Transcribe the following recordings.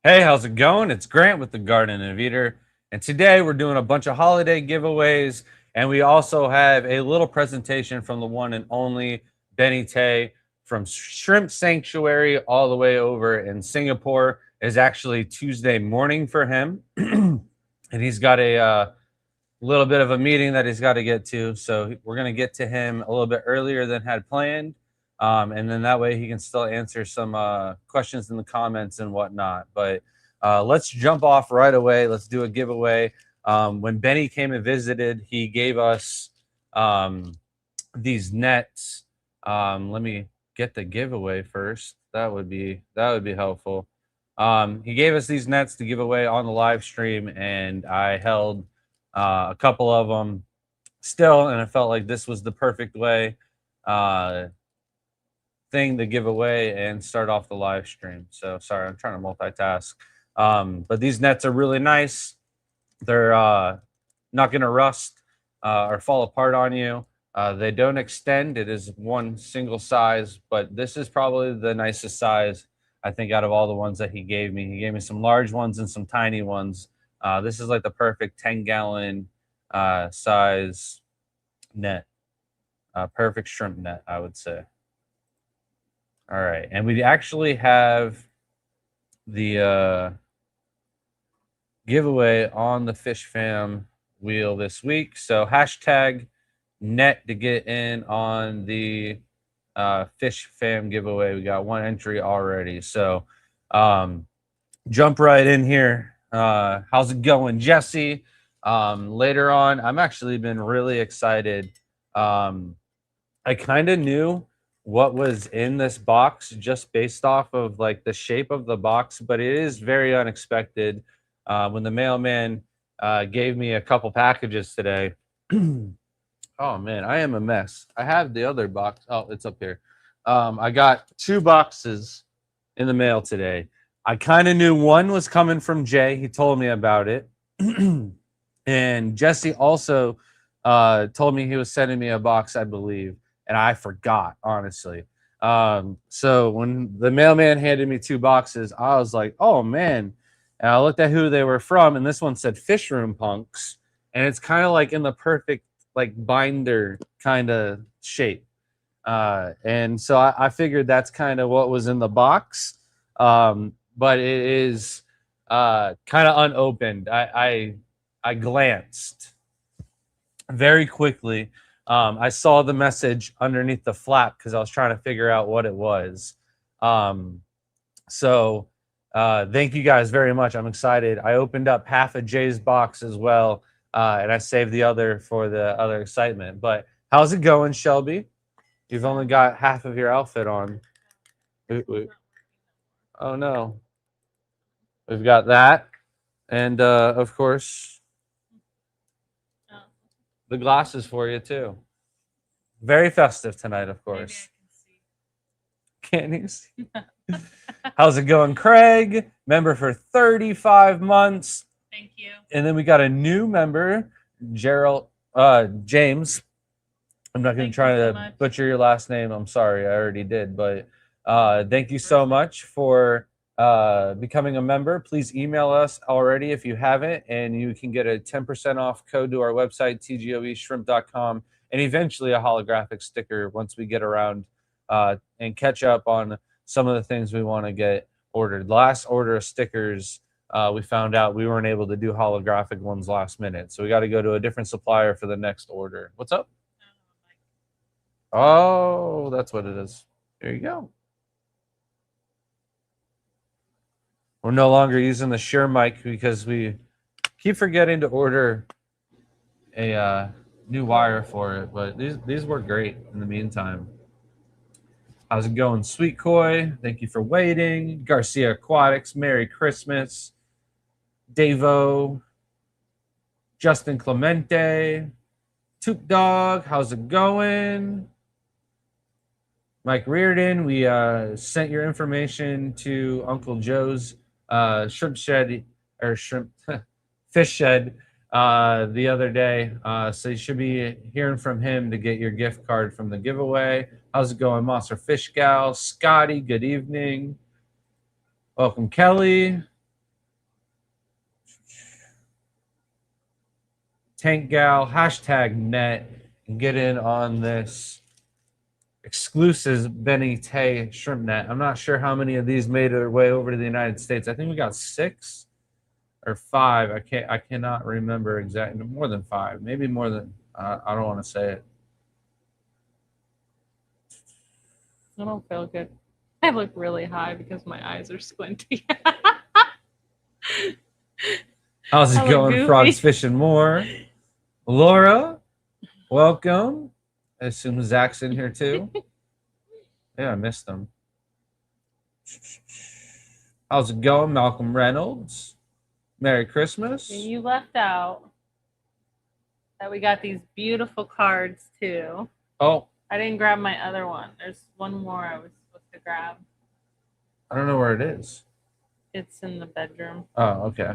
Hey, how's it going? It's Grant with the Garden of Eater, and today we're doing a bunch of holiday giveaways, and we also have a little presentation from the one and only Bene from Shrimp Sanctuary all the way over in Singapore. Is actually Tuesday morning for him, and he's got a little bit of a meeting that he's got to get to. So we're going to get to him a little bit earlier than had planned. And then that way he can still answer some questions in the comments and whatnot. But let's jump off right away. Let's do a giveaway. When Benny came and visited, he gave us these nets. Let me get the giveaway first. That would be helpful. He gave us these nets to give away on the live stream, and I held a couple of them still, and I felt like this was the perfect way thing to give away and start off the live stream. So sorry, I'm trying to multitask. But these nets are really nice. They're not going to rust or fall apart on you. They don't extend. It is one single size, but this is probably the nicest size, I think, out of all the ones that he gave me. He gave me some large ones and some tiny ones. This is like the perfect 10-gallon size net. Perfect shrimp net, I would say. All right. And we actually have the giveaway on the Fish Fam wheel this week. So hashtag net to get in on the Fish Fam giveaway. We got one entry already. So jump right in here. How's it going, Jesse? Later on, I'm actually been really excited. I kind of knew what was in this box just based off of like the shape of the box, but it is very unexpected. When the mailman gave me a couple packages today. Oh man, I am a mess. I have the other box. Oh, it's up here. I got 2 boxes in the mail today. I kind of knew one was coming from Jay. He told me about it. And Jesse also told me he was sending me a box, I believe. And I forgot, honestly. So when the mailman handed me 2 boxes, I was like, oh man. And I looked at who they were from, and this one said Fish Room Punks. And it's kind of like in the perfect like binder kind of shape. And so I figured that's kind of what was in the box. But it is kind of unopened. I glanced very quickly. I saw the message underneath the flap because I was trying to figure out what it was. So thank you guys very much. I'm excited. I opened up half of Jay's box as well, and I saved the other for the other excitement. But how's it going, Shelby? You've only got half of your outfit on. Oh no. We've got that. And of course, the glasses for you too. Very festive tonight, of course. Can you see? How's it going, Craig? Member for 35 months. Thank you. And then we got a new member, James. I'm not going to try to butcher your last name. I'm sorry, I already did. But thank you so much for becoming a member. Please email us already if you haven't, and you can get a 10% off code to our website, tgoeshrimp.com, and eventually a holographic sticker once we get around and catch up on some of the things we want to get ordered. The last order of stickers, we found out we weren't able to do holographic ones last minute. So we got to go to a different supplier for the next order. What's up? Oh, that's what it is. There you go. We're no longer using the Shure mic because we keep forgetting to order a new wire for it. But these work great in the meantime. How's it going, Sweet Koi? Thank you for waiting. Garcia Aquatics, Merry Christmas. Davo, Justin Clemente, Toot Dog, how's it going? Mike Reardon, we sent your information to Uncle Joe's shrimp shed or shrimp fish shed the other day. So you should be hearing from him to get your gift card from the giveaway. How's it going, Monster Fish Gal? Scotty, good evening. Welcome, Kelly. Tank Gal, hashtag net, and get in on this exclusive Bene shrimp net. I'm not sure how many of these made their way over to the United States. I think we got 6 or 5. I cannot remember exactly. More than 5, maybe more than. I don't want to say it. I don't feel good. I look really high because my eyes are squinty. How's it going, goofy. Frogs Fishing More? Laura, welcome. I assume Zach's in here too. Yeah, I missed him. How's it going, Malcolm Reynolds? Merry Christmas. You left out that we got these beautiful cards too. Oh, I didn't grab my other one. There's one more I was supposed to grab. I don't know where it is. It's in the bedroom. Oh, okay.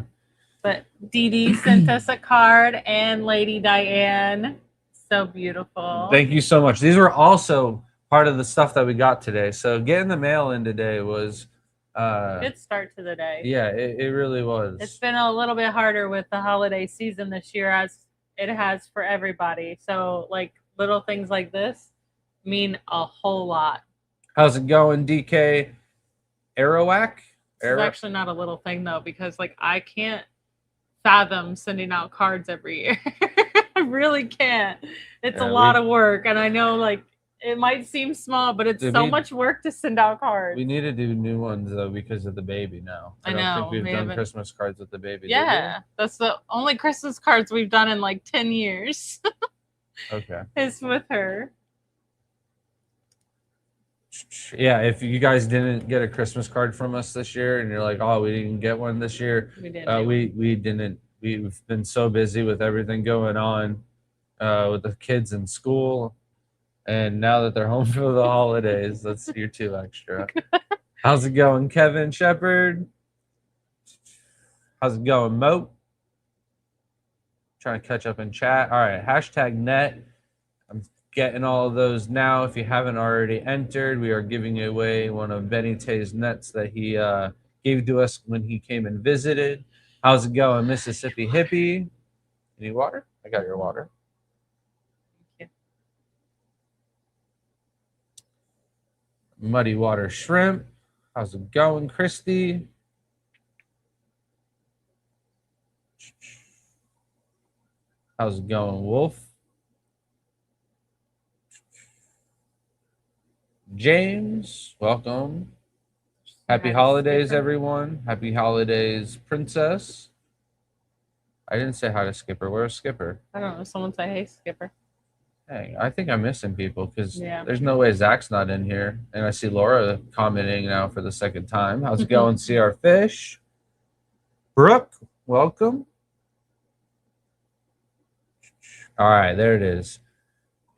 But Dee Dee sent us a card, and Lady Diane. So beautiful. Thank you so much. These were also part of the stuff that we got today. So getting the mail in today was good start to the day. Yeah, it really was. It's been a little bit harder with the holiday season this year, as it has for everybody. So like little things like this mean a whole lot. How's it going, DK Arawak? It's actually not a little thing though, because like I can't fathom sending out cards every year. I really can't. It's a lot of work, and I know like it might seem small, but it's so much work to send out cards. We need to do new ones though because of the baby now. I don't think we've done Christmas cards with the baby. Yeah, that's the only Christmas cards we've done in like 10 years. Okay. It's with her. Yeah, if you guys didn't get a Christmas card from us this year and you're like, oh, we didn't get one this year, we didn't. We've been so busy with everything going on with the kids in school, and now that they're home for the holidays, that's your 2 extra. How's it going, Kevin Shepard? How's it going, Mo? Trying to catch up in chat. All right, hashtag net. I'm getting all of those now. If you haven't already entered, we are giving away one of Benny Tay's nets that he gave to us when he came and visited. How's it going, Mississippi Hippie? Any water? I got your water. Thank you. Muddy Water Shrimp. How's it going, Christy? How's it going, Wolf? James, welcome. Happy holidays, everyone. Happy holidays, Princess. I didn't say hi to Skipper. Where's Skipper? I don't know. Someone say, hey, Skipper. Dang, I think I'm missing people because there's no way Zach's not in here. And I see Laura commenting now for the 2nd time. How's it going, CR Fish? Brooke, welcome. All right, there it is.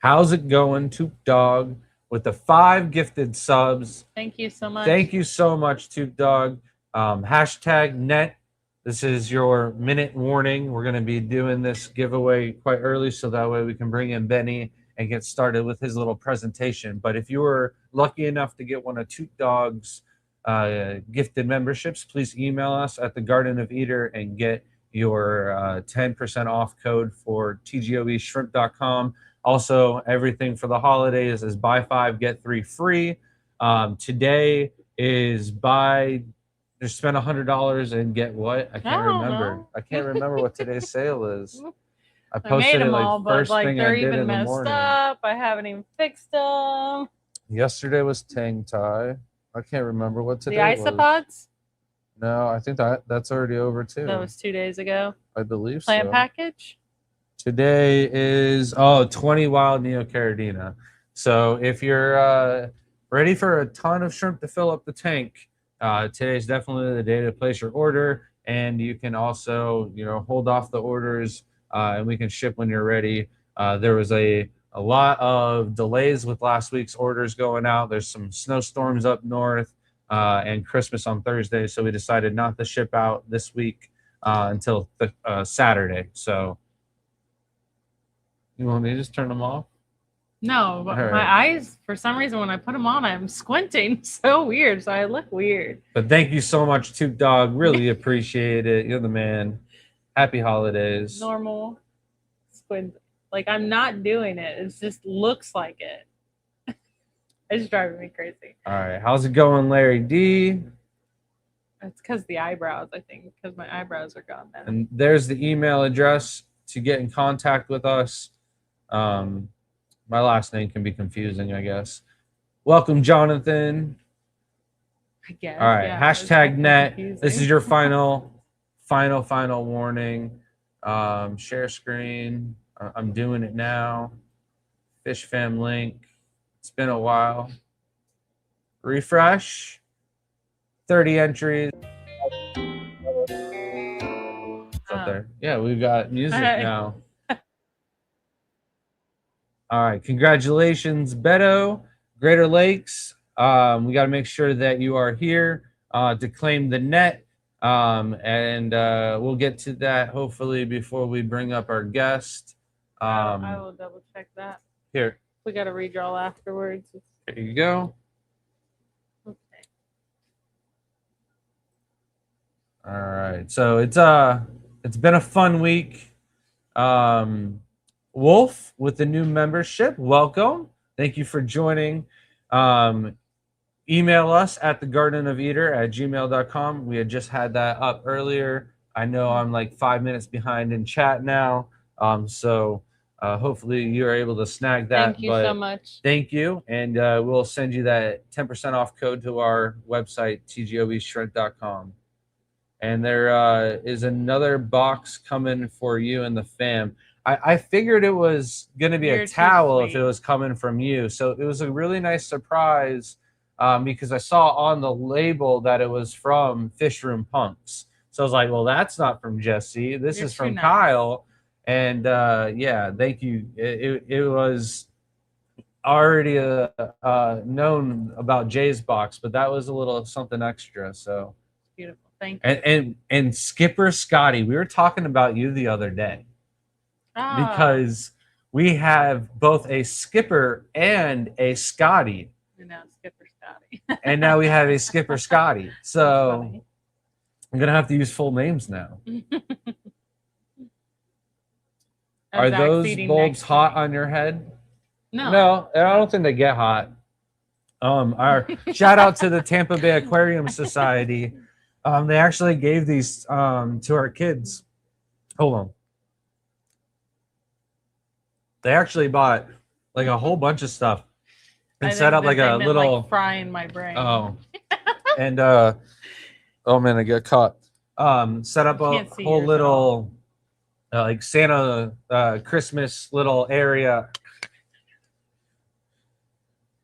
How's it going, Toop Dog? With the 5 gifted subs. Thank you so much. Thank you so much, Toop Dog. Hashtag net. This is your minute warning. We're going to be doing this giveaway quite early so that way we can bring in Benny and get started with his little presentation. But if you were lucky enough to get one of Toop Dog's gifted memberships, please email us at the Garden of Eater and get your 10% off code for tgoeshrimp.com. Also, everything for the holidays is buy 5, get 3 free. Today is just spend $100 and get what? I can't remember. I can't remember what today's sale is. I posted it like first thing I did in the morning. Up. I haven't even fixed them. Yesterday was Tang Tai. I can't remember what today was. The isopods? No, I think that's already over too. That was 2 days ago. I believe so. Plant package? Today is 20 wild neocaridina. So if you're ready for a ton of shrimp to fill up the tank, today's definitely the day to place your order. And you can also, hold off the orders and we can ship when you're ready. There was a lot of delays with last week's orders going out. There's some snowstorms up north and Christmas on Thursday. So we decided not to ship out this week until Saturday. So you want me to just turn them off? No, but my eyes, for some reason, when I put them on, I'm squinting so weird. So I look weird. But thank you so much, Toop Dog. Really appreciate it. You're the man. Happy holidays. Normal. squint. Like I'm not doing it. It just looks like it. It's driving me crazy. All right. How's it going, Larry D? It's because the eyebrows, I think, because my eyebrows are gone now. And there's the email address to get in contact with us. My last name can be confusing, I guess. Welcome, Jonathan. I guess. All right. Yeah, Hashtag net. confusing. This is your final warning. Share screen. I'm doing it now. Fish fam link. It's been a while. Refresh. 30 entries. Up there. Yeah, we've got music now. All right. Congratulations, Beto. Greater Lakes. We got to make sure that you are here to claim the net. And we'll get to that hopefully before we bring up our guest. I will double check that. Here. We got to redraw afterwards. There you go. Okay. All right. So it's been a fun week. Wolf with the new membership. Welcome. Thank you for joining. Email us at thegardenofeater@gmail.com. We had just had that up earlier. I know I'm like 5 minutes behind in chat now. So hopefully you're able to snag that. Thank you so much. Thank you. And we'll send you that 10% off code to our website, tgovshrimp.com. And there is another box coming for you and the fam. I figured it was going to be a towel if it was coming from you. So it was a really nice surprise because I saw on the label that it was from Fish Room Punks. So I was like, well, that's not from Jesse. This is from Kyle. And yeah, thank you. It was already known about Jay's box, but that was a little something extra. So beautiful. Thank you. And Skipper Scotty, we were talking about you the other day because we have both a Skipper and a Scotty. And now Skipper Scotty. And now we have a Skipper Scotty. So I'm gonna have to use full names now. Are those bulbs hot on your head? No, I don't think they get hot. Our shout out to the Tampa Bay Aquarium Society. They actually gave these to our kids. Hold on. They actually bought like a whole bunch of stuff and set up like a little like frying my brain. Oh, and oh man, I got caught. Set up a whole little like Santa Christmas little area.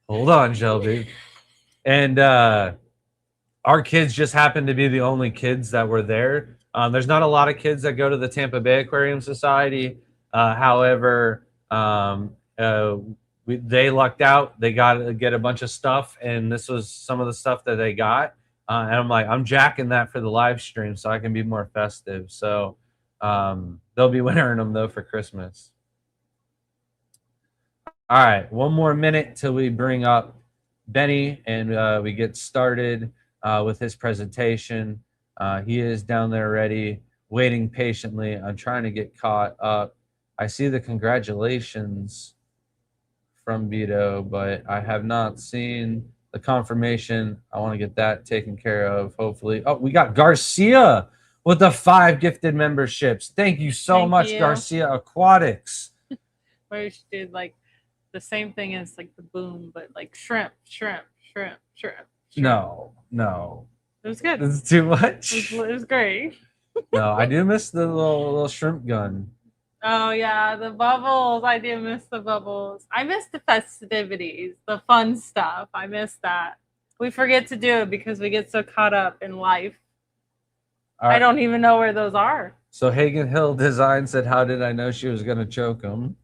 Hold on, Shelby. And our kids just happened to be the only kids that were there. There's not a lot of kids that go to the Tampa Bay Aquarium Society. However, they lucked out. They got to get a bunch of stuff, and this was some of the stuff that they got. And I'm like, I'm jacking that for the live stream so I can be more festive. So they'll be wearing them, though, for Christmas. All right, one more minute till we bring up Bene and we get started with his presentation. He is down there ready, waiting patiently. I'm trying to get caught up. I see the congratulations from Vito, but I have not seen the confirmation. I want to get that taken care of, hopefully. Oh, we got Garcia with the 5 gifted memberships. Thank you so much, Garcia Aquatics. We should do like the same thing as like the boom, but like shrimp. No. It was good. This is too much. It was great. No, I do miss the little shrimp gun. Oh yeah, the bubbles. I do miss the bubbles. I miss the festivities, the fun stuff. I miss that. We forget to do it because we get so caught up in life. I don't even know where those are. So Hagen Hill Design said, how did I know she was going to choke him?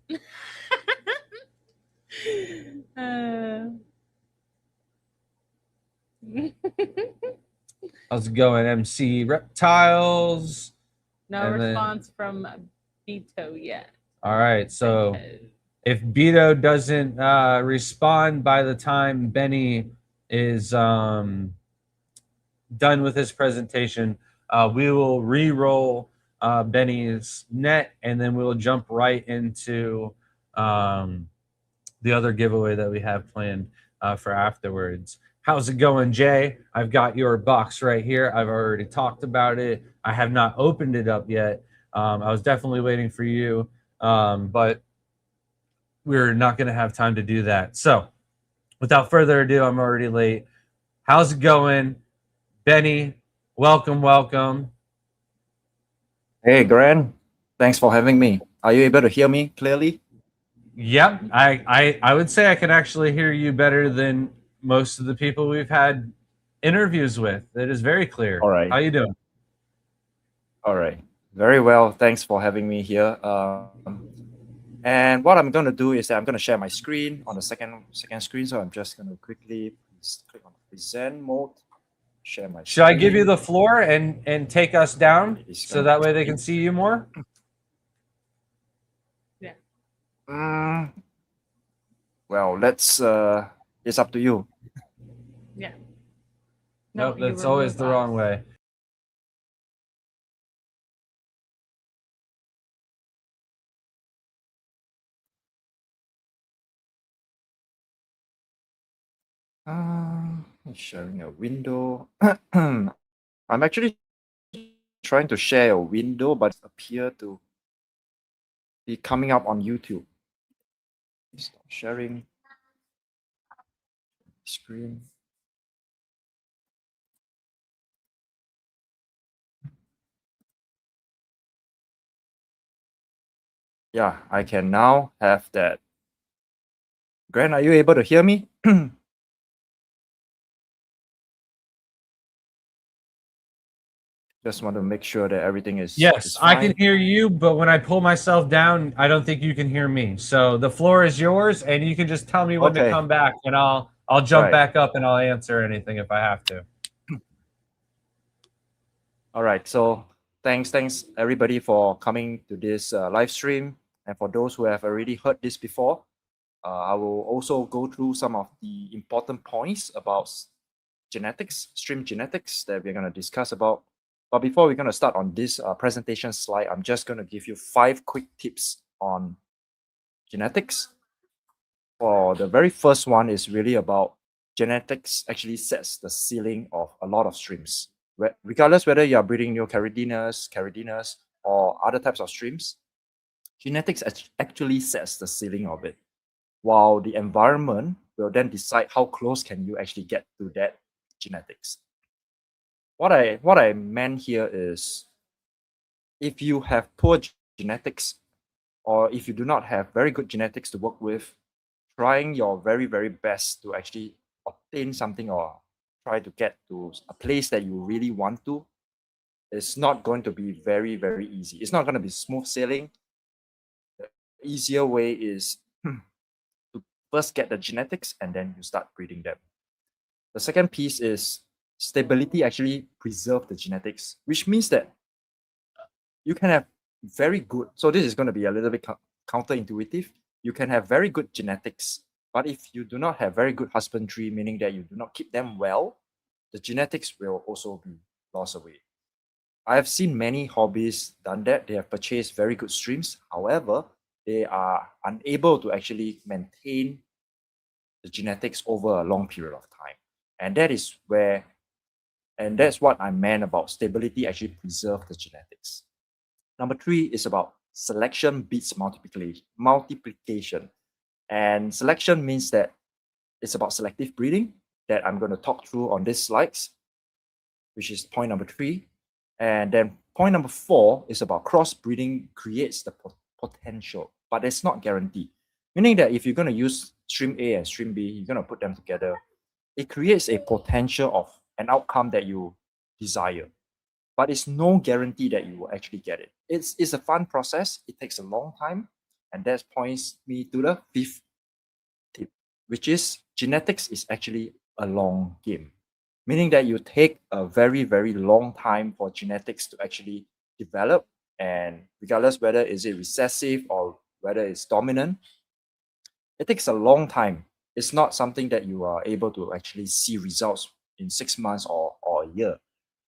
How's it going, MC Reptiles? No response from Beto yet. All right, so if Beto doesn't respond by the time Bene is done with his presentation, we will re-roll Benny's net, and then we'll jump right into the other giveaway that we have planned for afterwards. How's it going, Jay? I've got your box right here. I've already talked about it. I have not opened it up yet. I was definitely waiting for you, but we're not going to have time to do that. So, without further ado, I'm already late. How's it going, Benny? Welcome, welcome. Hey, Grant. Thanks for having me. Are you able to hear me clearly? Yep, I would say I can actually hear you better than most of the people we've had interviews with. It is very clear. All right. How you doing? All right. Very well. Thanks for having me here. And what I'm going to do is that I'm going to share my screen on the second screen. So I'm just going to quickly click on present mode, share my Should I give you screen. the floor and take us down It's so gonna that way they can see you more? Well, let's. It's up to you. Yeah. Nope, you that's always remove the us. wrong way. Sharing a window. I'm actually trying to share a window, but it appear to be coming up on YouTube. Stop sharing screen. Yeah, I can now have that. Grant, are you able to hear me? Just want to make sure that everything is Yes, I can fine. hear you, but when I pull myself down, I don't think you can hear me. So the floor is yours, and you can just tell me when to Okay, come back, and I'll jump right. back up and I'll answer anything if I have to. All right. So thanks everybody for coming to this live stream, and for those who have already heard this before, I will also go through some of the important points about genetics, stream genetics that we're going to discuss about. But before we're going to start on this presentation slide, I'm just going to give you 5 quick tips on genetics. For the very first one is really about genetics actually sets the ceiling of a lot of streams. Regardless whether you are breeding Caridinas, or other types of streams, genetics actually sets the ceiling of it, while the environment will then decide how close can you actually get to that genetics. What I meant here is, if you have poor genetics, or if you do not have very good genetics to work with, trying your very, very best to actually obtain something or try to get to a place that you really want to, is not going to be very, very easy. It's not going to be smooth sailing. The easier way is to first get the genetics and then you start breeding them. The second piece is stability actually preserve the genetics, which means that you can have very good, so this is going to be a little bit counterintuitive. You can have very good genetics, but if you do not have very good husbandry, meaning that you do not keep them well, the genetics will also be lost away. I have seen many hobbies done that. They have purchased very good streams. However, they are unable to actually maintain the genetics over a long period of time. And that is where, and that's what I meant about stability actually preserve the genetics. Number 3 is about selection beats multiplication. And selection means that it's about selective breeding that I'm going to talk through on these slides, which is point number 3. And then point number 4 is about crossbreeding creates the potential, but it's not guaranteed. Meaning that if you're going to use stream A and stream B, you're going to put them together, it creates a potential of an outcome that you desire, but it's no guarantee that you will actually get it. It's a fun process. It takes a long time. And that points me to the 5th tip, which is genetics is actually a long game, meaning that you take a very, very long time for genetics to actually develop. And regardless whether is it recessive or whether it's dominant, it takes a long time. It's not something that you are able to actually see results in 6 months or a year.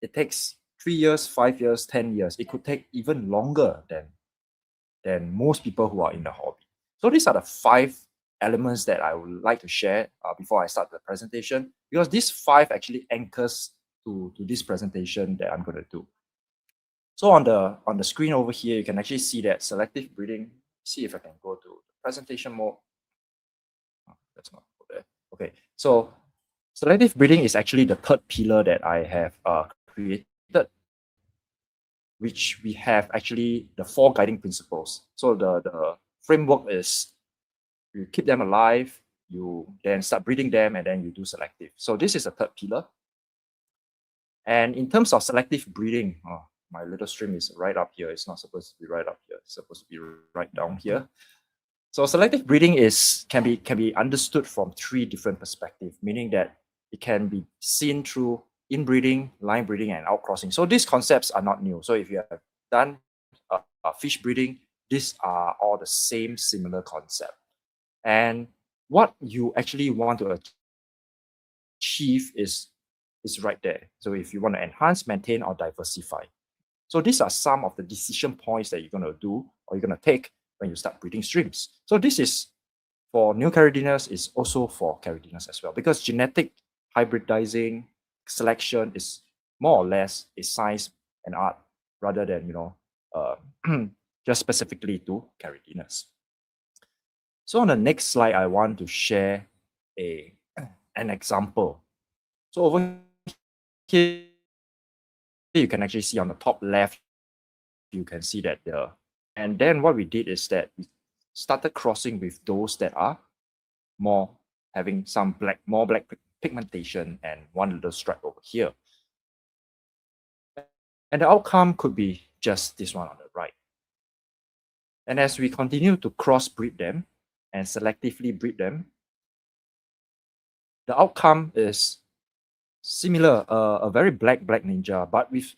It takes 3 years, 5 years, 10 years. It could take even longer than most people who are in the hobby. So these are the 5 elements that I would like to share before I start the presentation, because these 5 actually anchors to this presentation that I'm going to do. So on the screen over here, you can actually see that selective breeding. See if I can go to the presentation mode. Oh, that's not go there. Okay, so selective breeding is actually the third pillar that I have created, which we have actually the 4 guiding principles. So the framework is you keep them alive, you then start breeding them, and then you do selective. So this is the third pillar. And in terms of selective breeding, my little stream is right up here. It's not supposed to be right up here. It's supposed to be right down here. So selective breeding can be understood from 3 different perspectives, meaning that it can be seen through inbreeding, line breeding, and outcrossing. So these concepts are not new. So if you have done fish breeding, these are all the same similar concept. And what you actually want to achieve is right there. So if you want to enhance, maintain, or diversify. So these are some of the decision points that you're going to do or you're going to take when you start breeding streams. So this is for new Caridinas, is also for Caridinas as well, because genetic hybridizing selection is more or less a science and art rather than, just specifically to Caridinas. So on the next slide, I want to share an example. So over here, you can actually see on the top left, you can see that and then what we did is that we started crossing with those that are having some more black pigmentation and one little stripe over here. And the outcome could be just this one on the right. And as we continue to crossbreed them and selectively breed them, the outcome is similar, a very black ninja, but with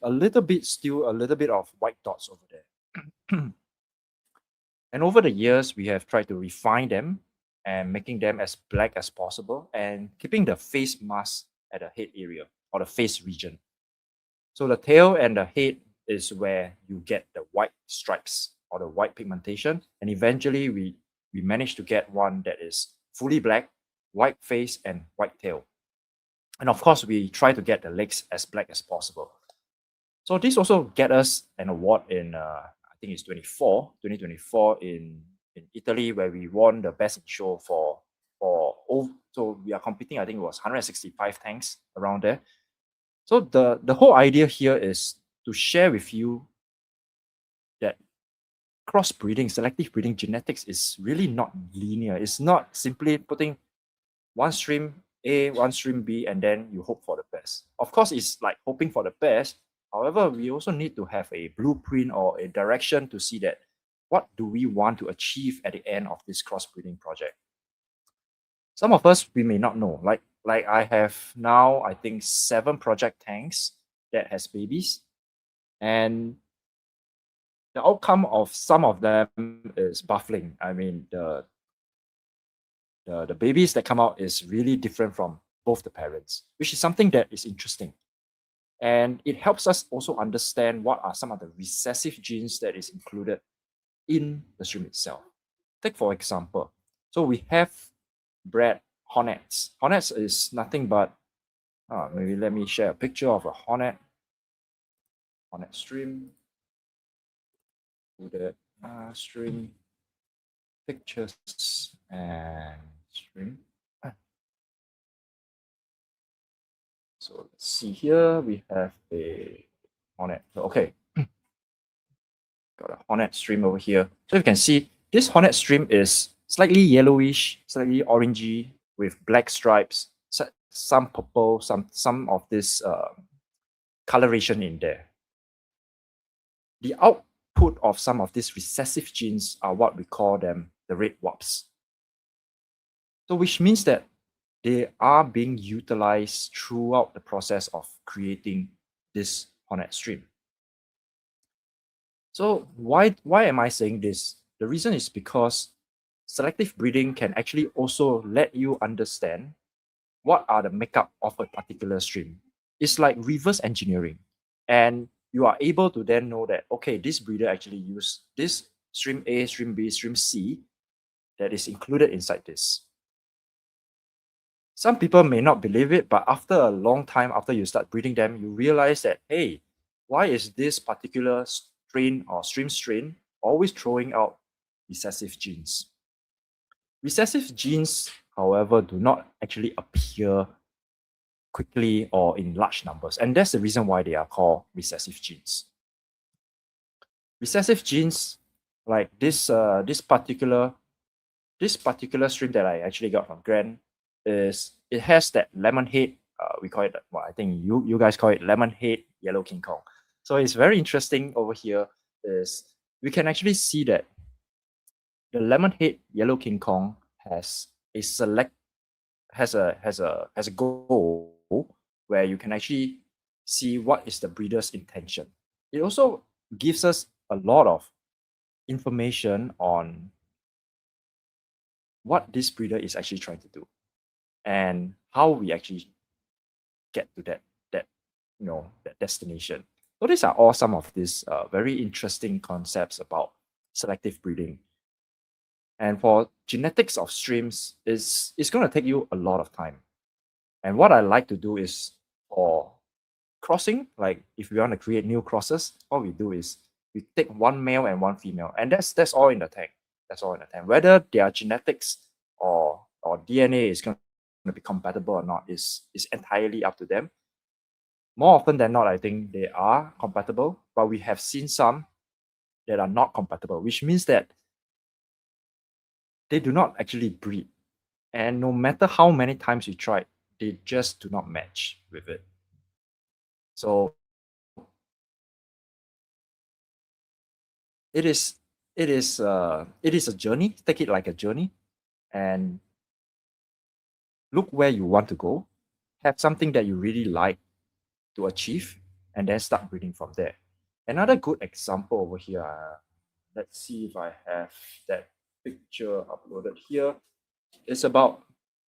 still a little bit of white dots over there. And over the years, we have tried to refine them and making them as black as possible and keeping the face mask at the head area or the face region. So the tail and the head is where you get the white stripes or the white pigmentation. And eventually we managed to get one that is fully black, white face and white tail. And of course, we try to get the legs as black as possible. So this also get us an award in, I think it's 2024 in Italy, where we won the best in show so we are competing, I think it was 165 tanks around there. So the whole idea here is to share with you that crossbreeding, selective breeding genetics is really not linear. It's not simply putting one stream A, one stream B, and then you hope for the best. Of course, it's like hoping for the best. However, we also need to have a blueprint or a direction to see that what do we want to achieve at the end of this crossbreeding project. Some of us, we may not know. Like I have now, I think 7 project tanks that has babies. And the outcome of some of them is baffling. I mean, the babies that come out is really different from both the parents, which is something that is interesting. And it helps us also understand what are some of the recessive genes that is included in the stream itself. Take for example, so we have bred hornets. Hornets is nothing but, maybe let me share a picture of a hornet stream. To the stream pictures and stream. So let's see here, we have a hornet. Okay, got a hornet stream over here. So you can see this hornet stream is slightly yellowish, slightly orangey with black stripes, some purple, some of this coloration in there. The output of some of these recessive genes are what we call them the red wasps. So which means that they are being utilized throughout the process of creating this hornet stream. So why am I saying this? The reason is because selective breeding can actually also let you understand what are the makeup of a particular stream. It's like reverse engineering. And you are able to then know that, okay, this breeder actually used this stream A, stream B, stream C that is included inside this. Some people may not believe it, but after a long time, after you start breeding them, you realize that, hey, why is this particular strain or stream strain always throwing out recessive genes? Recessive genes, however, do not actually appear quickly or in large numbers. And that's the reason why they are called recessive genes. Recessive genes, like this particular stream that I actually got from Grant, is it has that lemon head. We call it, well, I think you guys call it lemon head yellow King Kong. So it's very interesting over here is we can actually see that the lemon head yellow King Kong has a goal where you can actually see what is the breeder's intention. It also gives us a lot of information on what this breeder is actually trying to do and how we actually get to that destination. So these are all some of these very interesting concepts about selective breeding. And for genetics of streams, it's going to take you a lot of time. And what I like to do is for crossing, like if we want to create new crosses, what we do is we take one male and one female, and that's all in the tank. That's all in the tank. Whether their genetics or DNA is going to be compatible or not is entirely up to them. More often than not, I think they are compatible, but we have seen some that are not compatible, which means that they do not actually breed. And no matter how many times you try, they just do not match with it. So it is a journey. Take it like a journey, and look where you want to go. Have something that you really like to achieve, and then start breeding from there. Another good example over here. Let's see if I have that picture uploaded here. It's about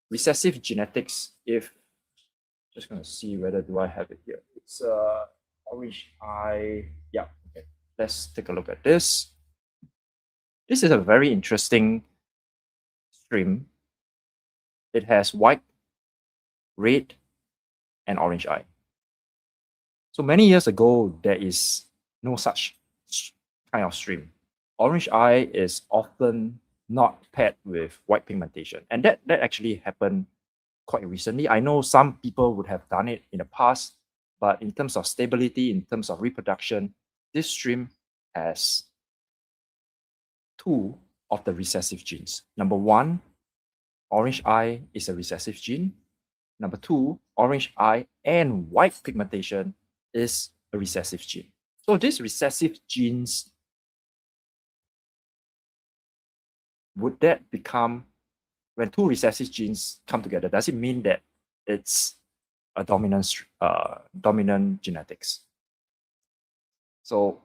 recessive genetics. If just gonna see whether do I have it here. It's orange eye. Yeah. Okay. Let's take a look at this. This is a very interesting stream. It has white, red, and orange eye. So many years ago, there is no such kind of stream. Orange eye is often not paired with white pigmentation. And that actually happened quite recently. I know some people would have done it in the past, but in terms of stability, in terms of reproduction, this stream has two of the recessive genes. Number one, orange eye is a recessive gene. Number two, orange eye and white pigmentation is a recessive gene. So these recessive genes, would that become, when two recessive genes come together, does it mean that it's a dominant genetics? So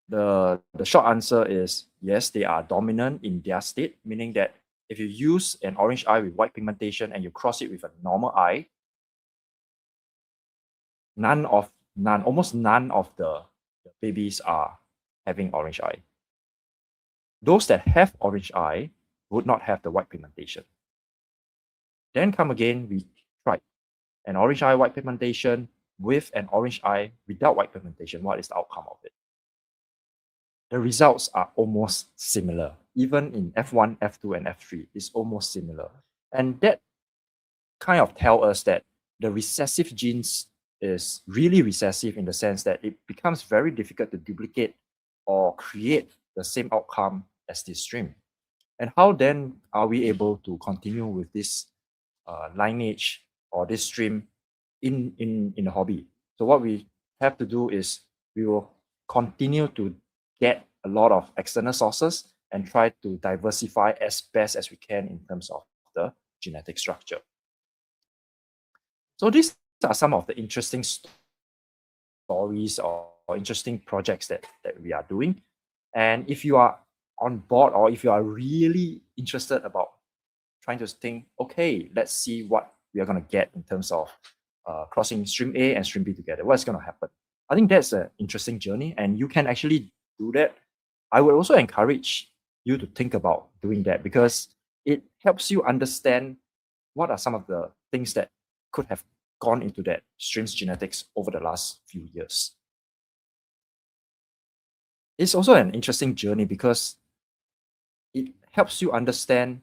the short answer is yes, they are dominant in their state, meaning that if you use an orange eye with white pigmentation and you cross it with a normal eye, almost none of the babies are having orange eye. Those that have orange eye would not have the white pigmentation. Then come again, we tried an orange eye white pigmentation with an orange eye without white pigmentation. What is the outcome of it? The results are almost similar. Even in F1, F2, and F3, it's almost similar. And that kind of tells us that the recessive genes is really recessive in the sense that it becomes very difficult to duplicate or create the same outcome as this stream. And how then are we able to continue with this lineage or this stream in the hobby? So what we have to do is we will continue to get a lot of external sources and try to diversify as best as we can in terms of the genetic structure. So these are some of the interesting stories or interesting projects that we are doing. And if you are on board or if you are really interested about trying to think, okay, let's see what we are going to get in terms of crossing stream A and stream B together. What's going to happen? I think that's an interesting journey, and you can actually do that. I would also encourage you to think about doing that because it helps you understand what are some of the things that could have gone into that stream's genetics over the last few years. It's also an interesting journey because it helps you understand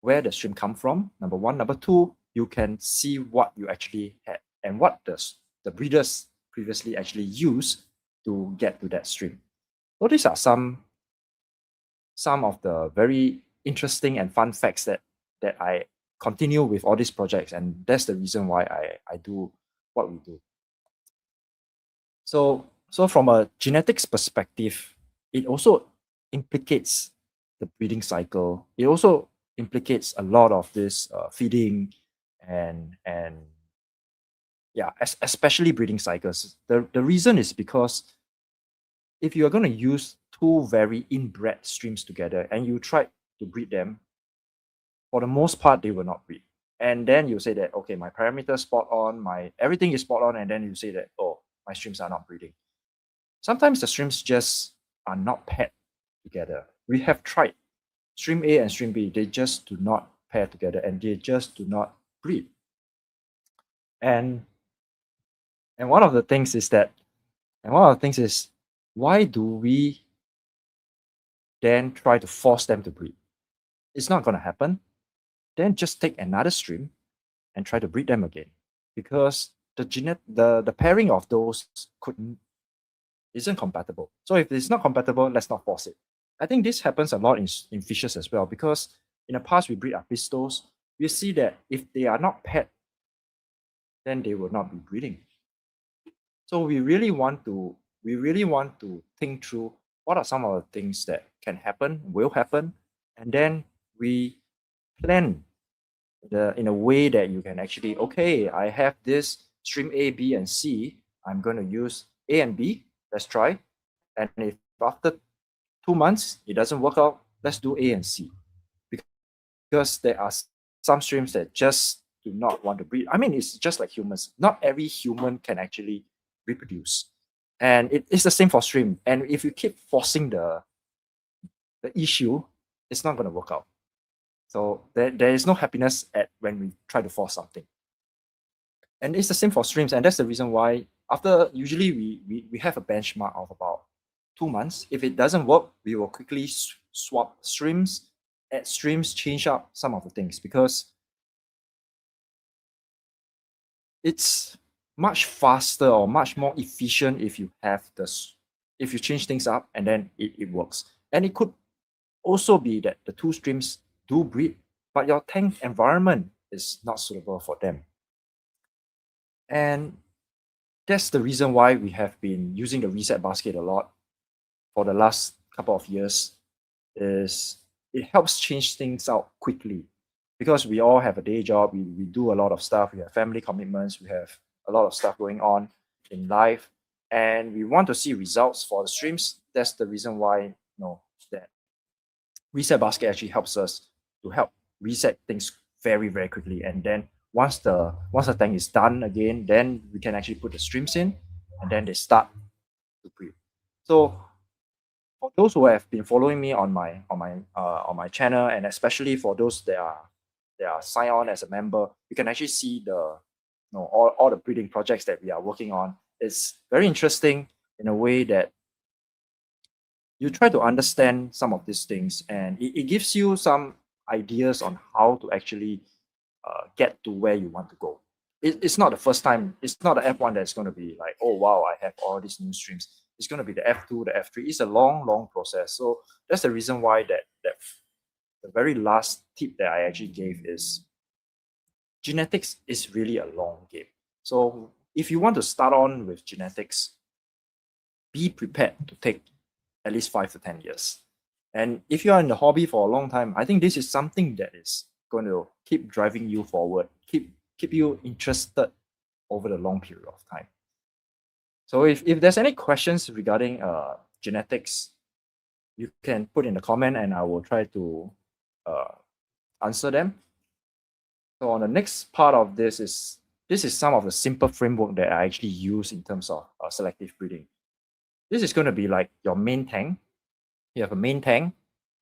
where the stream come from, number one. Number two, you can see what you actually had and what the breeders previously actually used to get to that stream. So these are some of the very interesting and fun facts that I continue with all these projects, and that's the reason why I do what we do. So from a genetics perspective, it also implicates the breeding cycle. It also implicates a lot of this feeding and yeah, especially breeding cycles. The reason is because if you are going to use two very inbred streams together and you try to breed them, for the most part, they will not breed. And then you say that, okay, my parameters spot on, my everything is spot on, and then you say that, oh, my streams are not breeding. Sometimes the streams just are not paired together. We have tried stream A and stream B, they just do not pair together and they just do not breed. And one of the things is why do we then try to force them to breed? It's not going to happen. Then just take another stream and try to breed them again, because the pairing of those isn't compatible. So if it's not compatible, let's not force it. I think this happens a lot in fishes as well, because in the past we breed apistos. We see that if they are not paired, then they will not be breeding. So we really want to think through what are some of the things that can happen, will happen, and then we plan in a way that you can actually, okay, I have this stream A, B, and C. I'm going to use A and B. Let's try. And if after 2 months it doesn't work out, let's do A and C. Because there are some streams that just do not want to breed. I mean, it's just like humans. Not every human can actually reproduce. And it's the same for stream. And if you keep forcing the issue, it's not going to work out. So there is no happiness when we try to force something. And it's the same for streams. And that's the reason why after usually we have a benchmark of about 2 months. If it doesn't work, we will quickly swap streams, add streams, change up some of the things, because it's much faster or much more efficient if you have if you change things up and then it works. And it could also be that the two streams do breed, but your tank environment is not suitable for them. And that's the reason why we have been using the reset basket a lot for the last couple of years. Is it helps change things out quickly, because we all have a day job, we do a lot of stuff, we have family commitments, we have a lot of stuff going on in life, and we want to see results for the streams. That's the reason why that reset basket actually helps us to help reset things very, very quickly. And then once the tank is done again, then we can actually put the streams in, and then they start to breed. So for those who have been following me on my channel, and especially for those that are signed on as a member, you can actually see the all the breeding projects that we are working on. It's very interesting in a way that you try to understand some of these things, and it gives you some ideas on how to actually get to where you want to go. It's not the first time. It's not the F1 that's going to be like, oh wow, I have all these new streams. It's going to be the F2, the F3. It's a long process. So that's the reason why that the very last tip that I actually gave is genetics is really a long game. So if you want to start on with genetics, be prepared to take at least 5 to 10 years. And if you are in the hobby for a long time, I think this is something that is going to keep driving you forward, keep you interested over the long period of time. So if there's any questions regarding genetics, you can put in the comment and I will try to answer them. So on the next part of this is this is some of the simple framework that I actually use in terms of selective breeding. This is going to be like your main tank. You have a main tank,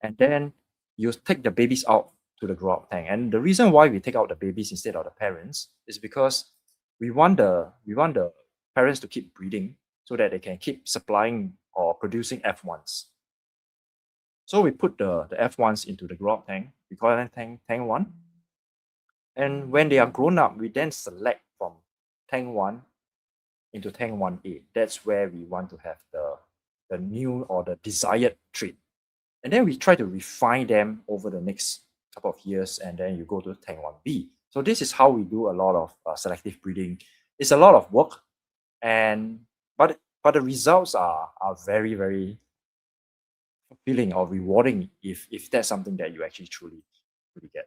and then you take the babies out to the grow up tank. And the reason why we take out the babies instead of the parents is because we want the parents to keep breeding so that they can keep supplying or producing F1s. So we put the F1s into the grow up tank. We call it tank 1. And when they are grown up, we then select from tank 1 into tank 1A. That's where we want to have the new or the desired trait. And then we try to refine them over the next couple of years, and then you go to tank 1B. So this is how we do a lot of selective breeding. It's a lot of work, but the results are very, very fulfilling or rewarding if that's something that you actually truly get.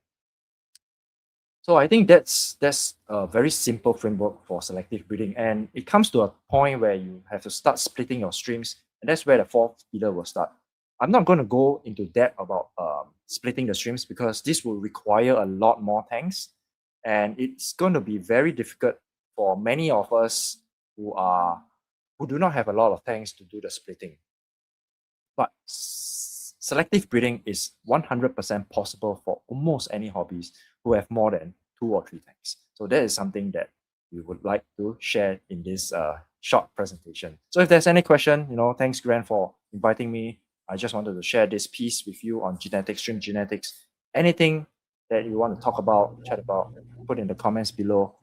So I think that's a very simple framework for selective breeding, and it comes to a point where you have to start splitting your streams, and that's where the fourth pillar will start. I'm not going to go into depth about splitting the streams because this will require a lot more tanks, and it's going to be very difficult for many of us who do not have a lot of tanks to do the splitting. But selective breeding is 100% possible for almost any hobbies who have more than 2 or 3 tanks. So that is something that we would like to share in this short presentation. So if there's any question, thanks Grant for inviting me. I just wanted to share this piece with you on genetics, stream genetics. Anything that you want to talk about, chat about, put in the comments below.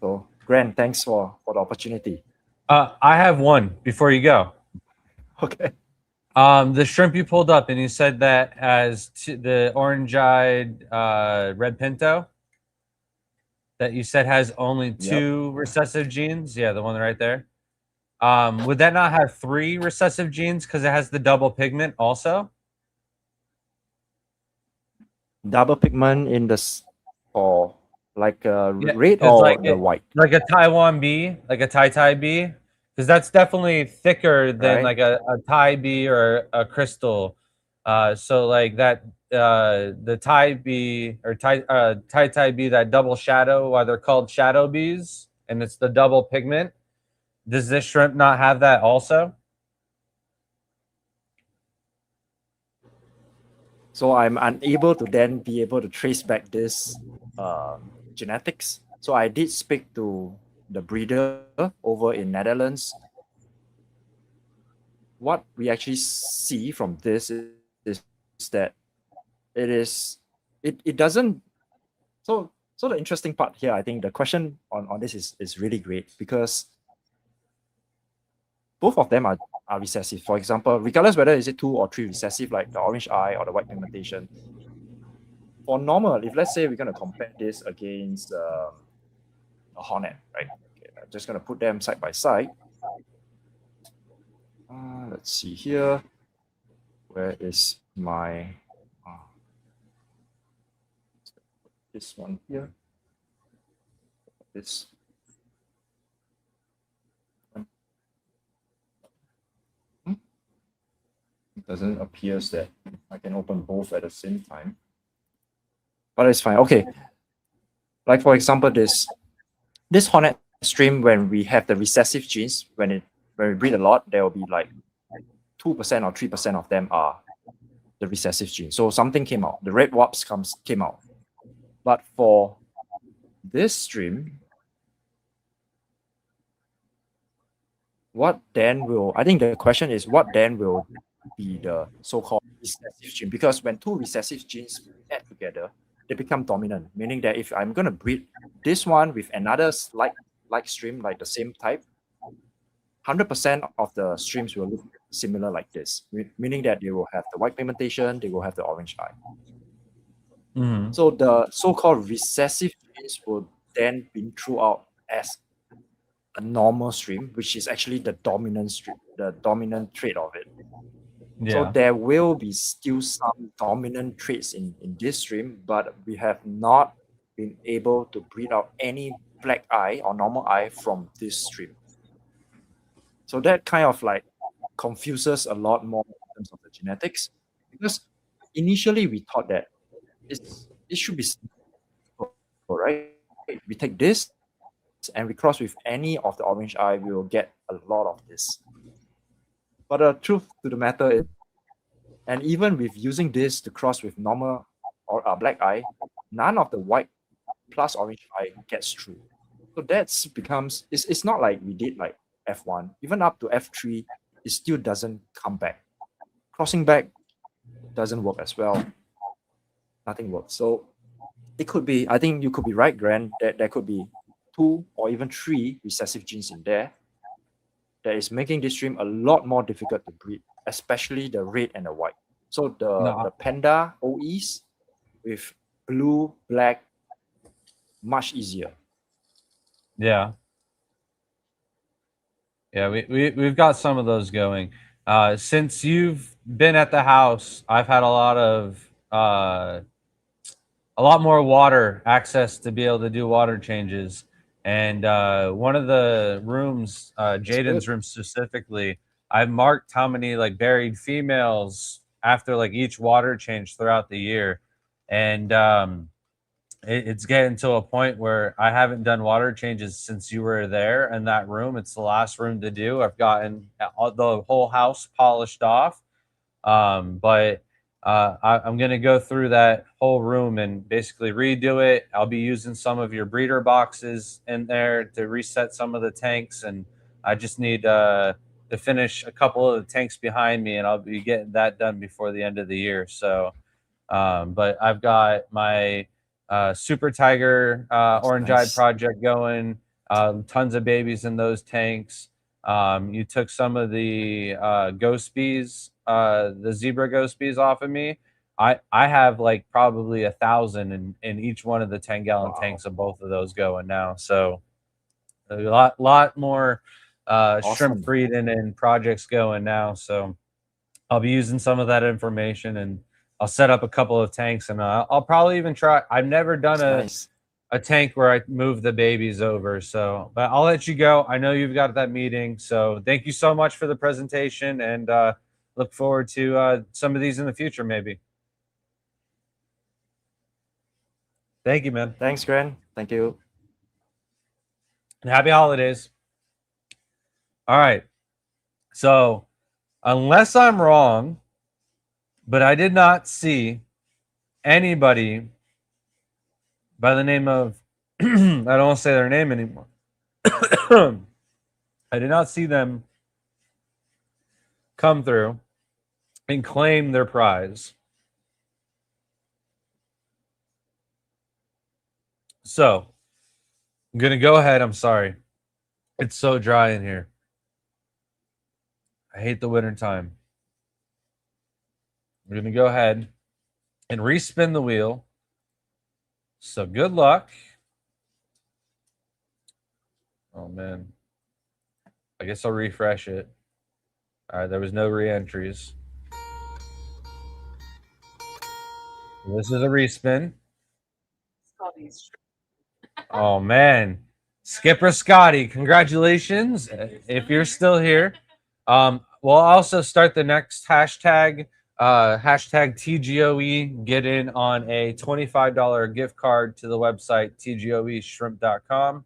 So Grant, thanks for the opportunity. I have one before you go. Okay. The shrimp you pulled up, and you said that as the orange-eyed red pinto that you said has only 2 recessive genes. Yeah, the one right there. Would that not have 3 recessive genes because it has the double pigment also? Double pigment in the or like red it's or like the white? Like a Taiwan bee, like a Tai bee, because that's definitely thicker than Right. like a Thai bee or a crystal. So like that, the Thai bee or Tai bee, that double shadow, why they're called shadow bees, and it's the double pigment. Does this shrimp not have that also? So I'm unable to then be able to trace back this genetics. So I did speak to the breeder over in Netherlands. What we actually see from this is that it doesn't. So the interesting part here, I think the question on this is really great because both of them are recessive. For example, regardless whether is it 2 or 3 recessive, like the orange eye or the white pigmentation. For normal, if let's say we're going to compare this against a hornet, right? Okay, I'm just going to put them side by side. Let's see here. Where is my this one here? This one. It doesn't appear that I can open both at the same time, but it's fine. Okay, like for example, this hornet stream, when we have the recessive genes, when we breed a lot, there will be like 2% or 3% of them are the recessive gene. So something came out. The red wasps came out. But for this stream, I think the question is, what then will be the so-called recessive gene? Because when 2 recessive genes add together, they become dominant, meaning that if I'm going to breed this one with another like stream, like the same type, 100% of the streams will look similar like this, meaning that they will have the white pigmentation, they will have the orange eye. Mm-hmm. So the so-called recessive genes will then be throughout as a normal stream, which is actually the dominant stream, the dominant trait of it. Yeah. So there will be still some dominant traits in this stream, but we have not been able to breed out any black eye or normal eye from this stream. So that kind of like confuses a lot more in terms of the genetics, because initially we thought that it should be simple, right? we take this and we cross with any of the orange eye, we will get a lot of this. But the truth to the matter is, and even with using this to cross with normal or black eye, none of the white plus orange eye gets through. So that's becomes, it's not like we did like F1, even up to F3, it still doesn't come back. Crossing back doesn't work as well. Nothing works. So it could be, I think you could be right, Grant, that there could be 2 or even 3 recessive genes in there that is making this stream a lot more difficult to breed, especially the red and the white. So the panda OEs with blue, black, much easier. Yeah. Yeah, we've got some of those going. Since you've been at the house, I've had a lot more water access to be able to do water changes. And one of the rooms, Jaden's room specifically, I've marked how many like buried females after like each water change throughout the year. And it's getting to a point where I haven't done water changes since you were there in that room. It's the last room to do. I've gotten the whole house polished off. But I'm going to go through that whole room and basically redo it. I'll be using some of your breeder boxes in there to reset some of the tanks. And I just need to finish a couple of the tanks behind me, and I'll be getting that done before the end of the year. So, but I've got my Super Tiger Orange Eyed project going. Tons of babies in those tanks. You took some of the ghost bees, the zebra ghost bees off of me. I have like probably 1,000 in each one of the 10-gallon tanks of both of those going now. So a lot more shrimp breeding and projects going now. So I'll be using some of that information, and I'll set up a couple of tanks, and I'll probably even try. I've never done a tank where I move the babies over. So, but I'll let you go. I know you've got that meeting. So thank you so much for the presentation, and look forward to some of these in the future, maybe. Thank you, man. Thanks, Grant. Thank you. And happy holidays. All right. So unless I'm wrong, but I did not see anybody by the name of, I don't want to say their name anymore. I did not see them come through and claim their prize. So I'm going to go ahead. I'm sorry. It's so dry in here. I hate the winter time. We're going to go ahead and respin the wheel. So good luck. Oh, man. I guess I'll refresh it. All right, there was no re-entries. This is a respin. Oh, man. Skipper Scotty, congratulations if you're still here. We'll also start the next hashtag, hashtag TGOE. Get in on a $25 gift card to the website tgoeshrimp.com.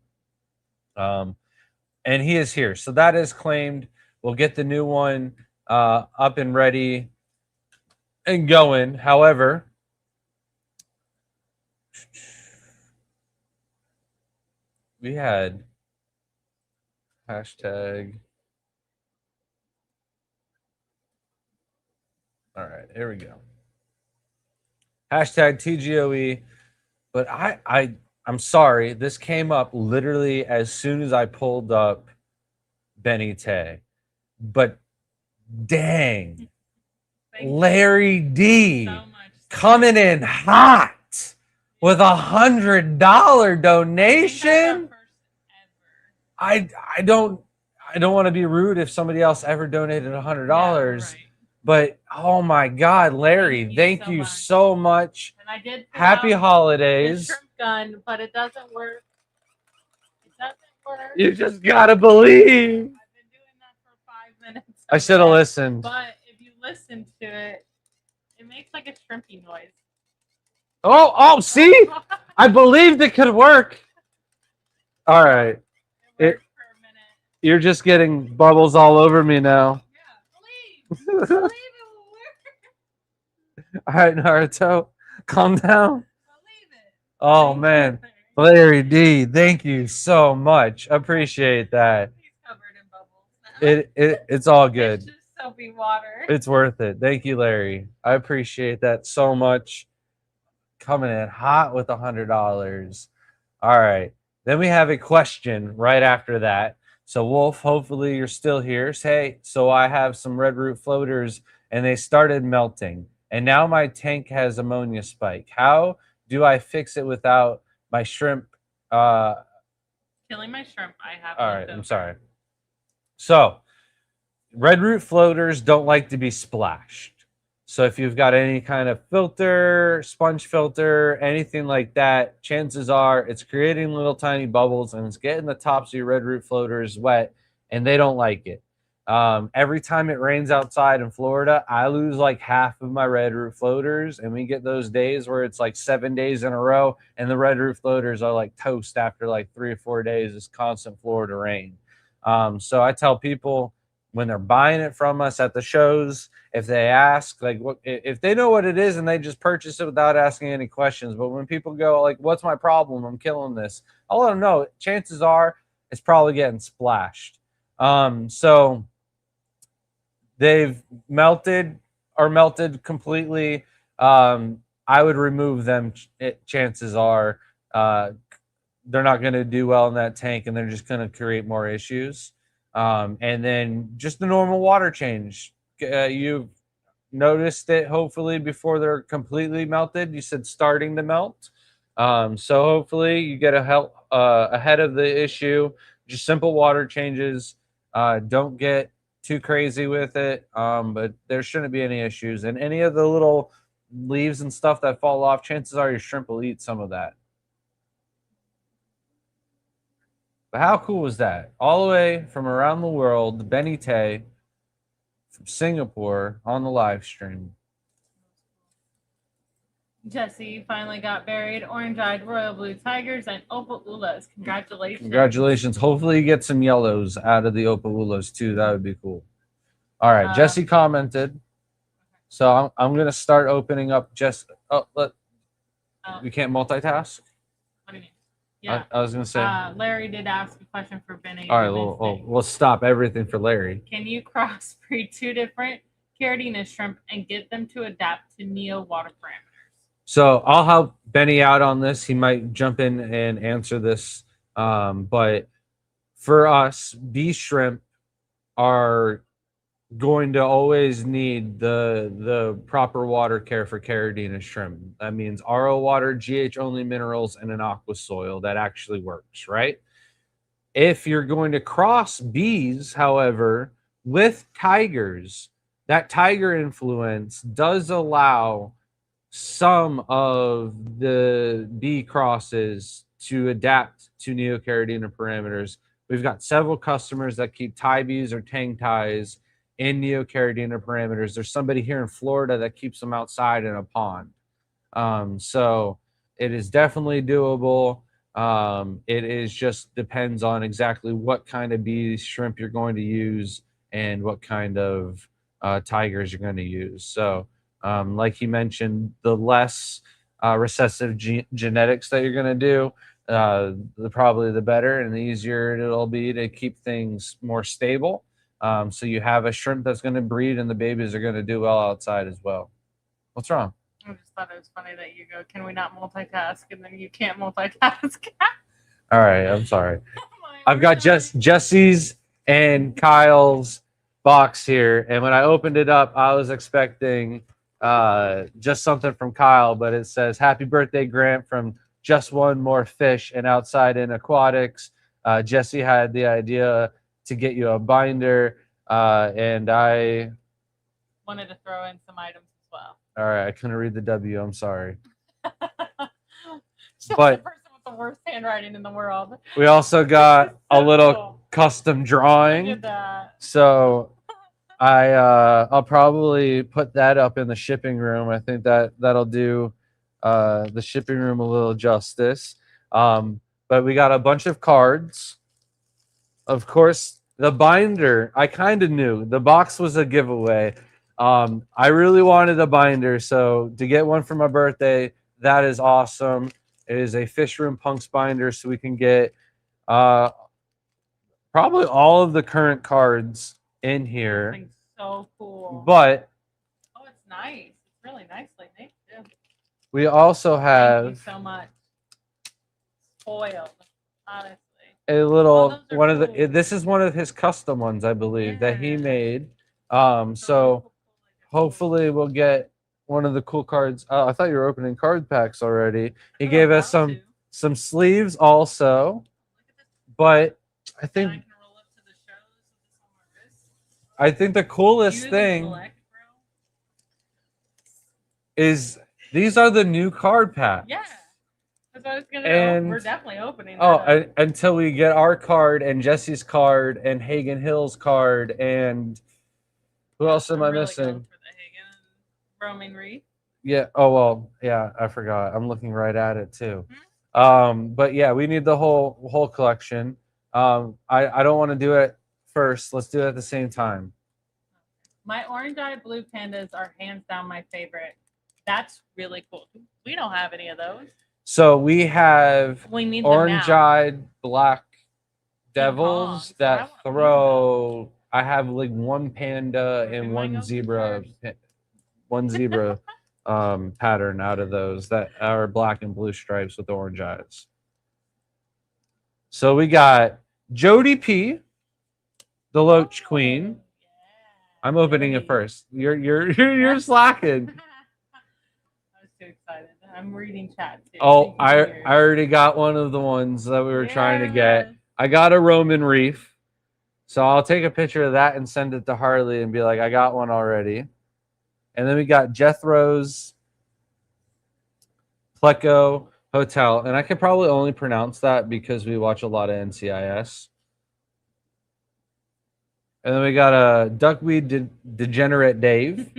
And he is here. So that is claimed. We'll get the new one up and ready and going. However, we had hashtag. All right, here we go. Hashtag TGOE. But I'm sorry. This came up literally as soon as I pulled up Bene. But dang, Larry D coming in hot with $100 donation. I don't want to be rude if somebody else ever donated $100. Yeah, right. But oh my God, Larry, thank you so much. And I did happy holidays. Shrimp gun, but it doesn't work. It doesn't work. You just gotta believe. I've been doing that for 5 minutes. I should have listened. But if you listen to it, it makes like a shrimpy noise. Oh, see? I believed it could work. All right. It worked for a minute. You're just getting bubbles all over me now. Yeah, believe it will work. All right, Naruto, calm down. Believe it. Oh Thank you, man, Larry. Larry D, thank you so much. Appreciate that. He's covered in bubbles now. It's all It's good. just soapy water. It's worth it. Thank you, Larry. I appreciate that so much. Coming in hot with $100. All right. Then we have a question right after that. So Wolf, hopefully you're still here. Say, so I have some red root floaters and they started melting. And now my tank has ammonia spike. How do I fix it without my shrimp? Killing my shrimp. I have. All right, left I'm over. sorry. So red root floaters don't like to be splashed. So if you've got any kind of filter, sponge filter, anything like that, chances are it's creating little tiny bubbles and it's getting the tops of your red root floaters wet, and they don't like it. Every time it rains outside in Florida, I lose like half of my red root floaters, and we get those days where it's like 7 days in a row, and the red root floaters are like toast after like 3 or 4 days. It's constant Florida rain. So I tell people when they're buying it from us at the shows, if they ask, like, what if they know what it is and they just purchase it without asking any questions. But when people go, like, what's my problem? I'm killing this. I'll let them know. Chances are it's probably getting splashed. So they've melted or melted completely. I would remove them. Chances are they're not going to do well in that tank, and they're just going to create more issues. And then just the normal water change. You've noticed it hopefully before they're completely melted. You said starting to melt. So hopefully you get ahead of the issue. Just simple water changes. Don't get too crazy with it. But there shouldn't be any issues. And any of the little leaves and stuff that fall off, chances are your shrimp will eat some of that. But how cool was that? All the way from around the world, Bene from Singapore on the live stream. Jesse finally got buried. Orange-eyed royal blue tigers and opal ulas. Congratulations. Congratulations. Hopefully you get some yellows out of the opal ulas too. That would be cool. All right. Jesse commented. So I'm going to start opening up just we can't multitask? What do you mean? Yeah. I was going to say. Larry did ask a question for Bene. All right, we'll stop everything for Larry. Can you crossbreed 2 different Caridina shrimp and get them to adapt to Neo water parameters? So I'll help Bene out on this. He might jump in and answer this. But for us, bee shrimp are going to always need the proper water care for Caridina shrimp. That means RO water, GH only minerals, and an aqua soil that actually works, right? If you're going to cross bees, however, with tigers, that tiger influence does allow some of the bee crosses to adapt to Neocaridina parameters. We've got several customers that keep tie bees or tang ties in Neocaridina parameters. There's somebody here in Florida that keeps them outside in a pond. So it is definitely doable. It is just depends on exactly what kind of bee shrimp you're going to use and what kind of tigers you're going to use. So like he mentioned, the less recessive genetics that you're going to do, probably the better and the easier it'll be to keep things more stable. So you have a shrimp that's going to breed and the babies are going to do well outside as well. What's wrong? I just thought it was funny that you go, can we not multitask? And then you can't multitask. All right, I'm sorry. I've got Jesse's and Kyle's box here, and when I opened it up, I was expecting just something from Kyle, but it says, "Happy birthday, Grant, from Just One More Fish and Outside in Aquatics." Jesse had the idea to get you a binder, and I wanted to throw in some items as well. All right, I couldn't read the W. I'm sorry. But the person with the worst handwriting in the world. We also got so a little cool. Custom drawing. Look at that. So I'll probably put that up in the shipping room. I think that'll do the shipping room a little justice. but we got a bunch of cards. Of course, the binder, I kind of knew. The box was a giveaway. I really wanted a binder, so to get one for my birthday, that is awesome. It is a Fish Room Punks binder, so we can get probably all of the current cards in here. Thing's so cool. But oh, it's nice. It's really nicely made too. we also Thank have you so much. Spoiled, honestly. a little those are one of the. cool. This is one of his custom ones, I believe, that he Yeah. made. So So cool. hopefully we'll get one of the cool cards. Oh, I thought you were opening card packs already. He Oh, gave I'm us about to. some sleeves also, Look at this. but I And think I can roll up to the shows with this on my wrist. I think the coolest You thing collect, bro? is these are the new card packs. Yeah. That's what I was gonna And- we're definitely opening Oh, that up. until we get our card and Jesse's card and Hagen Hill's card and who else am I really missing? going for the Hagen roaming reef. Yeah. Oh well. Yeah. I forgot. I'm looking right at it too. Hmm? But yeah, we need the whole collection. I don't want to do it first. Let's do it at the same time. My orange-eyed blue pandas are hands down my favorite. That's really cool. We don't have any of those. So we have We need them now. orange-eyed black devils Kongs. I that want a throw. I have like one panda We and might one go zebra, first. pattern out of those that are black and blue stripes with orange eyes. So we got Jody P, the Loach Oh, Queen. yeah. I'm opening it Jody. first. You're slacking. I was too excited. I'm reading chat too. Oh, so you can I hear. already got one of the ones that we were trying to get. Yes. I got a Roman Reef. So I'll take a picture of that and send it to Harley and be like, I got one already. And then we got Jethro's Pleco Hotel. And I could probably only pronounce that because we watch a lot of NCIS. And then we got a Duckweed Degenerate Dave.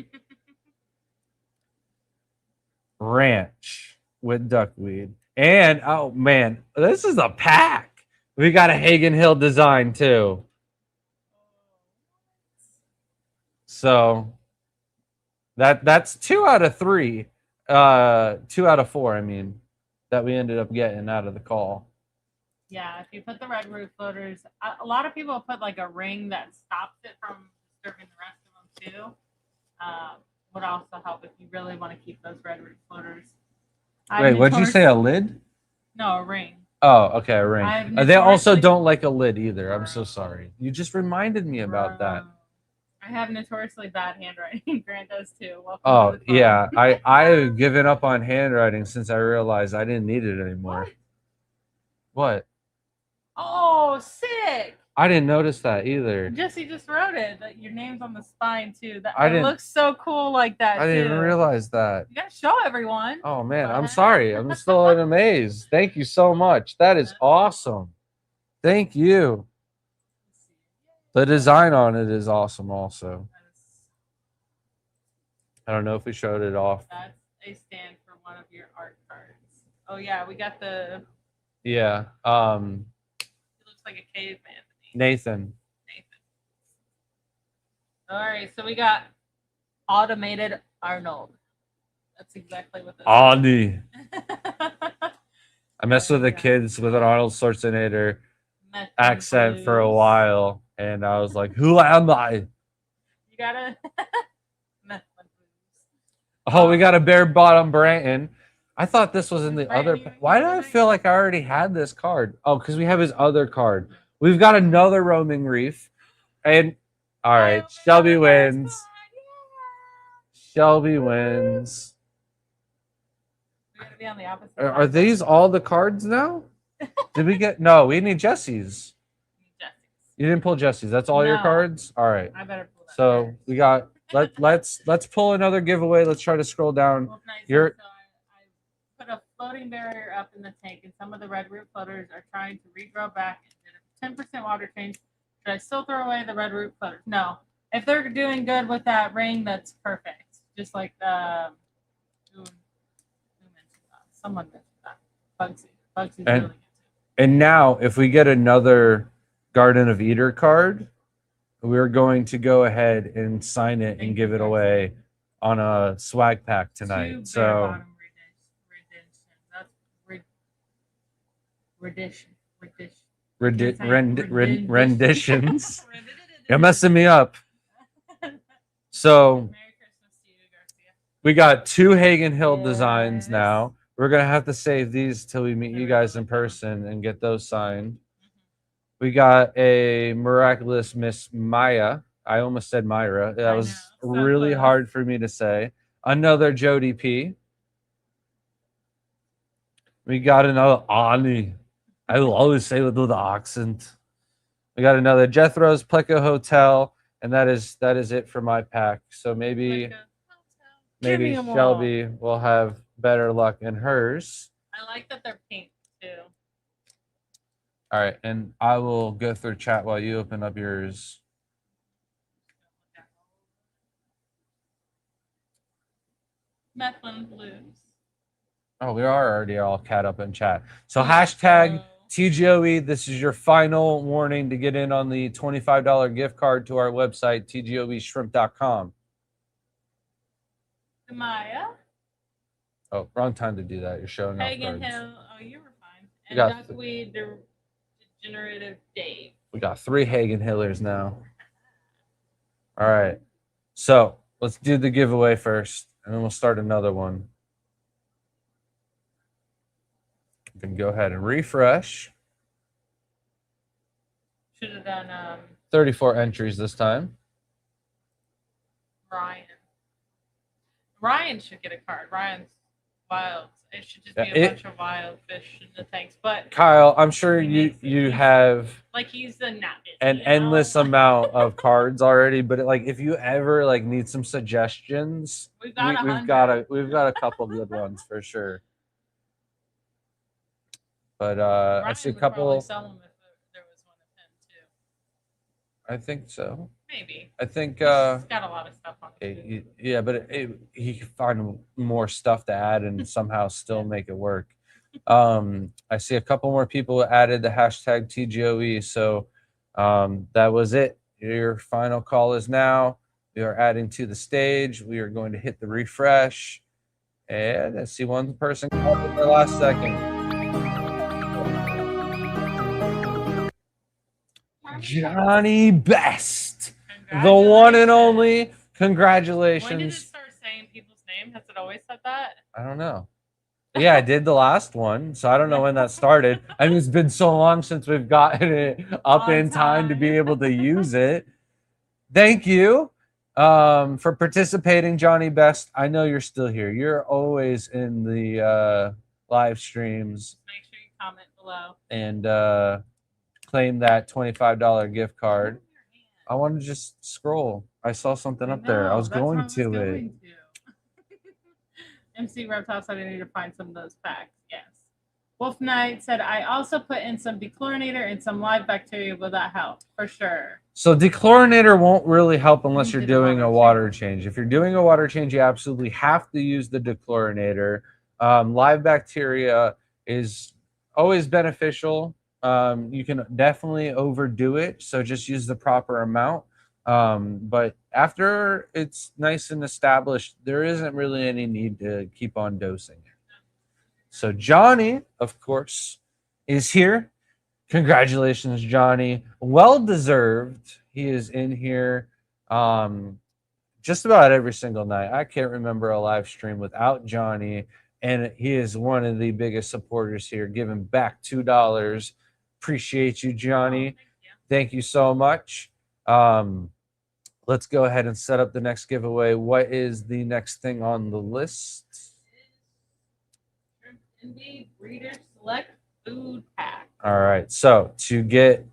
Ranch with Duckweed. And, oh man, this is a pack. We got a Hagen Hill design too. So that's 2 out of 3. 2 out of 4, I mean, that we ended up getting out of the call. Yeah, if you put the red root floaters, a lot of people put like a ring that stops it from disturbing the rest of them too. Would also help if you really want to keep those red root floaters. Wait, what'd you say? A lid? No, a ring. Oh, okay, a ring. I've They also notoriously- don't like a lid either. I'm so sorry. You just reminded me about that. I have notoriously bad handwriting. Grant does too. Welcome Oh to the club. yeah, I have given up on handwriting since I realized I didn't need it anymore. What? Oh, sick! I didn't notice that either. Jesse just wrote it. That your name's on the spine too. That I it didn't- looks so cool like that. I didn't too. realize that. You gotta show everyone. Oh man, I'm sorry. I'm still amazed. Thank you so much. That is awesome. Thank you. The design on it is awesome also. I don't know if we showed it off. That's a stand for one of your art cards. Oh yeah, we got the. Yeah. It looks like a caveman to me. Nathan. All right, so we got automated Arnold. That's exactly what this Ani. is. I messed with the kids with an Arnold Schwarzenegger Meth and accent for a blues. while, and I was like, "Who am I?" You gotta. Meth and blues. Oh, we got a bare bottom Branton. I thought this was in the Brandon, other. you- Why do I feel like I already had this card? Oh, because we have his other card. We've got another roaming reef, and all right, Oh, Shelby that's wins. fun, yeah. Shelby wins. We gotta be on the opposite. Are side. these all the cards now? Did we get? No, we need Jesse's. Jesse's. You didn't pull Jesse's. That's all your No. cards. All right. I better pull that. So first. we got. Let's pull another giveaway. Let's try to scroll down. Well, nice. You're- Also, I put a floating barrier up in the tank, and some of the red root floaters are trying to regrow back and did a 10% water change. Should I still throw away the red root floaters? No. If they're doing good with that ring, that's perfect. Just like who mentioned that? Someone mentioned that. Bugsy's And- really good too. And now, if we get another Garden of Eder card, we're going to go ahead and sign it and give it away on a swag pack tonight. Two So bare bottom redemption. That's renditions. You're messing me up. So Merry Christmas to you, Garcia. we got 2 Hagen Hill designs Yes. now. We're gonna have to save these till we meet They're you guys really in fun. person and get those signed. Mhm. We got a miraculous Miss Maya. I almost said Myra. That I was know, so really close. hard for me to say. Another Jody P. We got another Ani. I will always say with the accent. We got another Jethro's Pleco Hotel, and that is it for my pack. So maybe Like a hotel. Give me 'em all. Shelby will have better luck in hers. I like that they're pink too. All right, and I will go through chat while you open up yours. Mifflin blues. Oh, we are already all cat up in chat. So Yeah, hashtag so- TGOE. This is your final warning to get in on the $25 gift card to our website, tgoeshrimp.com. Maya. Oh, wrong time to do that. You're showing off Hagen cards. Hill. Oh, you were fine. We And got Duckweed Degenerative Dave. We got 3 Hagen Hillers now. All right. So let's do the giveaway first, and then we'll start another one. You can go ahead and refresh. Should have done 34 entries this time. Ryan. Ryan should get a card. Ryan's wild. It should just be Yeah, a bunch of wild fish in the tanks. But Kyle, I'm sure you have like he's the not busy, an you know? endless amount of cards already, but like if you ever like need some suggestions, We've got we've got a couple good ones for sure. But I Ryan see a would probably couple. sell them if there was one of him too. I think so. Maybe. I think He's got a lot of stuff on it. yeah, but he could find more stuff to add and somehow still make it work. I see a couple more people added the hashtag TGOE. So that was it. Your final call is now. We are adding to the stage. We are going to hit the refresh. And I see one person called in the last second. Johnny Best, the one and only. Congratulations. When did it start saying people's name? Has it always said that? I don't know. Yeah, I did the last one, so I don't know when that started. I mean, it's been so long since we've gotten it up On in time to be time. able to use it. Thank you for participating, Johnny Best. I know you're still here. You're always in the live streams Make sure you comment below. and claim that $25 gift card. I want to just scroll. I saw something up there. I was going to it. MC Reptile said I need to find some of those packs. Yes. Wolf Knight said I also put in some dechlorinator and some live bacteria. Will that help? For sure. So dechlorinator won't really help unless you're Did a doing a water water change. If you're doing a water change, you absolutely have to use the dechlorinator. Live bacteria is always beneficial. You can definitely overdo it, so just use the proper amount. But after it's nice and established, there isn't really any need to keep on dosing it. So Johnny, of course, is here. Congratulations, Johnny. Well deserved. He is in here just about every single night. I can't remember a live stream without Johnny, and he is one of the biggest supporters here, giving back $2. Appreciate you, Johnny. Thank you so much. Let's go ahead and set up the next giveaway. What is the next thing on the list? Indeed, Breeder Select Food Pack. All right. So to get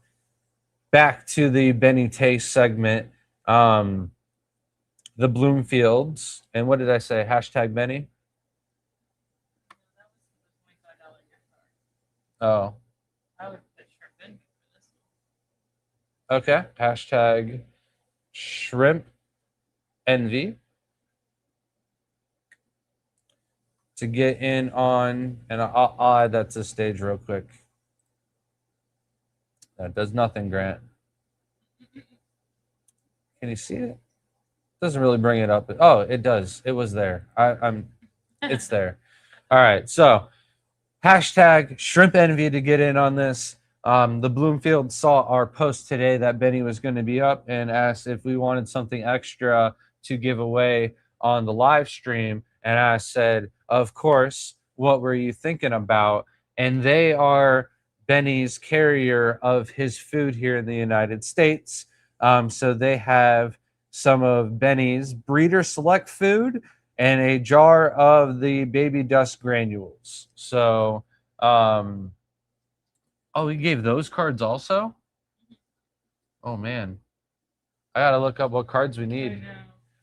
back to the Benny Taste segment, the Bloomfields, and what did I say? Hashtag Benny? Oh. I would put shrimp in for this one. Okay. Hashtag Shrimp Envy. To get in on, and I'll add that to the stage real quick. That does nothing, Grant. Can you see it? Doesn't really bring it up. Oh, it does. It was there. It's there. All right. So hashtag shrimp envy to get in on this. The Bloomfield saw our post today that Benny was going to be up and asked if we wanted something extra to give away on the live stream. And I said, of course, what were you thinking about? And they are Benny's carrier of his food here in the United States. So they have some of Benny's breeder select food and a jar of the baby dust granules. So, oh, we gave those cards also? Oh man, I gotta look up what cards we need.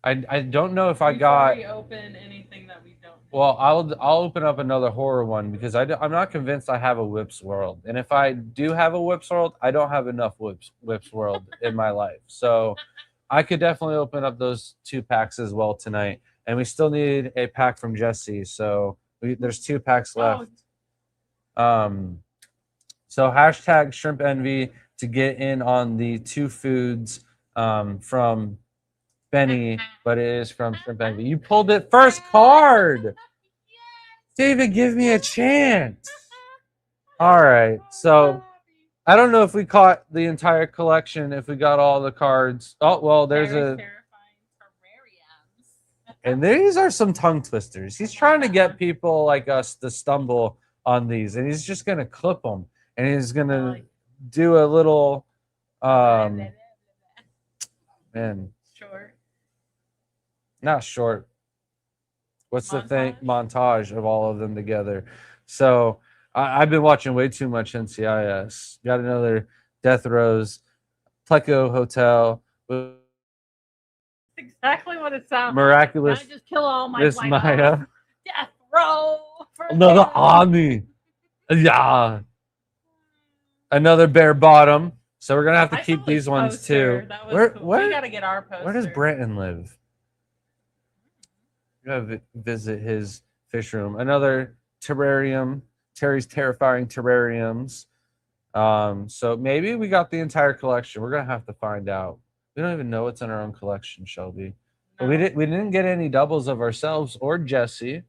I don't know if I got. We open anything that we don't. Well, I'll open up another horror one because I'm not convinced I have a Whips World, and if I do have a Whips World, I don't have enough Whips World in my life. So I could definitely open up those 2 packs as well tonight. And we still need a pack from Jesse. So there's 2 packs left. So hashtag shrimp envy to get in on the 2 foods from Benny, but it is from shrimp envy. You pulled it first card. David, give me a chance. All right. So I don't know if we caught the entire collection, if we got all the cards. Oh, well, there's a. And these are some tongue twisters. He's trying to get people like us to stumble on these, and he's just gonna clip them, and he's gonna do a little, man, Short. not short. What's the thing? Montage of all of them together. So I've been watching way too much NCIS. Got another Death Rose, Pleco Hotel. Exactly what it sounds. Miraculous. Can I just kill all my Miss Maya. Death row. Another army. Yeah. Another bare bottom. So we're gonna have to keep these ones too. Cool. We gotta get our poster. Where does Branton live? We gotta visit his fish room. Another terrarium. Terry's terrifying terrariums. So maybe we got the entire collection. We're gonna have to find out. We don't even know what's in our own collection, Shelby. No. But we didn't get any doubles of ourselves or Jesse.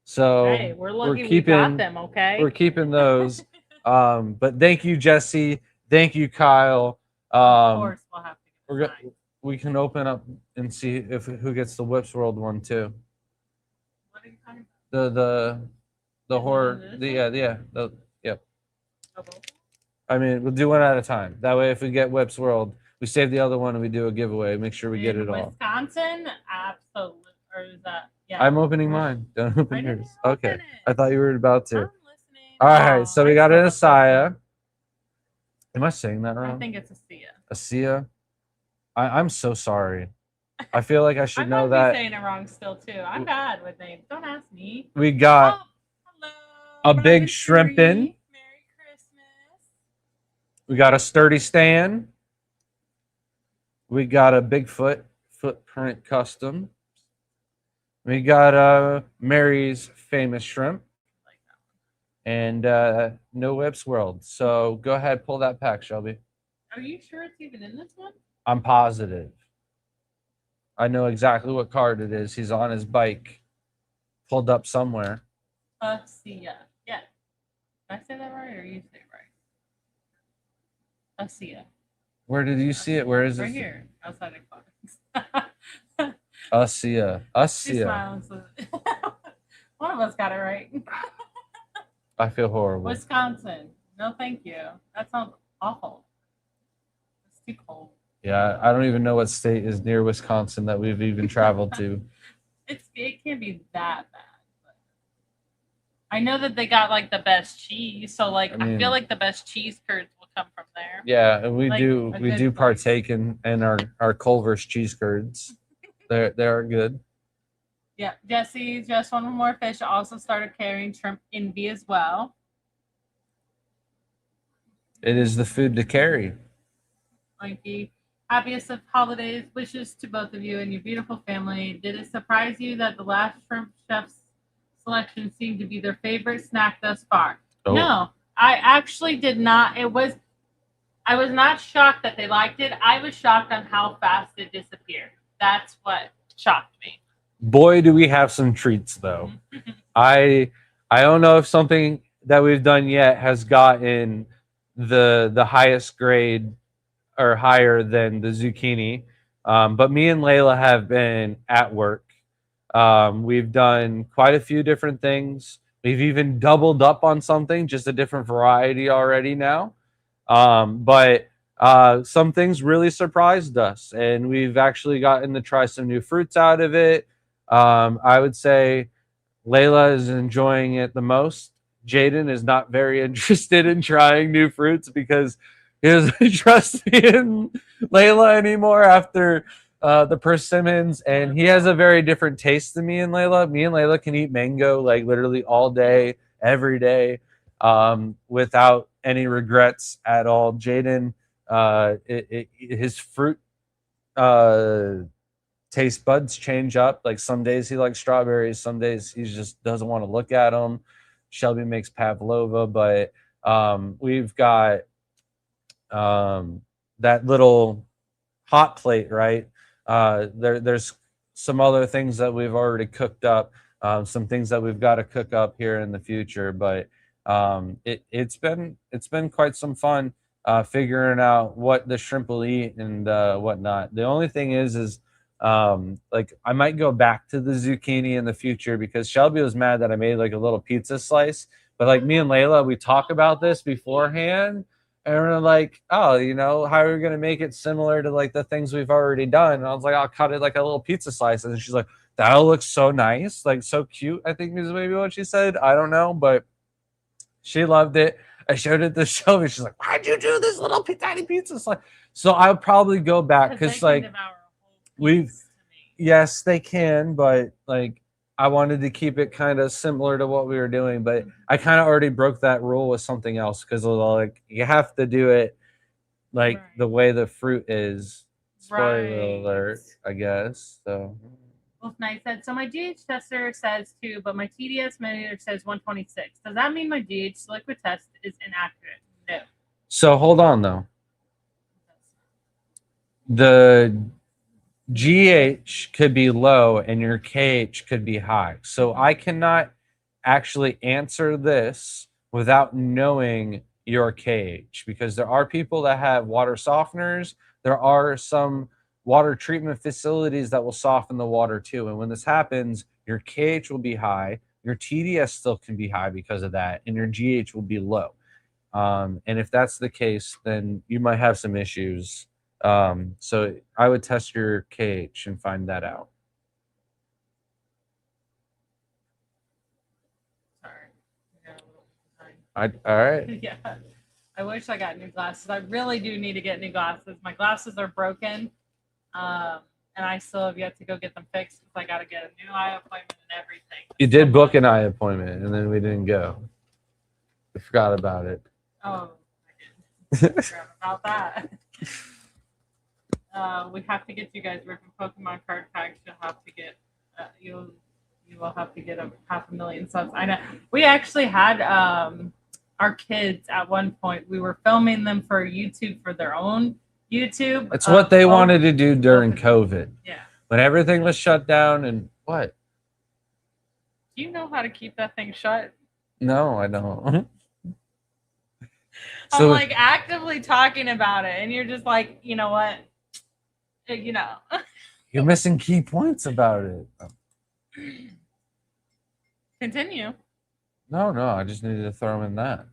So hey, we're lucky we got them, okay? We're keeping those. But thank you, Jesse. Thank you, Kyle. Of course, we'll have to get we can open up and see who gets the Whips World one too. What are you talking about? The horror. Yep. I mean, we'll do one at a time. That way, if we get Whips World, we save the other one and we do a giveaway. Make sure we get it all. Wisconsin, absolutely. Or is that? Yeah. I'm opening mine. Don't open yours. Okay. I thought you were about to. I'm listening. All right. So we got an Asaya. Am I saying that wrong? I think it's Asia. Asia. I'm so sorry. I feel like I should know that. I'm saying it wrong still too. I'm bad with names. Don't ask me. We got hello, a big shrimpin'. Merry Christmas. We got a sturdy stand. We got a Bigfoot footprint custom. We got Mary's famous shrimp. And no Whips World. So go ahead, pull that pack, Shelby. Are you sure it's even in this one? I'm positive. I know exactly what card it is. He's on his bike, pulled up somewhere. Asia. Yeah. Did I say that right, or you say it right? Asia. Where did you see it? Where is it? Right here, outside of cards. Asia. One of us got it right. I feel horrible. Wisconsin. No, thank you. That sounds awful. It's too cold. Yeah, I don't even know what state is near Wisconsin that we've even traveled to. It can't be that bad. But I know that they got like the best cheese, so like I feel like the best cheese curds will come from there. Yeah, and we do partake in our Culver's cheese curds. They are good. Yeah, Jesse, just one more fish, also started carrying shrimp envy as well. It is the food to carry. Mikey, happiest of holidays wishes to both of you and your beautiful family. Did it surprise you that the last shrimp chef's selection seemed to be their favorite snack thus far? Oh. No, I actually did not. It was I was not shocked that they liked it. I was shocked on how fast it disappeared. That's what shocked me. Boy, do we have some treats though. I I don't know if something that we've done yet has gotten the highest grade or higher than the zucchini. But me and Layla have been at work. We've done quite a few different things. We've even doubled up on something, just a different variety already now. But some things really surprised us, and we've actually gotten to try some new fruits out of it. I would say Layla is enjoying it the most. Jaden is not very interested in trying new fruits because he doesn't trust me and Layla anymore after the persimmons, and he has a very different taste than me and Layla. Me and Layla can eat mango like literally all day, every day, without any regrets at all. Jaden, his fruit uh, taste buds change up. Like some days he likes strawberries, some days he just doesn't want to look at them. Shelby makes pavlova, but we've got that little hot plate, right? There's some other things that we've already cooked up, some things that we've got to cook up here in the future, but it's been quite some fun figuring out what the shrimp will eat and whatnot. The only thing is like I might go back to the zucchini in the future because Shelby was mad that I made like a little pizza slice, but like me and Layla, we talk about this beforehand and we're like, oh, how are we gonna make it similar to like the things we've already done? And I was like, I'll cut it like a little pizza slice. And she's like, that'll look so nice, like so cute, I think is maybe what she said. I don't know, but she loved it. I showed it to Shelby. She's like, why'd you do this little tiny pizza slice? So I'll probably go back because like we've yes, they can, but like I wanted to keep it kind of similar to what we were doing, but I kind of already broke that rule with something else because like you have to do it like the way the fruit is. Spoiler alert, I guess. So Wolf Knight said, so my GH tester says 2, but my TDS meter says 126. Does that mean my GH liquid test is inaccurate? No. so hold on though. The GH could be low and your KH could be high. So I cannot actually answer this without knowing your KH because there are people that have water softeners. There are some water treatment facilities that will soften the water too. And when this happens, your KH will be high, your TDS still can be high because of that, and your GH will be low. And if that's the case, then you might have some issues. So I would test your KH and find that out. Sorry. All right. Yeah. I wish I got new glasses. I really do need to get new glasses. My glasses are broken. And I still have yet to go get them fixed because I got to get a new eye appointment and everything. You did book an eye appointment and then we didn't go. We forgot about it. Oh, I didn't. Forgot about that. We have to get you guys ripping Pokemon card packs. You'll have to get you will have to get a 500,000 subs. I know. We actually had our kids at one point. We were filming them for YouTube for their own YouTube. It's what they wanted to do during COVID. Yeah. When everything was shut down and what? Do you know how to keep that thing shut? No, I don't. I'm like actively talking about it, and you're just like, you know what? You're missing key points about it. Continue. No, I just needed to throw them in that.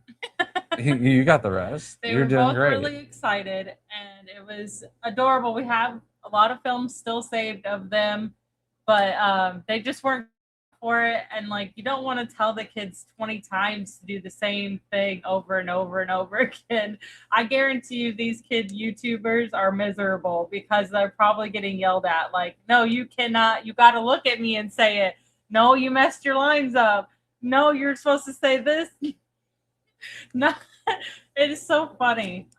You got the rest. You're doing both great. Really excited, and it was adorable. We have a lot of films still saved of them, but they just weren't for it. And like, you don't want to tell the kids 20 times to do the same thing over and over and over again. I guarantee you, these kid YouTubers are miserable because they're probably getting yelled at. Like, no, you cannot. You got to look at me and say it. No, you messed your lines up. No, you're supposed to say this. No, it is so funny.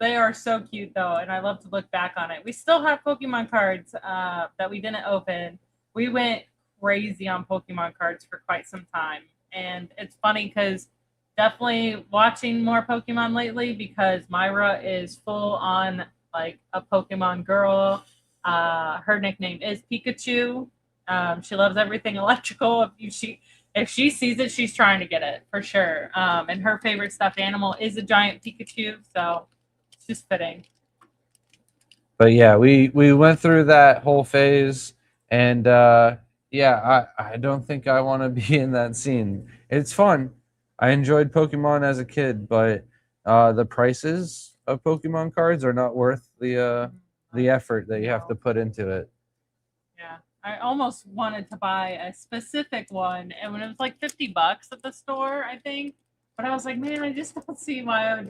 They are so cute though, and I love to look back on it. We still have Pokemon cards that we didn't open. We went crazy on Pokemon cards for quite some time, and it's funny because definitely watching more Pokemon lately because Myra is full on like a Pokemon girl. Her nickname is Pikachu. She loves everything electrical. If she sees it, she's trying to get it for sure. And her favorite stuffed animal is a giant Pikachu, so it's just fitting. But yeah, we went through that whole phase, and yeah, I don't think I want to be in that scene. It's fun. I enjoyed Pokemon as a kid, but the prices of Pokemon cards are not worth the effort that you have to put into it. Yeah. I almost wanted to buy a specific one, and when it was like $50 at the store, I think. But I was like, man, I just don't see why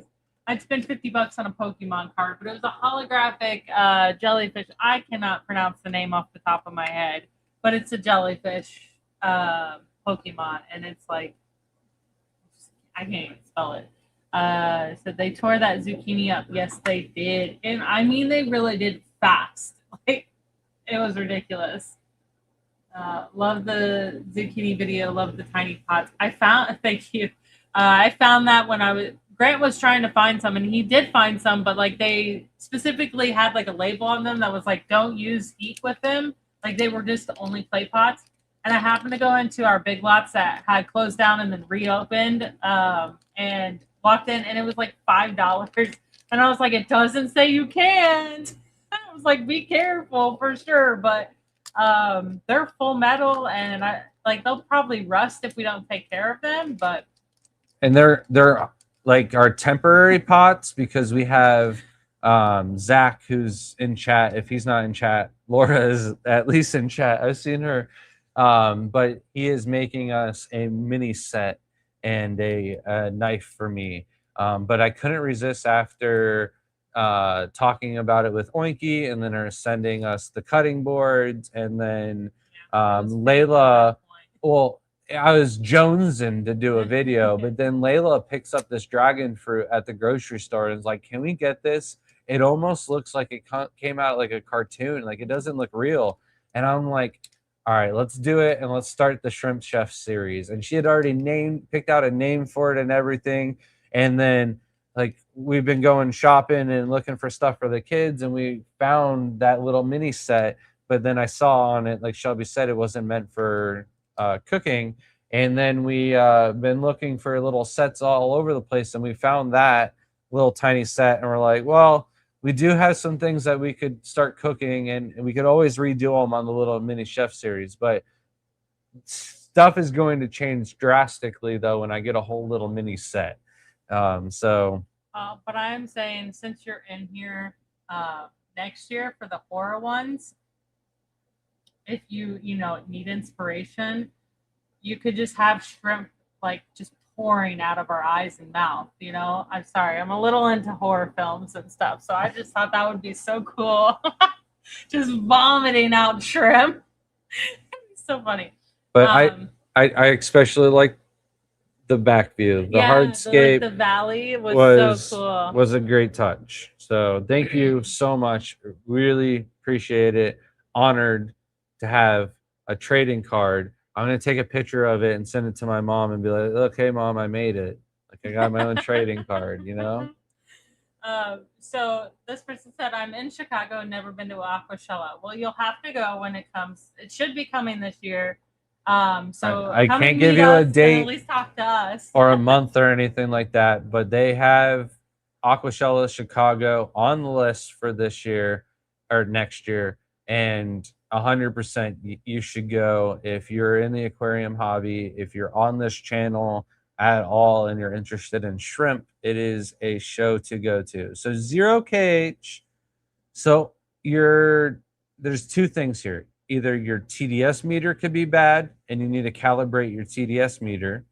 I'd spend $50 on a Pokemon card. But it was a holographic jellyfish. I cannot pronounce the name off the top of my head, but it's a jellyfish Pokemon, and it's like I can't even spell it. So they tore that zucchini up. Yes, they did, and I mean they really did fast. Like it was ridiculous. Love the zucchini video. Love the tiny pots. I found. Thank you. I found that when Grant was trying to find some, and he did find some, but like they specifically had like a label on them that was like, "Don't use heat with them." Like they were just the only clay pots. And I happened to go into our Big Lots that had closed down and then reopened, and walked in, and it was like $5. And I was like, "It doesn't say you can't." I was like, "Be careful for sure," but they're full metal, and I like they'll probably rust if we don't take care of them. But And they're like our temporary pots because we have Zach who's in chat. If he's not in chat, Laura is at least in chat. I've seen her. But he is making us a mini set and a knife for me. But I couldn't resist after talking about it with Oinky, and then her sending us the cutting boards, and then Layla. Well, I was jonesing to do a video, but then Layla picks up this dragon fruit at the grocery store and is like, "Can we get this? It almost looks like it came out like a cartoon. Like it doesn't look real." And I'm like, "All right, let's do it, and let's start the Shrimp Chef series." And she had already picked out a name for it and everything. And then like we've been going shopping and looking for stuff for the kids, and we found that little mini set. But then I saw on it, like Shelby said, it wasn't meant for cooking. And then we been looking for little sets all over the place, and we found that little tiny set, and we're like, well, we do have some things that we could start cooking, and we could always redo them on the little mini chef series. But stuff is going to change drastically though when I get a whole little mini set. but I'm saying since you're in here next year for the horror ones, if you need inspiration, you could just have shrimp like just pouring out of our eyes and mouth. I'm sorry, I'm a little into horror films and stuff, so I just thought that would be so cool. Just vomiting out shrimp. So funny. But I especially like the back view. The hardscape, the valley was so cool. Was a great touch. So thank you so much. Really appreciate it. Honored to have a trading card. I'm gonna take a picture of it and send it to my mom and be like, "Okay, Mom, I made it. Like I got my own trading card." So this person said, "I'm in Chicago and never been to Aquashella." Well, you'll have to go when it comes. It should be coming this year. So I can't give you a date, at least talk to us, or a month or anything like that. But they have Aquashella Chicago on the list for this year or next year, and 100% you should go if you're in the aquarium hobby. If you're on this channel at all and you're interested in shrimp, it is a show to go to. So 0KH. So there's two things here. Either your TDS meter could be bad and you need to calibrate your TDS meter,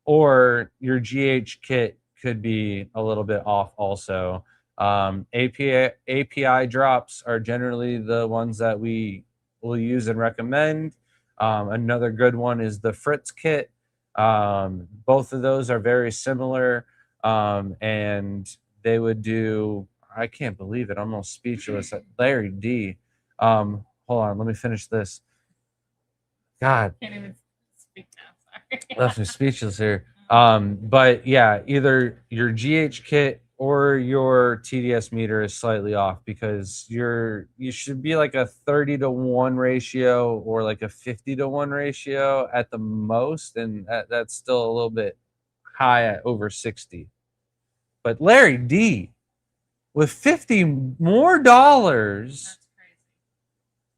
or your GH kit could be a little bit off also. API drops are generally the ones that we will use and recommend. Another good one is the Fritz kit. Both of those are very similar, and they would do, I can't believe it, I'm almost speechless. Larry D. Hold on, let me finish this. God. Can't even speak now. Sorry. Left me speechless here. But yeah, either your GH kit or your TDS meter is slightly off because you should be like a 30-to-1 ratio or like a 50-to-1 ratio at the most, and that's still a little bit high at over 60. But Larry D, with $50 more, That's crazy.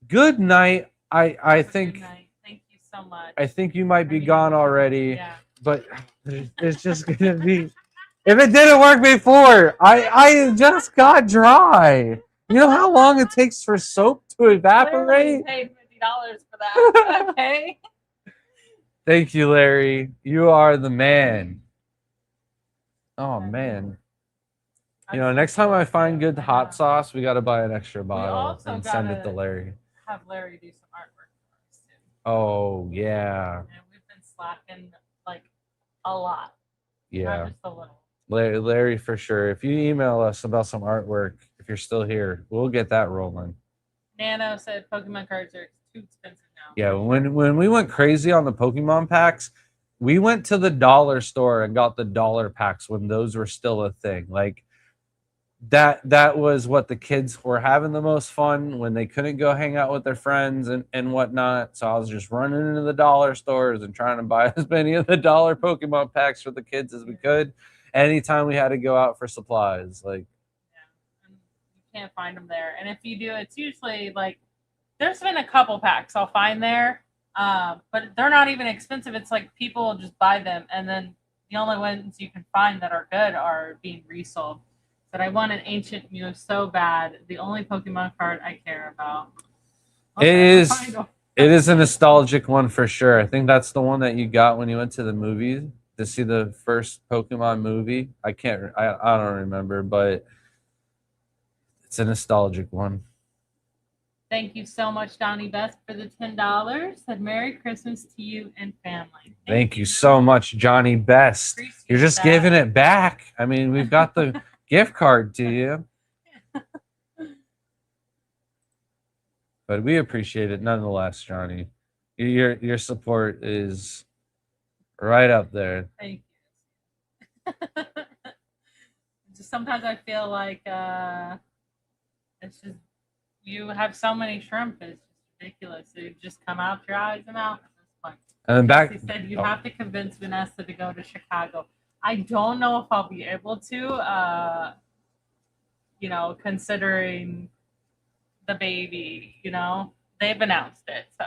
good night. I Have a good think night. Thank you so much. I think you might be mean, gone already. Yeah. But it's just gonna be. If it didn't work before, I just got dry. You know how long it takes for soap to Literally evaporate? paid $50 for that. Okay. Thank you, Larry. You are the man. Oh man. You know, next time I find good hot sauce, we got to buy an extra bottle also and send it to gotta- Larry. Have Larry do some artwork for us too. Oh yeah, And we've been slacking like a lot. yeah. Not just a little. Larry, for sure. If you email us about some artwork, if you're still here, we'll get that rolling. Nano said Pokemon cards are too expensive now. Yeah, when we went crazy on the Pokemon packs, we went to the dollar store and got the dollar packs when those were still a thing. Like that was what the kids were having the most fun when they couldn't go hang out with their friends and whatnot. So I was just running into the dollar stores and trying to buy as many of the dollar Pokemon packs for the kids as we could. Anytime we had to go out for supplies, like and you can't find them there. And if you do, it's usually like there's been a couple packs I'll find there, but they're not even expensive. It's like people just buy them, and then the only ones you can find that are good are being resold. But I want an Ancient Mew so bad. The only Pokemon card I care about. it is a nostalgic one for sure. I think that's the one that you got when you went to the movies to see the first Pokemon movie. I don't remember, but it's a nostalgic one. Thank you so much, Donnie Best, for the $10. Said Merry Christmas to you and family. Thank you so much, Johnny Best. Appreciate You're just that. giving it back. I mean, we've got the gift card to you. But we appreciate it nonetheless, Johnny. Your support is right up there. Thank you. Just sometimes I feel like it's just you have so many shrimp, it's just ridiculous. They just come out your eyes and out at this point. And then back. He said you have to convince Vanessa to go to Chicago. I don't know if I'll be able to. Considering the baby, they've announced it, so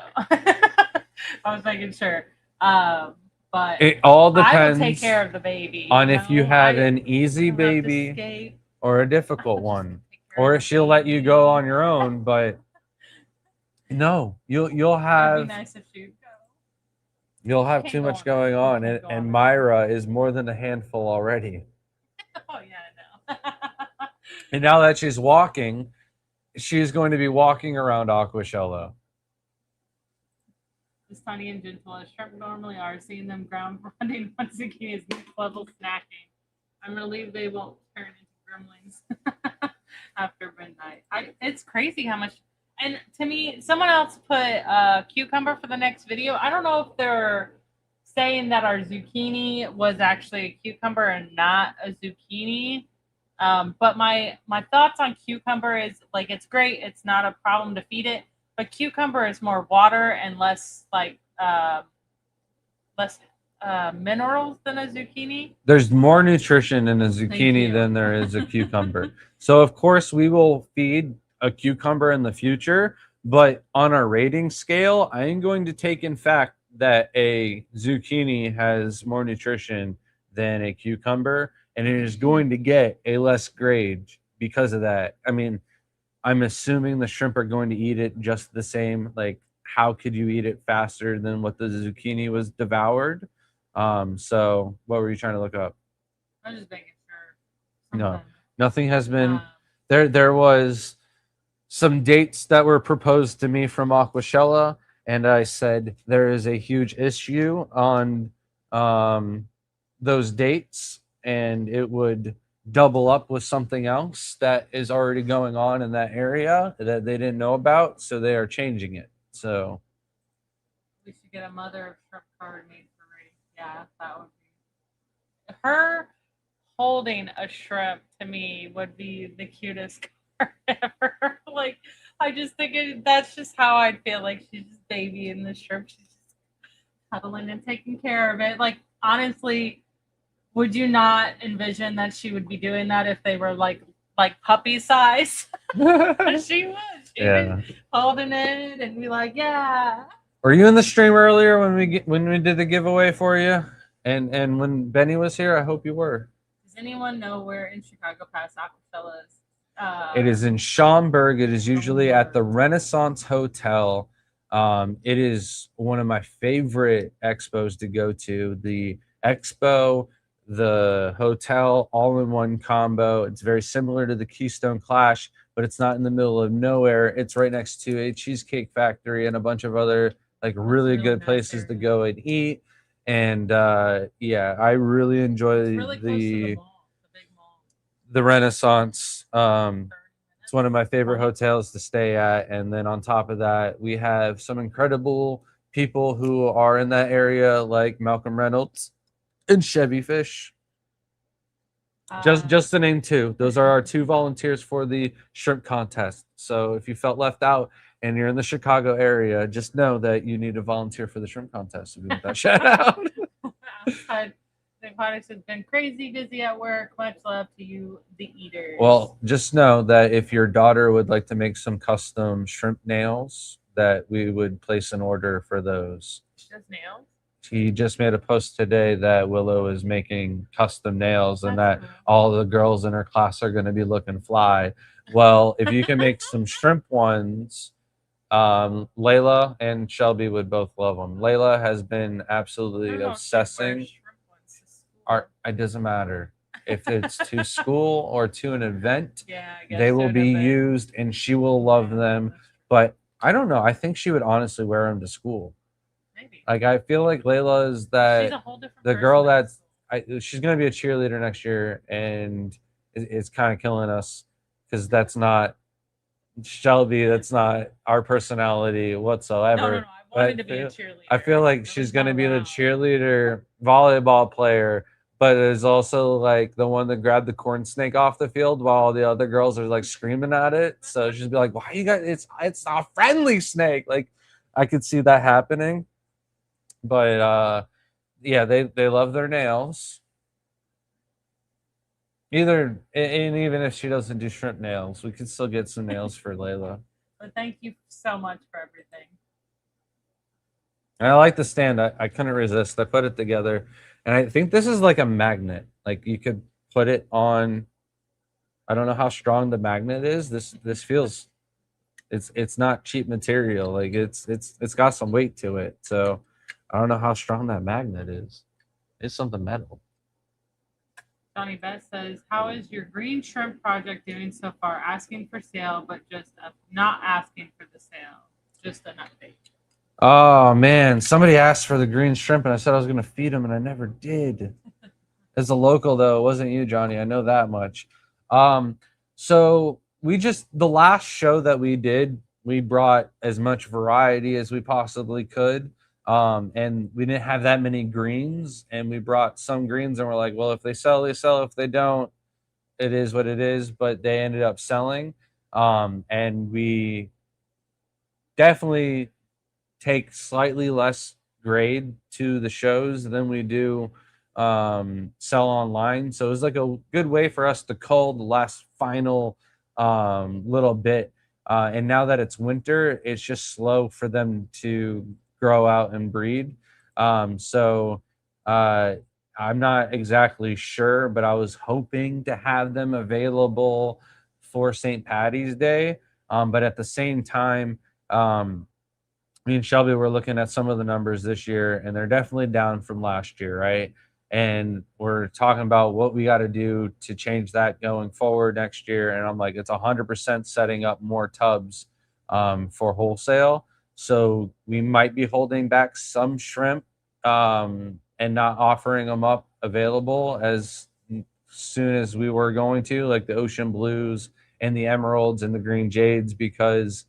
I was making sure. But it all I will depends take care of the baby on if you have an easy baby or a difficult one, or if she'll let you go on your own. But no, you'll It'd have be nice if she'd go. you'll have Can't too go much on going it. on, Can't and, go on and it. Myra is more than a handful already. Oh yeah, I know. And now that she's walking, she's going to be walking around Aquashello. As tiny and gentle as shrimp normally are, seeing them ground running on zucchini is next level snacking. I'm relieved they won't turn into gremlins after midnight. It's crazy how much. And to me, someone else put cucumber for the next video. I don't know if they're saying that our zucchini was actually a cucumber and not a zucchini. But my thoughts on cucumber is like it's great. It's not a problem to feed it, but cucumber is more water and less minerals than a zucchini. There's more nutrition in a zucchini you. than there is a cucumber. So of course we will feed a cucumber in the future, but on our rating scale, I am going to take in fact that a zucchini has more nutrition than a cucumber, and it is going to get a less grade because of that. I mean, I'm assuming the shrimp are going to eat it just the same. Like, how could you eat it faster than what the zucchini was devoured? So what were you trying to look up? I'm just making sure. No, nothing has been there was some dates that were proposed to me from Aquashella, and I said there is a huge issue on those dates, and it would double up with something else that is already going on in that area that they didn't know about, so they are changing it. So we should get a mother of shrimp card made for Ray. Yeah, that would be her holding a shrimp to me would be the cutest card ever. Like I just think that's just how I'd feel. Like she's just babying the shrimp. She's just cuddling and taking care of it. Like honestly, would you not envision that she would be doing that if they were like puppy size? She would. She'd Yeah. be holding it and be like, yeah. Were you in the stream earlier when we did the giveaway for you? And when Benny was here, I hope you were. Does anyone know where in Chicago past Aquafella is? It is in Schaumburg. It is usually at the Renaissance Hotel. It is one of my favorite expos to go to. The expo, the hotel, all in one combo. It's very similar to the Keystone Clash, but it's not in the middle of nowhere. It's right next to a cheesecake factory and a bunch of other like really good nice places to area. go and eat. And yeah, I really enjoy It's really close to the mall, the big mall. the Renaissance. 30 minutes. It's one of my favorite hotels to stay at. And then on top of that, we have some incredible people who are in that like Malcolm Reynolds and Chevy Fish. Just to name two. Those are our two volunteers for the shrimp contest. So if you felt left out and you're in the Chicago area, just know that you need to volunteer for the shrimp contest if you want that shout out. The products has been crazy busy at work. Much love to you, the eaters. Well, just know that if your daughter would like to make some custom shrimp nails, that we would place an order for those. She does nails. She just made a post today that Willow is making custom nails and That's that cool. all the girls in her class are going to be looking fly. Well, if you can make some shrimp ones, Layla and Shelby would both love them. Layla has been I absolutely don't know if she obsessing. wears shrimp ones to school. It doesn't matter if it's to school or to an event. Yeah, I guess They will to an be event. used and she will love Yeah, them. that's true. But I don't know. I think she would honestly wear them to school. Maybe. Like I feel like Layla is She's that a whole different the person girl at that's she's gonna be a cheerleader next year, and it's kind of killing us because that's not Shelby. That's not our personality whatsoever. No. I But wanted to be a cheerleader. I feel like It was she's not gonna be the allowed. cheerleader volleyball player, but is also like the one that grabbed the corn snake off the field while the other girls are like screaming at it. So she'd be like, "Why you got it's a friendly snake?" Like I could see that happening. But yeah, they love their nails. And even if she doesn't do shrimp nails, we could still get some nails for Layla. But thank you so much for everything. And I like the stand. I couldn't resist. I put it together, and I think this is like a magnet. Like you could put it on. I don't know how strong the magnet is. This feels. It's not cheap material. Like it's got some weight to it. So I don't know how strong that magnet is. It's something metal. Johnny Beth says, "How is your green shrimp project doing so far? Asking for sale, but just not asking for the sale. Just an update." Oh man, somebody asked for the green shrimp, and I said I was going to feed them, and I never did. As a local, though, it wasn't you, Johnny. I know that much. So the last show that we did, we brought as much variety as we possibly could. And we didn't have that many greens, and we brought some greens, and we're like, well, if they sell, they sell. If they don't, it is what it is. But they ended up selling. And we definitely take slightly less grade to the shows than we do sell online. So it was like a good way for us to cull the last final little bit. And now that it's winter, it's just slow for them to grow out and breed. So I'm not exactly sure, but I was hoping to have them available for St. Patty's Day. But at the same time, me and Shelby were looking at some of the numbers this year, and they're definitely down from last year, right? And we're talking about what we got to do to change that going forward next year. And I'm like, it's 100% setting up more tubs for wholesale. So we might be holding back some shrimp and not offering them up available as soon as we were going to, like the ocean blues and the emeralds and the green jades, because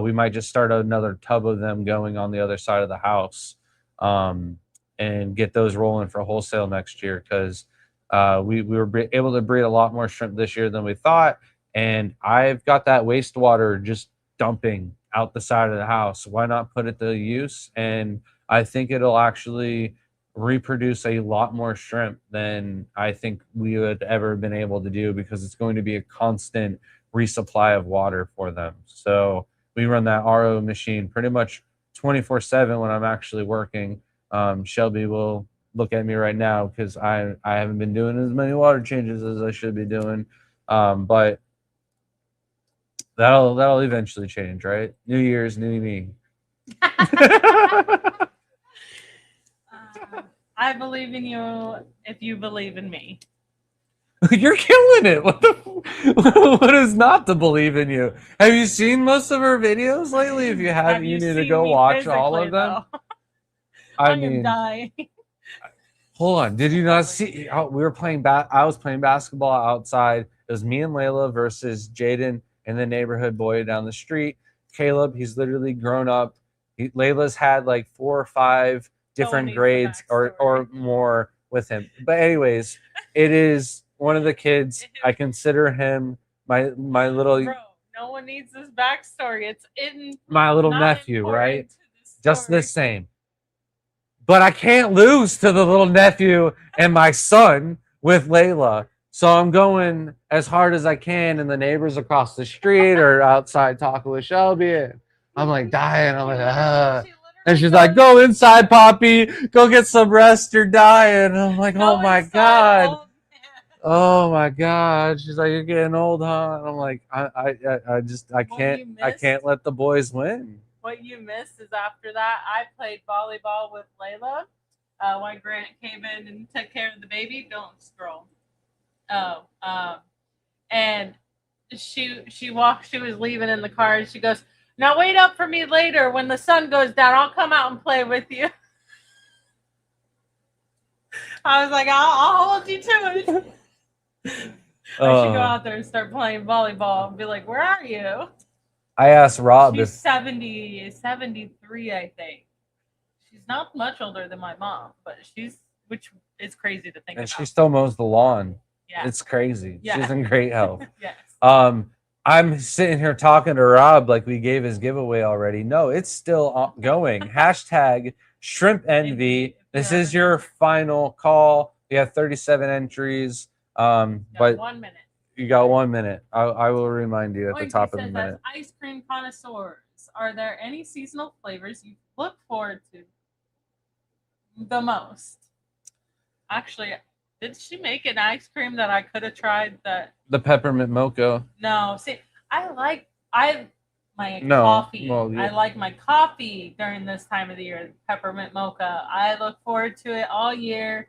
we might just start another tub of them going on the other side of the house and get those rolling for wholesale next year. Because We were able to breed a lot more shrimp this year than we thought, and I've got that wastewater just dumping out the side of the house. Why not put it to use? And I think it'll actually reproduce a lot more shrimp than I think we would ever been able to do, because it's going to be a constant resupply of water for them. So we run that RO machine pretty much 24/7 when I'm actually working. Shelby will look at me right now because I haven't been doing as many water changes as I should be doing. But that'll eventually change, right? New Year's, new me. I believe in you if you believe in me. You're killing it. What is not to believe in you? Have you seen most of her videos lately? If you haven't, you need to go watch all of them. I am dying. Hold on. Did you not see? We were playing I was playing basketball outside. It was me and Layla versus Jaden and the neighborhood boy down the street. Caleb, he's literally grown up. Layla's had like 4 or 5 different grades or more with him. But anyways, it is one of the kids. I consider him my little. Bro, no one needs this backstory. It's in my little nephew, right? Just the same. But I can't lose to the little nephew and my son with Layla. So I'm going as hard as I can, and the neighbors across the street are outside talking with Shelby. And I'm like dying. I'm like, and she's like, go inside, Poppy. Go get some rest. You're dying. And I'm like, oh my God. Oh my God. She's like, you're getting old, huh? And I'm like, I can't let the boys win. What you missed is after that, I played volleyball with Layla. When Grant came in and took care of the baby, don't scroll. And she was leaving in the car, and she goes, now wait up for me later. When the sun goes down, I'll come out and play with you. I was like, I'll hold you to it. I should go out there and start playing volleyball and be like, where are you? I asked Rob She's 73, I think. She's not much older than my mom, but which is crazy to think about. And she still mows the lawn. Yeah. It's crazy. Yeah. She's in great health. Yes. I'm sitting here talking to Rob like we gave his giveaway already. No, it's still going. Hashtag Shrimp Envy. This is your final call. We have 37 entries. But 1 minute. You got 1 minute. I will remind you at the top of the minute. As ice cream connoisseurs, are there any seasonal flavors you look forward to the most? Actually, did she make an ice cream that I could have tried? The peppermint mocha. No, see, I like coffee. Well, yeah. I like my coffee during this time of the year. Peppermint mocha. I look forward to it all year.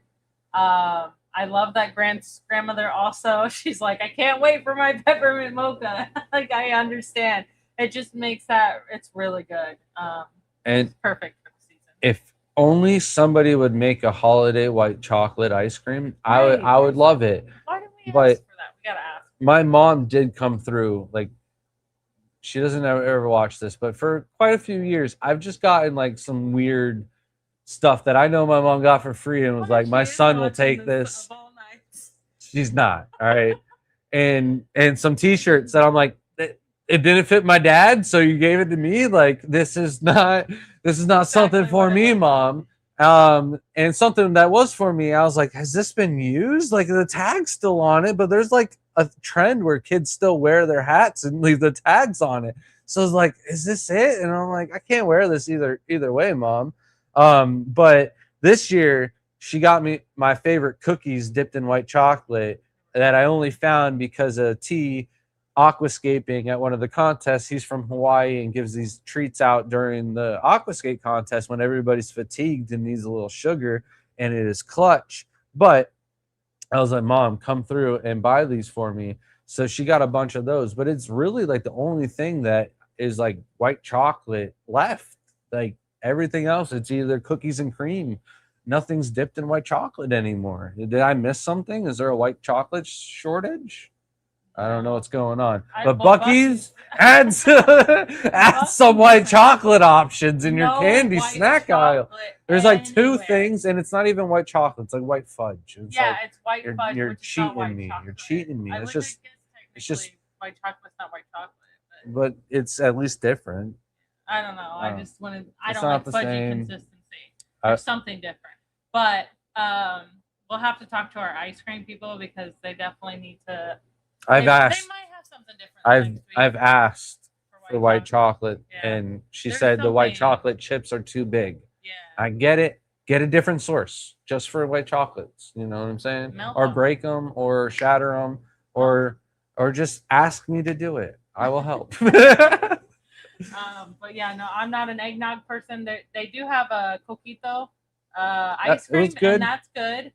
I love that grandmother also. She's like, I can't wait for my peppermint mocha. Like, I understand. It just makes it's really good. And it's perfect for the season. If only somebody would make a holiday white chocolate ice cream, right. I would love it. Why didn't we ask for that? We gotta ask. My mom did come through. Like, she doesn't ever watch this, but for quite a few years, I've just gotten like some weird stuff that I know my mom got for free and was like, my son will take this. She's not. All right. and some t-shirts that I'm like, it didn't fit my dad, so you gave it to me. Like, this is not something for me, Mom. And something that was for me, I was like, has this been used? Like, the tag's still on it, but there's like a trend where kids still wear their hats and leave the tags on it. So I was like, is this it? And I'm like, I can't wear this either way, Mom. But this year she got me my favorite cookies dipped in white chocolate that I only found because of T aquascaping at one of the contests. He's from Hawaii and gives these treats out during the aquascape contest when everybody's fatigued and needs a little sugar, and it is clutch. But I was like, Mom, come through and buy these for me. So she got a bunch of those, but it's really like the only thing that is like white chocolate left. Like, everything else, it's either cookies and cream. Nothing's dipped in white chocolate anymore. Did I miss something? Is there a white chocolate shortage? I don't know what's going on. I- But well, Bucky's adds some white chocolate options in your No candy white snack aisle. chocolate There's like two anywhere. things, and it's not even white chocolate. It's like white fudge. It's Yeah, like, it's white fudge, you're which is not cheating white me. chocolate. You're cheating me. I It's would just, guess it's just- technically white chocolate's not white chocolate. But but it's at least different. I don't know. I Oh. just wanted. I It's don't not like the fudgy same. consistency. I- There's something different. But we'll have to talk to our ice cream people because they definitely need to. I've they asked. might have something different. next week I've asked for white chocolate, Yeah. and she There's said the white something- chocolate chips are too big. Yeah. I get it. Get a different source just for white chocolates. You know what I'm saying? Melt Or them. break them, or shatter them, or just ask me to do it. I will help. But yeah, no, I'm not an eggnog person. They do have a coquito ice It was cream, good. and that's good.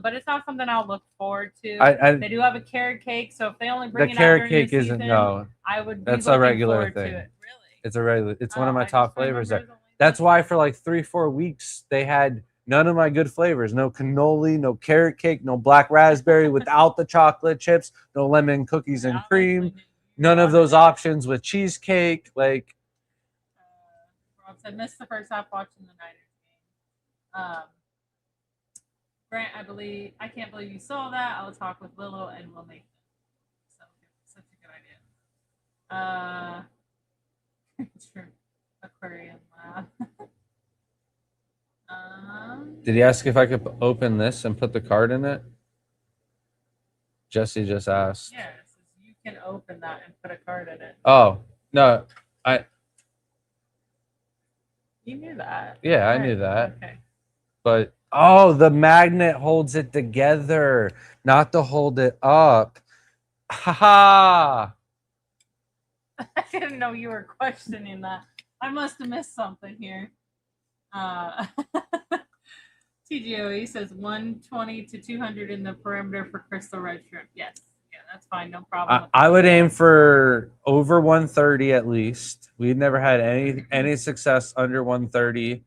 But it's not something I'll look forward to. I They do have a carrot cake, so if they only the bring it out carrot during cake the isn't season, no. I would. Be That's a looking regular forward thing. To it. Really? It's a regular. It's one of my I top just flavors. remember it was only That's this why one. for like 3-4 weeks they had none of my good flavors. No cannoli, no carrot cake, no black raspberry without the chocolate chips, no lemon cookies and cream, Obviously, none of those options with cheesecake. Like, Rob said, missed the first half watching the Niners game. Grant, I can't believe you saw that. I'll talk with Willow and we'll make them. So such a good idea. True. Aquarium lab. did he ask if I could open this and put the card in it? Jesse just asked. Yeah, it says you can open that and put a card in it. Oh no, You knew that. yeah, I Right. knew that. Okay. But oh, the magnet holds it together, not to hold it up. Ha ha. I didn't know you were questioning that. I must have missed something here. TGOE says 120 to 200 in the perimeter for crystal red shrimp. Yes. Yeah, that's fine. No problem. with I that. would aim for over 130 at least. We've never had any success under 130.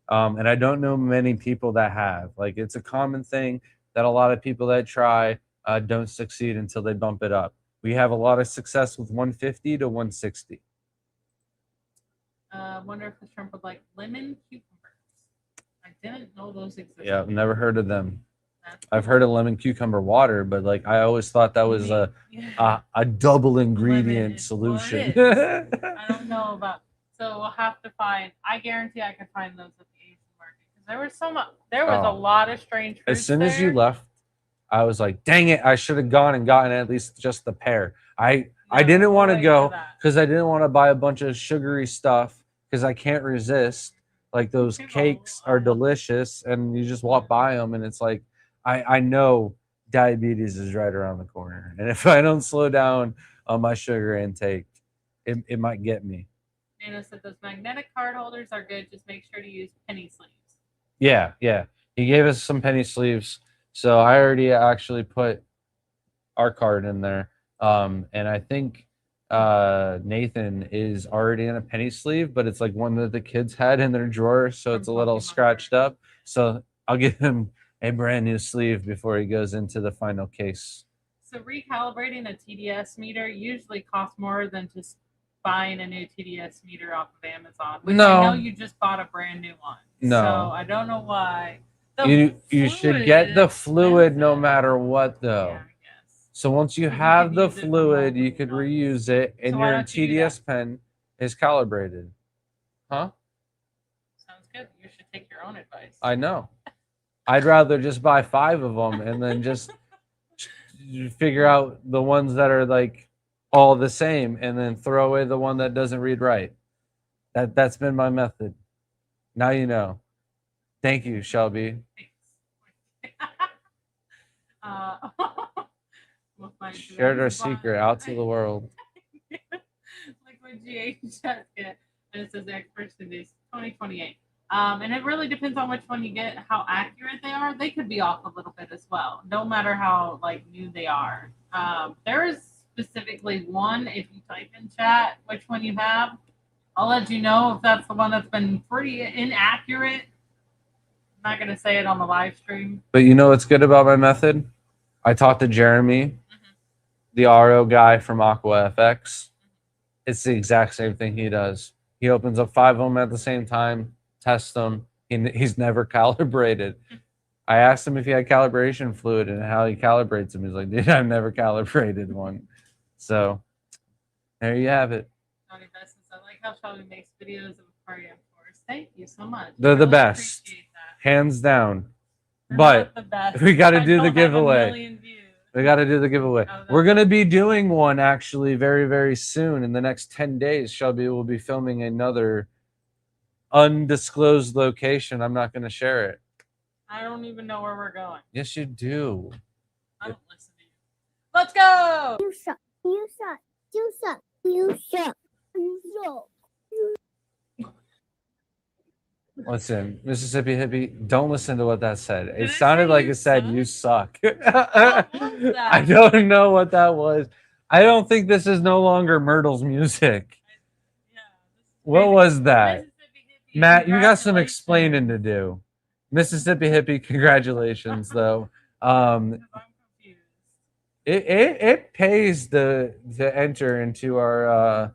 And I don't know many people that have. Like, it's a common thing that a lot of people that try don't succeed until they bump it up. We have a lot of success with 150 to 160. Wonder if the shrimp would like lemon cucumbers. I didn't know those existed. Yeah, I've never heard of them. That's I've cool. heard of lemon cucumber water, but like I always thought that was a double ingredient is- solution. well, it I don't know about. So we'll have to find. I guarantee I could find those at the Asian market because there was so much. There was a Oh. lot of strange fruits As soon as you there. left, I was like, dang it, I should have gone and gotten at least just the pear. I No, didn't we'll want to wait go for that. because I didn't want to buy a bunch of sugary stuff because I can't resist. Like, those People, cakes are delicious, and you just walk by them, and it's like, I know diabetes is right around the corner, and if I don't slow down on my sugar intake, it might get me. Anna said those magnetic card holders are good. Just make sure to use penny sleeves. Yeah. He gave us some penny sleeves, so I already actually put our card in there. And I think Nathan is already in a penny sleeve, but it's like one that the kids had in their drawer, so it's a From little Pokemon scratched cards. up. So I'll give him a brand new sleeve before he goes into the final case. So recalibrating a TDS meter usually costs more than just buying a new TDS meter off of Amazon. Which No. I know you just bought a brand new one. No. So I don't know why. The You should fluid get the is fluid no expensive. matter what, though. Yeah, I guess. So once you But you have could the use it for fluid, you multiple could months. reuse it, and So why your don't you do TDS pen is calibrated. Huh? Sounds good. You should take your own advice. I know. I'd rather just buy 5 of them and then just figure out the ones that are like all the same, and then throw away the one that doesn't read right. That's been my method. Now you know. Thank you, Shelby. uh, we'll find Shared our today's bond. secret out to the world. Liquid GH test kit, and it says expiration date 2028. And it really depends on which one you get, how accurate they are. They could be off a little bit as well, no matter how like new they are. There is specifically one. If you type in chat which one you have, I'll let you know if that's the one that's been pretty inaccurate. I'm not gonna say it on the live stream. But you know what's good about my method? I talked to Jeremy, the RO guy from Aqua FX. It's the exact same thing he does. He opens up 5 of them at the same time, tests them. He's never calibrated. I asked him if he had calibration fluid and how he calibrates them. He's like, dude, I've never calibrated one. So there you have it. Johnny Bestons. I like how Shelby makes videos of aquarium tours. Thank you so much. They're the Really best. appreciate that. Hands down. They're But not the best. we got to I do the don't have a giveaway. million views. We got to do the giveaway. Oh, We're that's going to be doing one actually very, very soon. In the next 10 days, Shelby will be filming another undisclosed location. I'm not going to share it. I don't even know where we're going. Yes, you do. I don't listen to you. Let's go. You suck. You suck. You suck. You suck. You suck. Listen, Mississippi Hippie, don't listen to what that said. Did It it sounded say like you it said suck? you suck. What was that? I don't know what that was. I don't think this is no longer Myrtle's music. Yeah, this is What crazy. was that? Mississippi Hippie, Matt, you got some congratulations. explaining to do. Mississippi Hippie, congratulations though. Because I'm confused. It pays to enter into our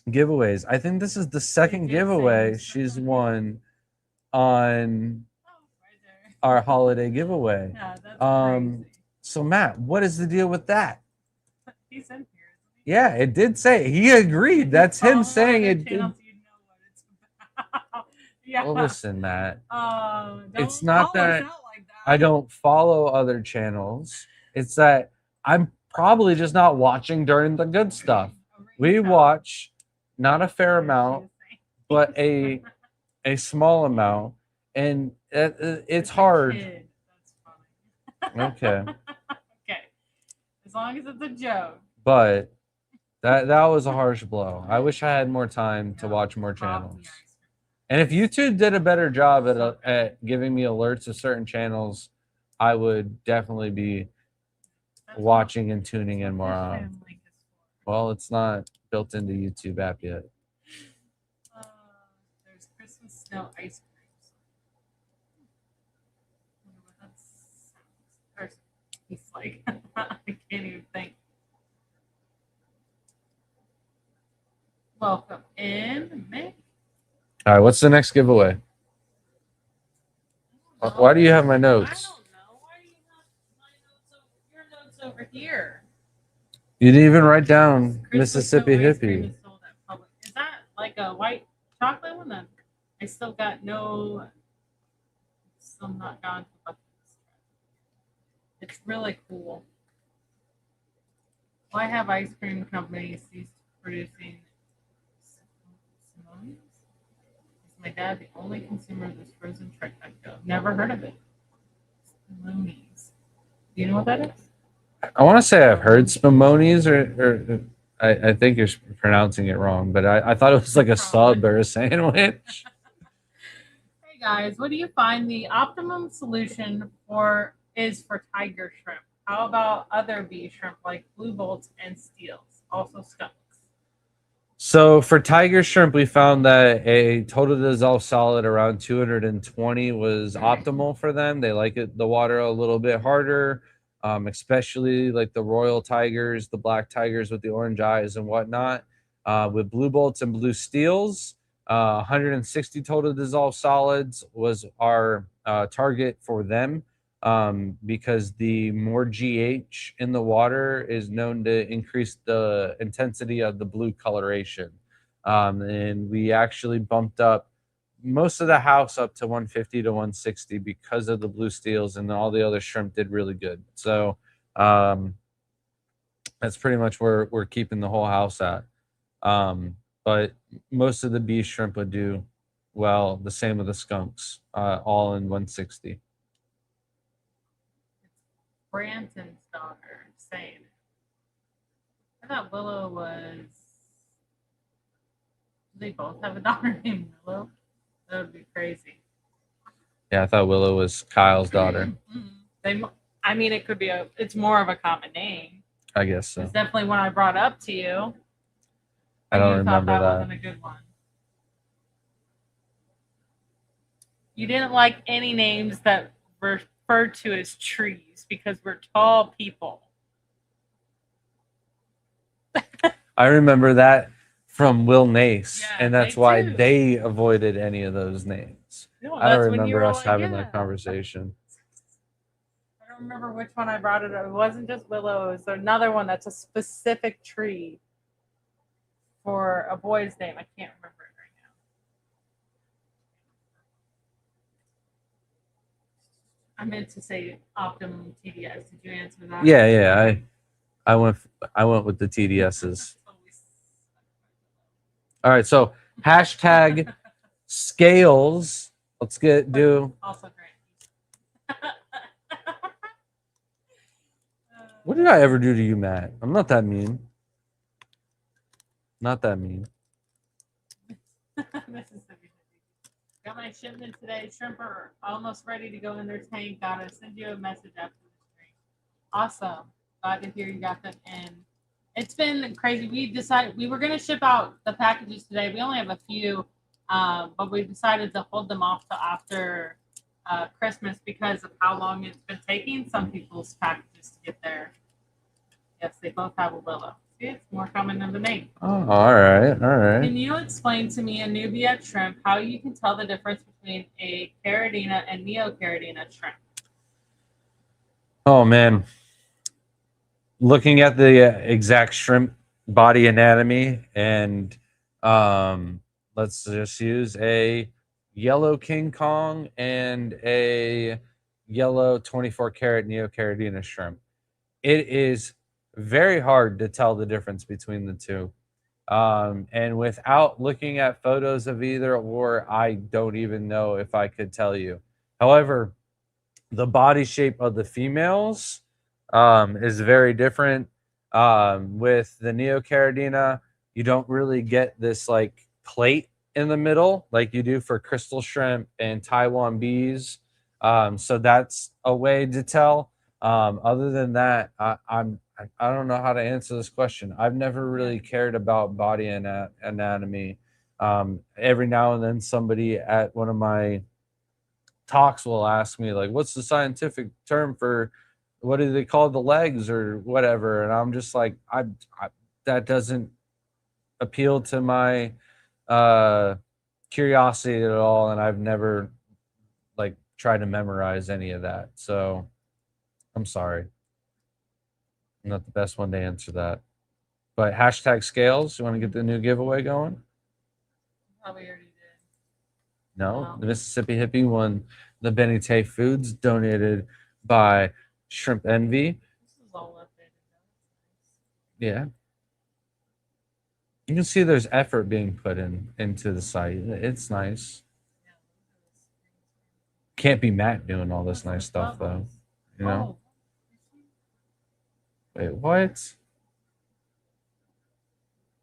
giveaways. I think this is the second did say giveaway you she's suck. won on Oh, right there. our holiday giveaway. Yeah, that's Um, crazy. So Matt, what is the deal with that? He's in here, isn't he? Yeah, it did say he agreed. That's Follow him one saying of it the did. channels, you know what it's about. Yeah. Well, listen, Matt. Don't It's not call us that out like that. I don't follow other channels. It's that I'm probably just not watching during the good stuff. We watch not a fair amount, but a small amount, and it's hard. That's funny. Okay, Okay. As long as it's a joke. but that was a harsh blow. I wish I had more time to watch more channels. And if YouTube did a better job at giving me alerts of certain channels, I would definitely be watching and tuning in more on. Well, it's not built into YouTube app yet. There's Christmas snow ice creams. Wonder what that sounds. He's like, I can't even think. Welcome in, Mick. All right, what's the next giveaway? Why do you have my I notes? don't know. Why do you have my notes your notes over here? You didn't even write down Christmas Mississippi snow ice cream Hippie. is sold at Publix. Is that like a white chocolate one? Then I still got no. Still not gone to Bucky's. It's really cool. Why have ice cream companies ceased producing Simone's? Is my dad the only consumer of this frozen trifecta? Never heard of it. Simone's. Do you know what that is? I want to say I've heard Spumonies, or I think you're pronouncing it wrong, but I thought it was like a sub or a sandwich. Hey guys, what do you find the optimum solution for tiger shrimp? How about other bee shrimp like blue bolts and steels? Also skunks. So for tiger shrimp, we found that a total dissolved solid around 220 was optimal for them. They like the water a little bit harder, especially like the royal tigers, the black tigers with the orange eyes and whatnot. With blue bolts and blue steels, 160 total dissolved solids was our target for them. Because the more GH in the water is known to increase the intensity of the blue coloration. And we actually bumped up most of the house up to 150 to 160 because of the blue steels, and all the other shrimp did really good. So that's pretty much where we're keeping the whole house at. But most of the bee shrimp would do well, the same with the skunks, all in 160. Branton's daughter saying it. I thought Willow was. Do they both have a daughter named Willow? That would be crazy. Yeah, I thought Willow was Kyle's daughter. I mean, it could be it's more of a common name. I guess so. It's definitely one I brought up to you. I don't You remember thought that that. wasn't a good one. You didn't like any names that were referred to as trees because we're tall people. I remember that from Will Nace, Yeah, and that's they why do. they avoided any of those names. No, I don't that's when you remember were us like, having yeah. that conversation. I don't remember which one I brought it up. It wasn't just willow. It was another one that's a specific tree for a boy's name. I can't remember it right now. I meant to say Optimum TDS. Did you answer that? Yeah. I went with the TDSs. All right, so hashtag scales. Let's do. Also great. What did I ever do to you, Matt? I'm not that mean. Not that mean. Mississippi. Got my shipment today. Shrimp are almost ready to go in their tank. Gotta send you a message after the stream. Awesome. Glad to hear you got them in. It's been crazy. We decided we were going to ship out the packages today. We only have a few, but we decided to hold them off till after Christmas because of how long it's been taking some people's packages to get there. Yes, they both have a willow. See, it's more common than the name. Oh, all right. Can you explain to me, a newbie at shrimp, how you can tell the difference between a caridina and neocaridina shrimp? Oh man, looking at the exact shrimp body anatomy, and let's just use a yellow King Kong and a yellow 24 karat neocaridina shrimp. It is very hard to tell the difference between the two. And without looking at photos of either or, I don't even know if I could tell you. However, the body shape of the females is very different. With the neocaridina, you don't really get this like plate in the middle like you do for crystal shrimp and Taiwan bees. So that's a way to tell. Other than that, I don't know how to answer this question. I've never really cared about body anatomy. Every now and then, somebody at one of my talks will ask me like, what's the scientific term for, what do they call the legs or whatever, and I'm just like, I that doesn't appeal to my uh curiosity at all, and I've never like tried to memorize any of that, so I'm sorry, I'm not the best one to answer that. But hashtag scales, you want to get the new giveaway going? Probably already did. No, the Mississippi Hippie won the Benny Tay Foods donated by Shrimp Envy. This is all updated. Yeah. You can see there's effort being put into the site. It's nice. Can't be Matt doing all this nice stuff though. You know? Wait, what?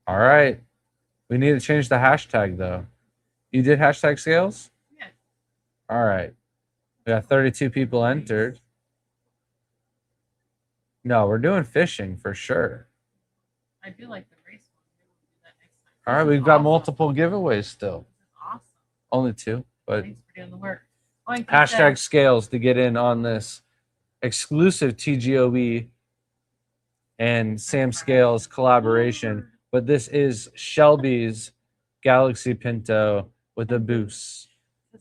All right. We need to change the hashtag though. You did hashtag scales? Yeah. All right. We got 32 people entered. No, we're doing fishing for sure. I do like the race one. Maybe we'll do that next time. All right, we've got multiple giveaways still. This is awesome. Only two, but Thanks for doing the work. Oinky hashtag said, scales to get in on this exclusive TGOE and Sam Scales collaboration. But this is Shelby's Galaxy Pinto with a boost.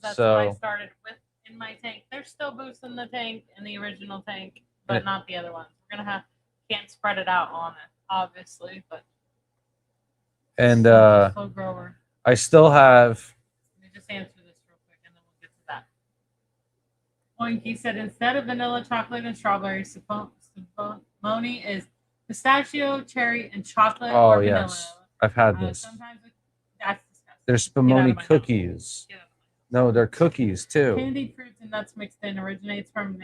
That's what I started with in my tank. There's still boosts in the tank, in the original tank, but not the other ones. We're gonna can't spread it out on it, obviously, but slow grower. I still have. Let me just answer this real quick, and then we'll get to that. Oinky said, instead of vanilla, chocolate, and strawberry, Simone is pistachio, cherry, and chocolate or vanilla. Yes, I've had this. Sometimes that's disgusting. There's Spumoni cookies. No, they're cookies too. Candied fruits and nuts mixed in originates from.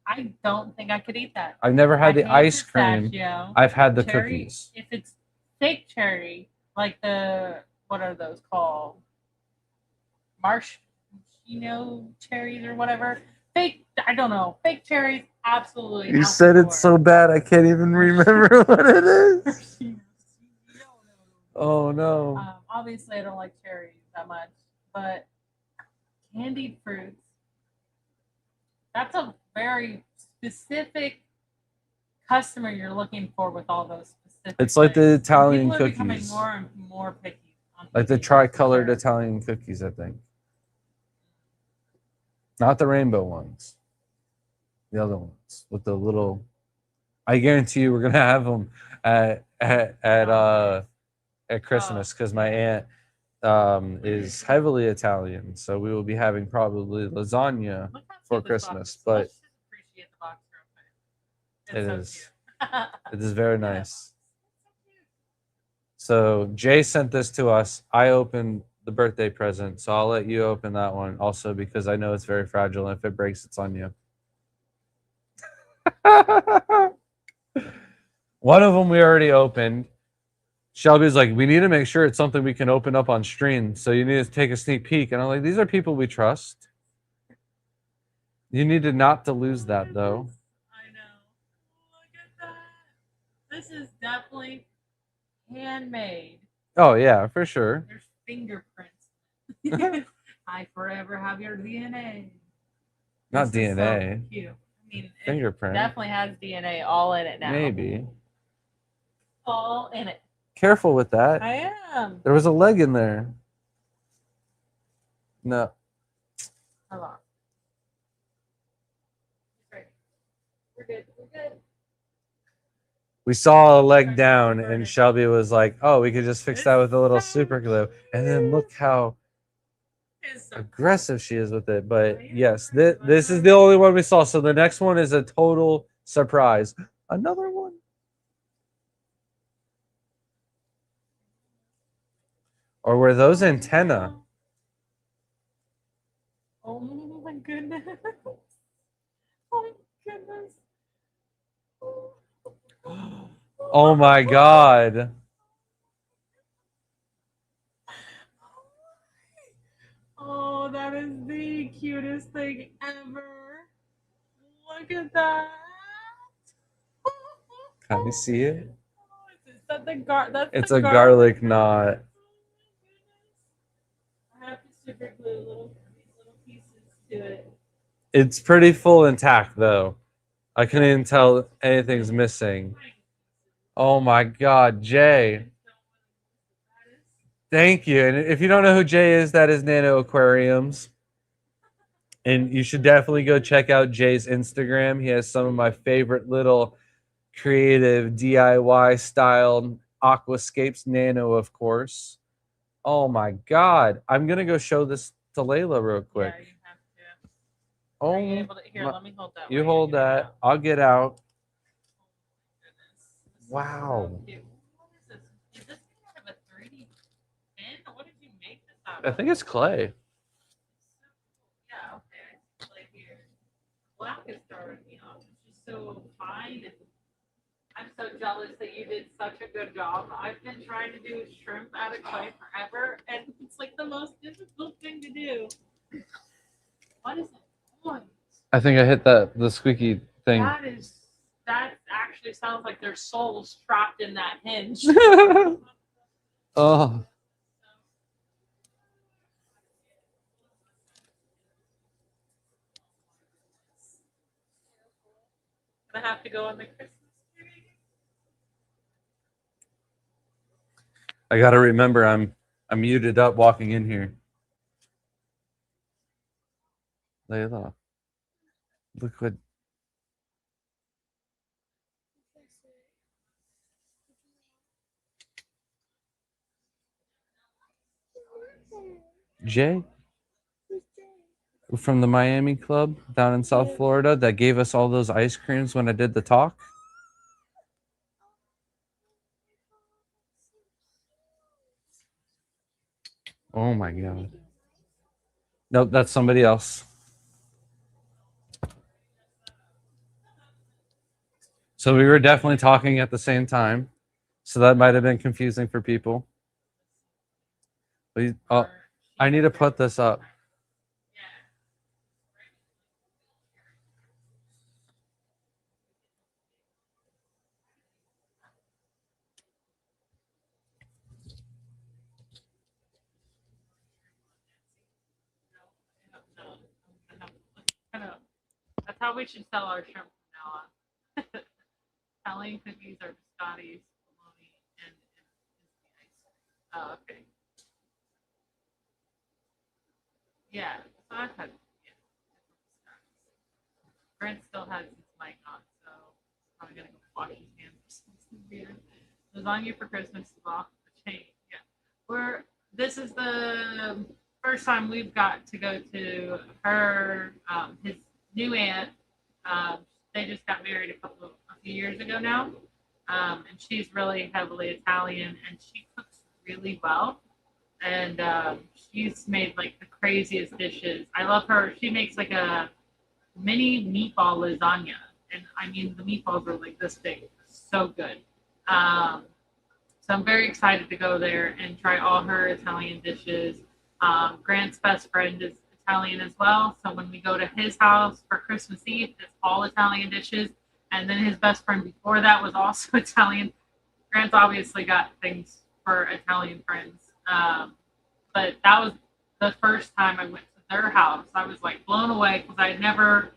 I don't think I could eat that. I've never had the ice cream. I've had the cherry, cookies. If it's fake cherry, like what are those called? Maraschino cherries or whatever. Fake, I don't know. Fake cherries, absolutely. You said it so bad I can't even remember what it is. Oh no. Obviously, I don't like cherries that much, but candied fruits. That's a very specific customer you're looking for with all those specific specific. It's like the things. And Italian people are becoming cookies. more and more picky. On Like the eating, for tricolored sure. Italian cookies, I think. Not the rainbow ones. The other ones with the little. I guarantee you, we're gonna have them at Christmas because my aunt is heavily Italian, so we will be having probably lasagna Look how for cute this box Christmas. is. But Let's just appreciate the box real quick. it It's is so cute. it is very nice. So Jay sent this to us. I opened the birthday present, so I'll let you open that one also because I know it's very fragile. And if it breaks, it's on you. One of them we already opened. Shelby's like, we need to make sure it's something we can open up on stream. So you need to take a sneak peek. And I'm like, these are people we trust. You needed not to lose that though. I know. Look at that. This is definitely handmade. Oh yeah, for sure. There's fingerprints. I forever have your DNA. Not This is so DNA. cute. I mean, Fingerprint. it definitely has DNA all in it now. Maybe. All in it. Careful with that. I am. There was a leg in there. No. Hold on. Right. We're good. We're good. We saw a leg down, and Shelby was like, "Oh, we could just fix that with a little super glue." And then look how It's so aggressive she is with it. But yes, this is the only one we saw. So the next one is a total surprise. Another one. Or were those antenna? Oh my goodness. Oh my goodness. Oh my god. Oh, that is the cutest thing ever. Look at that. Can you see it? Is that that's It's the a garlic knot. I have to super glue these little pieces to it. It's pretty full intact though. I couldn't even tell anything's missing. Oh my god, Jay. Thank you. And if you don't know who Jay is, that is Nano Aquariums. And you should definitely go check out Jay's Instagram. He has some of my favorite little creative DIY style aquascapes, Nano, of course. Oh my god. I'm gonna go show this to Layla real quick. Yeah, you have to. Oh, Are you able to, here, my- let me hold that. you while hold get it that. out. I'll get out. Goodness. This is Wow. so cute. What is this? Is this kind of a 3D pen? What did you make this out I of? think it's clay. Yeah, okay. Like here. Black is throwing me off. It's just so fine. And I'm so jealous that you did such a good job. I've been trying to do shrimp out of clay forever, and it's like the most difficult thing to do. What is it? Oh, I think I hit the squeaky thing. that actually sounds like their souls trapped in that hinge. Oh. Gonna have to go on the Christmas tree. I gotta remember I'm muted up walking in here. Layla. Look what Jay from the Miami Club down in South Florida that gave us all those ice creams when I did the talk. Oh my god. Nope, that's somebody else. So we were definitely talking at the same time. So that might have been confusing for people. But oh, I need to put this up. That's how we should sell our shrimp from now on. Italian cookies are Scotty's Oh, okay. Yeah, so I've had Brent still has his mic on, so he's probably gonna go wash his hands or something weird. Lasagna for Christmas is off the chain. Yeah, this is the first time we've got to go to her his new aunt. Um, they just got married a few years ago now, and she's really heavily Italian, and she cooks really well. And she's made like the craziest dishes. I love her. She makes like a mini meatball lasagna, and I mean the meatballs are like this big, so good. Um, so I'm very excited to go there and try all her Italian dishes. Grant's best friend is Italian as well, so when we go to his house for Christmas Eve, it's all Italian dishes. And then his best friend before that was also Italian. Grant's obviously got things for Italian friends, but that was the first time I went to their house. I was like blown away because I never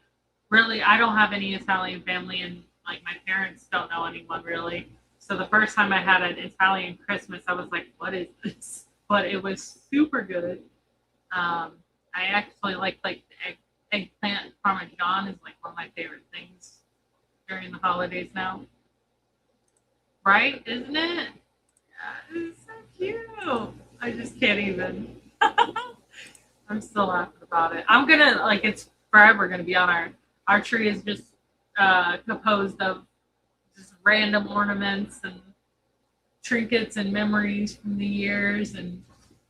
really, I don't have any Italian family, and like my parents don't know anyone really. So the first time I had an Italian Christmas, I was like, what is this? But it was super good. I actually like the eggplant parmesan is like one of my favorite things during the holidays now. Right? Isn't it? Yeah, it's so cute. I just can't even. I'm still laughing about it. I'm gonna like it's forever gonna be on our tree is just composed of just random ornaments and trinkets and memories from the years and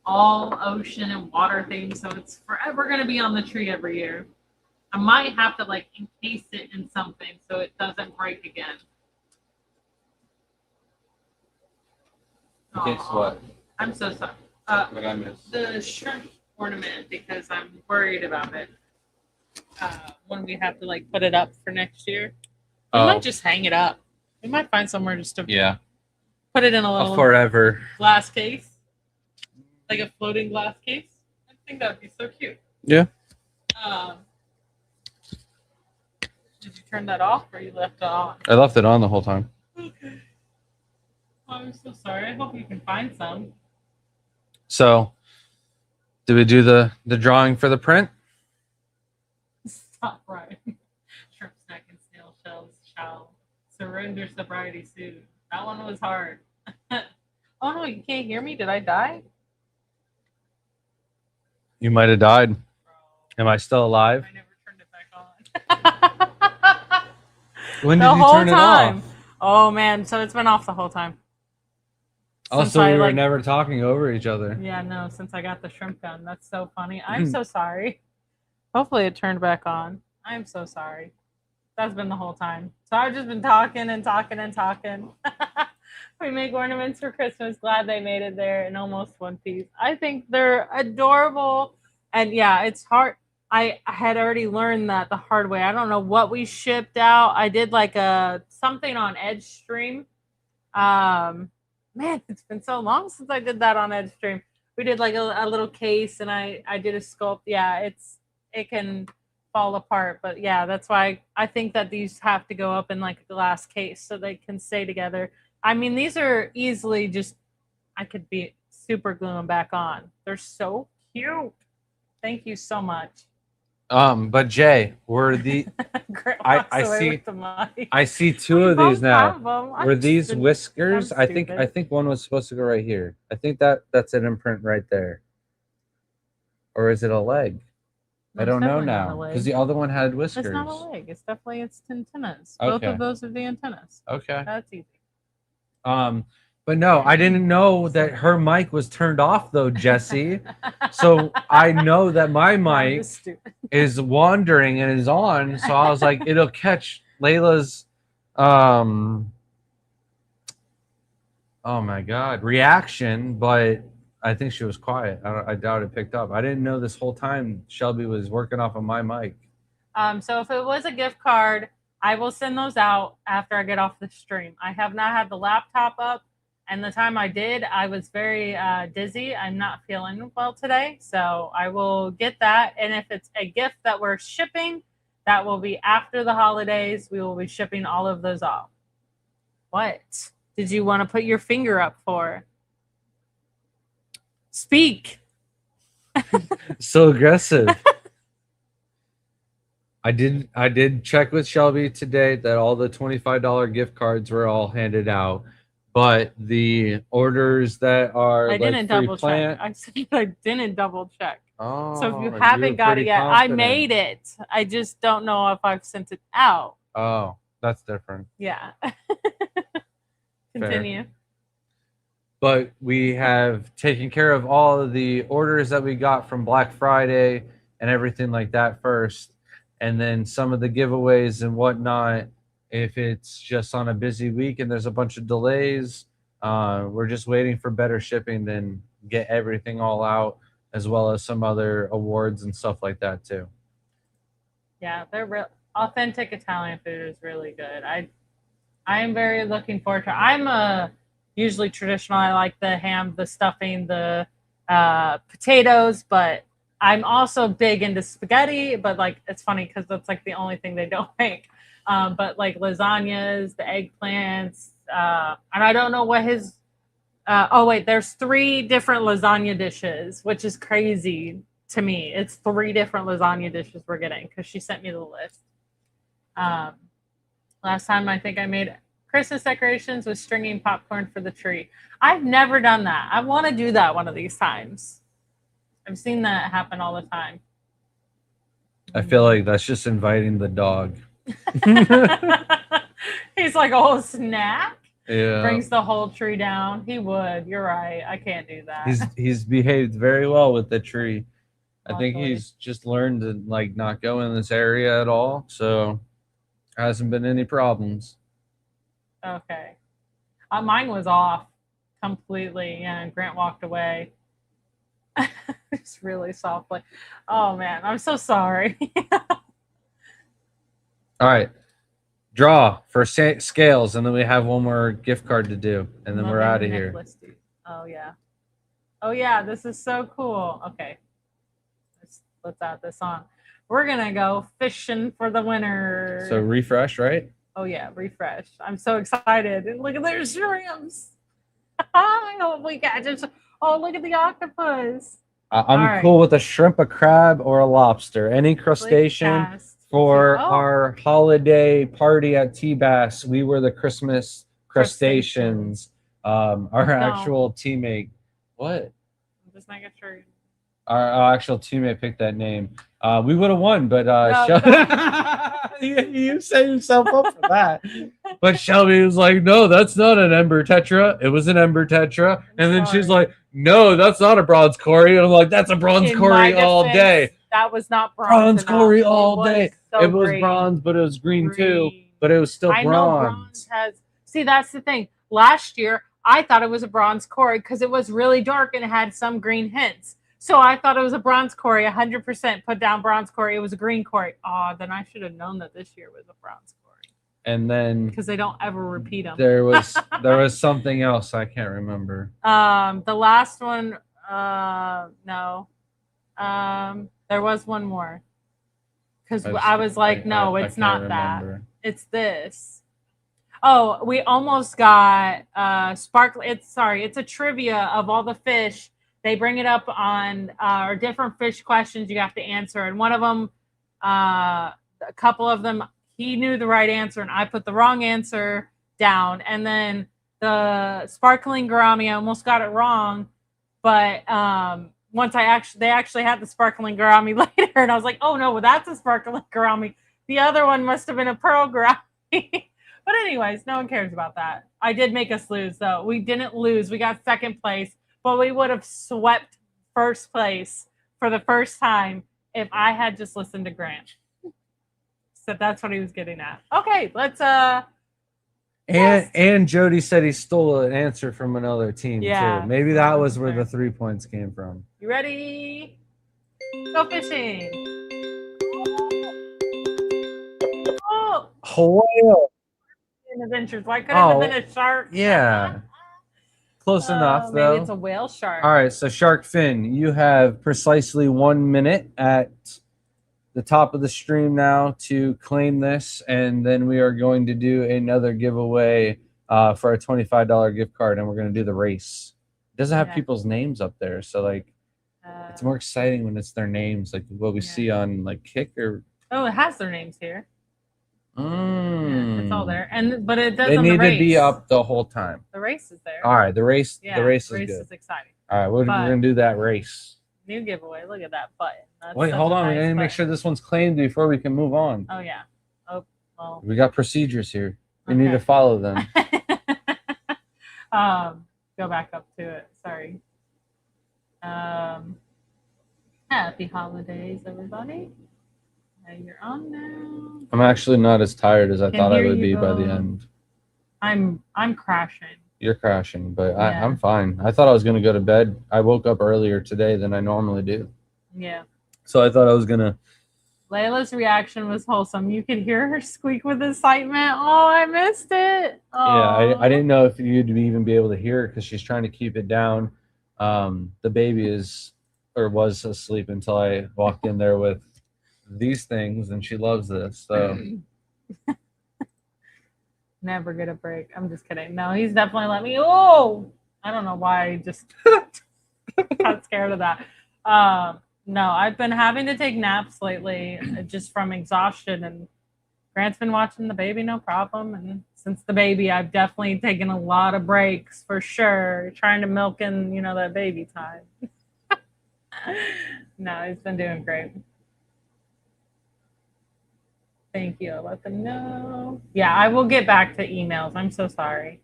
all ocean and water themes. So it's forever gonna be on the tree every year. I might have to like encase it in something so it doesn't break again. Guess what? I'm so sorry. What I missed? The shrimp ornament because I'm worried about it when we have to like put it up for next year. We Oh. might just hang it up. We might find somewhere just to Yeah. put it in a little Forever. glass case, like a floating glass case. I think that would be so cute. Yeah. Did you turn that off or you left it on? I left it on the whole time. Okay. I'm so sorry. I hope you can find some. So, do we do the drawing for the print? Stop right. Shrimp snack and snail shells shall surrender sobriety soon. That one was hard. Oh no, you can't hear me? Did I die? You might have died. Bro, Am I still alive? I never turned it back on. When did The you whole turn time. it off? Oh man, so it's been off the whole time. Also, I, we were like- never talking over each other. Yeah, no, since I got the shrimp gun. That's so funny. I'm so sorry. Hopefully it turned back on. I'm so sorry. That's been the whole time. So I've just been talking and talking and talking. We make ornaments for Christmas. Glad they made it there in almost one piece. I think they're adorable. And yeah, it's hard. I had already learned that the hard way. I don't know what we shipped out. I did like a something on Edgestream. Man, it's been so long since I did that on Edgestream. We did like a little case, and I did a sculpt. Yeah, it can fall apart, but yeah, that's why I think that these have to go up in like a glass case so they can stay together. I mean, these are easily just I could be super glue them back on. They're so cute. Thank you so much. But Jay, were the Grant I walks away see- with the mic. I see two We of these both now. have 'em. I'm Were these stupid. whiskers? I'm I think stupid. one was supposed to go right here. I think that's an imprint right there. Or is it a leg? No, I it's don't know definitely not a now leg. because the other one had whiskers. It's not a leg. It's definitely its antennas. Both Okay. of those are the antennas. Okay. That's easy. But no, I didn't know that her mic was turned off though, Jesse. So I know that my I'm mic just stupid. is wandering and is on. So I was like, it'll catch Layla's oh my god reaction, but I think she was quiet. I doubt it picked up. I didn't know this whole time Shelby was working off of my mic. So if it was a gift card, I will send those out after I get off the stream. I have not had the laptop up, and the time I did, I was very dizzy. I'm not feeling well today, so I will get that. And if it's a gift that we're shipping, that will be after the holidays. We will be shipping all of those off. What did you want to put your finger up for? Speak. So aggressive. I did check with Shelby today that all the $25 gift cards were all handed out, but the orders that are I didn't free double plant. check. I said I didn't double check. Oh, So if you were haven't got it pretty yet, I confident. made it. I just don't know if I've sent it out. Oh, that's different. Yeah. Continue. But we have taken care of all of the orders that we got from Black Friday and everything like that first. And then some of the giveaways and whatnot, if it's just on a busy week and there's a bunch of delays, we're just waiting for better shipping, then get everything all out, as well as some other awards and stuff like that too. Yeah, they're real authentic Italian food is really good. I am very looking forward to. I'm usually traditional. I like the ham, the stuffing, the potatoes, but I'm also big into spaghetti. But like, it's funny because that's like the only thing they don't make. But like lasagnas, the eggplants, and I don't know what his. Oh wait, there's 3 different lasagna dishes, which is crazy to me. It's 3 different lasagna dishes we're getting because she sent me the list. Last time I think I made Christmas decorations with stringing popcorn for the tree. I've never done that. I want to do that one of these times. I've seen that happen all the time. I feel like that's just inviting the dog. He's like, oh, snack? Yeah. Brings the whole tree down. He would. You're right. I can't do that. He's behaved very well with the tree. I think Luckily. he's just learned to like not go in this area at all. So hasn't been any problems. Okay. Mine was off completely, and Grant walked away. Just really softly. Oh man, I'm so sorry. All right. Draw for scales, and then we have one more gift card to do, and then we're out of here. Oh yeah. Oh yeah, this is so cool. Okay. Let's add this on. We're gonna go fishing for the winner. So refresh, right? Oh yeah, refresh. I'm so excited. And look at their shrimps. I hope we catch it. Oh, look at the octopus. I'm cool with a shrimp, a crab, or a lobster. Any crustacean for our holiday party at T-Bass. We were the Christmas crustaceans. Our actual teammate. What? I'm just making sure. Our actual teammate picked that name. We would have won, but you set yourself up for that. But Shelby was like, no, that's not an Ember Tetra. It was an Ember Tetra. And then she's like, no, that's not a bronze Cory. And I'm like, that's a bronze Cory all day. That was not bronze Cory all day. It was green. Bronze, but it was green too. But it was still bronze. I know bronze has. See, that's the thing. Last year, I thought it was a bronze Cory because it was really dark and it had some green hints. So I thought it was a bronze Cory, 100% put down bronze Cory. It was a green Cory. Oh, then I should have known that this year was a bronze Cory. And then because they don't ever repeat them. There was something else I can't remember. The last one, no. There was one more. Because I was like, no, it's not that. It's this. Oh, we almost got sparkly. It's a trivia of all the fish. They bring it up on different fish questions you have to answer. And one of them, a couple of them, he knew the right answer and I put the wrong answer down. And then the sparkling gourami, I almost got it wrong. But once they actually had the sparkling gourami later. And I was like, oh no, well, that's a sparkling gourami. The other one must have been a pearl gourami. But anyways, no one cares about that. I did make us lose though. We didn't lose. We got second place. But we would have swept first place for the first time if I had just listened to Grant. So that's what he was getting at. Okay, let's And Jody said he stole an answer from another team too. Maybe that was where the 3 points came from. You ready? Go fishing. Oh, whale. Adventures. Why couldn't it have been a shark? Yeah. Close enough, though. Maybe it's a whale shark. All right, so Shark Fin, you have precisely 1 minute at the top of the stream now to claim this, and then we are going to do another giveaway for a $25 gift card, and we're going to do the race. It doesn't have Yeah. people's names up there, so like it's more exciting when it's their names, like what we Yeah. see on like Kick or. Oh, it has their names here. Yeah, it's all Mm. there, but it does They on the need race. to be up the whole time. The race is there. All right, the race. Yeah, the race is race good. is exciting. All right, we're But- gonna do that race. New giveaway. Look at that button. That's Wait, such hold a on. We nice need to make button. sure this one's claimed before we can move on. Oh yeah. Oh well. We got procedures here. We need to Okay. follow them. Go back up to it. Sorry. Happy holidays, everybody. You're on now. I'm actually not as tired as I Can thought I hear would you, be by the though. end. I'm crashing. You're crashing, but Yeah. I'm fine. I thought I was gonna go to bed. I woke up earlier today than I normally do, Yeah. so I thought I was gonna. Layla's reaction was wholesome. You could hear her squeak with excitement. Oh, I missed it. Yeah, I Aw. didn't know if you'd even be able to hear it because she's trying to keep it down. The baby was asleep until I walked in there with these things, and she loves this. So Never get a break. I'm just kidding. No, he's definitely let me. Oh, I don't know why I just got scared of that. No, I've been having to take naps lately just from exhaustion, and Grant's been watching the baby, no problem. And since the baby, I've definitely taken a lot of breaks for sure, trying to milk in, that baby time. No, he's been doing great. Thank you. I'll let them know. Yeah, I will get back to emails. I'm so sorry.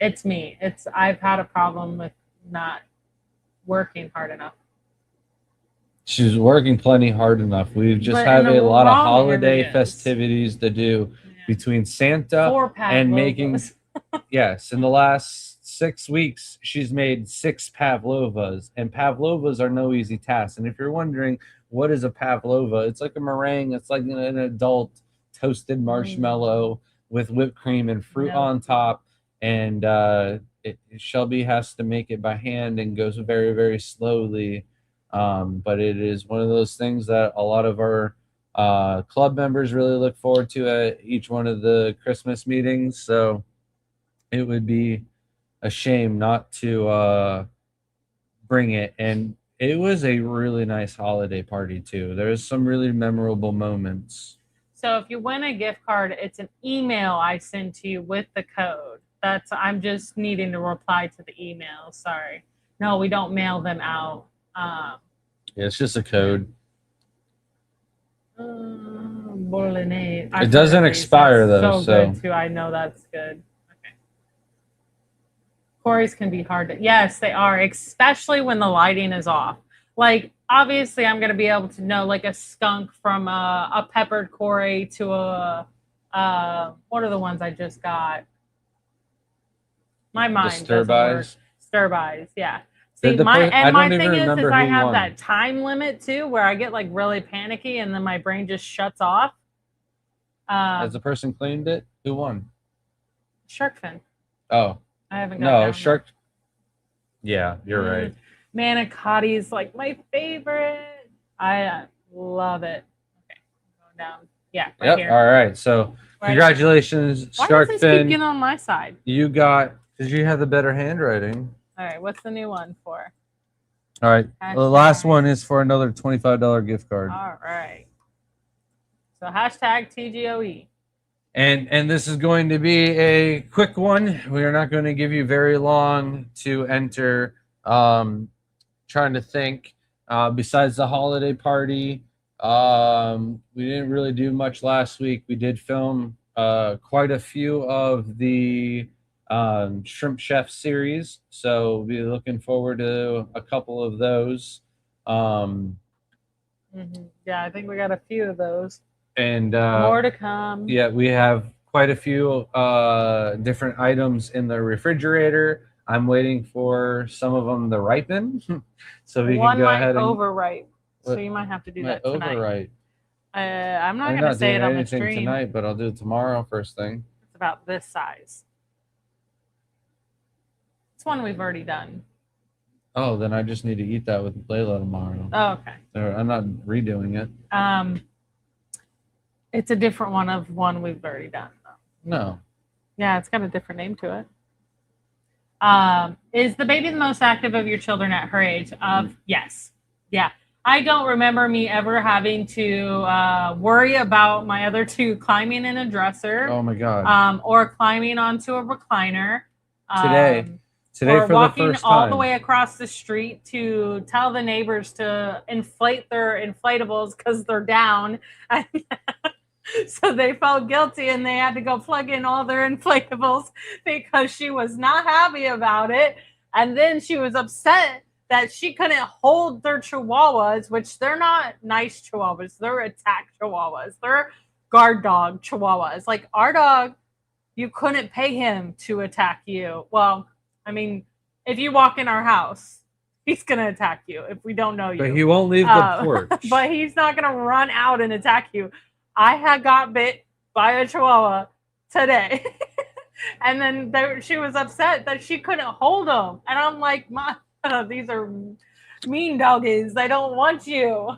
It's me. I've had a problem with not working hard enough. she's working plenty hard enough. We just But have in a the lot of wrong holiday areas. festivities to do Yeah. between Santa 4 and making. Pavlovas. Yes, in the last 6 weeks, she's made 6 pavlovas, and pavlovas are no easy task. And if you're wondering what is a pavlova, it's like a meringue. It's like an adult toasted marshmallow with whipped cream and fruit No. on top. And Shelby has to make it by hand and goes very, very slowly. But it is one of those things that a lot of our club members really look forward to at each one of the Christmas meetings. So it would be a shame not to bring it. And it was a really nice holiday party too. There's some really memorable moments. So if you win a gift card, it's an email I send to you with the code. I'm just needing to reply to the email. Sorry. No, we don't mail them out. Yeah, it's just a code. Bolognese. It doesn't expire, though, so- good too. I know that's good. Okay. Corey's can be hard to. Yes, they are, especially when the lighting is off. Like obviously, I'm gonna be able to know like a skunk from a peppered Corey to a what are the ones I just got? My mind The stir doesn't work. buys. Stir buys, yeah. Did See, the my per- I my don't even thing is remember I who have won. that time limit too, where I get like really panicky and then my brain just shuts off. Has the person claimed it? Who won? Shark fin. Oh, I haven't got no, down Shark. Yeah, you're there. right. Manicotti is like my favorite. I love it. Okay, going down. Yeah, right Yep. here. All right. So, Right. congratulations, Why Shark does this keep Fin. getting on my side? You got because you have the better handwriting. All right, what's the new one for? All right. The last Hashtag. one is for another $25 gift card. All right. So hashtag TGOE. And this is going to be a quick one. We are not going to give you very long to enter. Trying to think. Besides the holiday party, we didn't really do much last week. We did film quite a few of the Shrimp Chef series, so we'll be looking forward to a couple of those. Yeah, I think we got a few of those. And More to come. yeah, we have quite a few different items in the refrigerator. I'm waiting for some of them to ripen, so we One can go might ahead and overripe, so What- you might have to do might that tonight. overripe. I'm not I'm gonna not say doing it on the anything stream. tonight, but I'll do it tomorrow first thing. It's about this size. It's one we've already done. Oh, then I just need to eat that with Layla tomorrow. Oh, okay. I'm not redoing it. It's a different one of one we've already done. Though. No. Yeah, it's got a different name to it. Is the baby the most active of your children at her age? Yes. Yeah. I don't remember me ever having to worry about my other two climbing in a dresser. Oh my God. Or climbing onto a recliner. Today Or for the walking first all time. the way across the street to tell the neighbors to inflate their inflatables because they're down. So they felt guilty and they had to go plug in all their inflatables because she was not happy about it. And then she was upset that she couldn't hold their chihuahuas, which they're not nice chihuahuas. They're attack chihuahuas. They're guard dog chihuahuas. Like our dog, you couldn't pay him to attack you. Well, I mean, if you walk in our house, he's going to attack you if we don't know you. But he won't leave the porch. But he's not going to run out and attack you. I had got bit by a chihuahua today. And then she was upset that she couldn't hold him. And I'm like, these are mean doggies. They don't want you.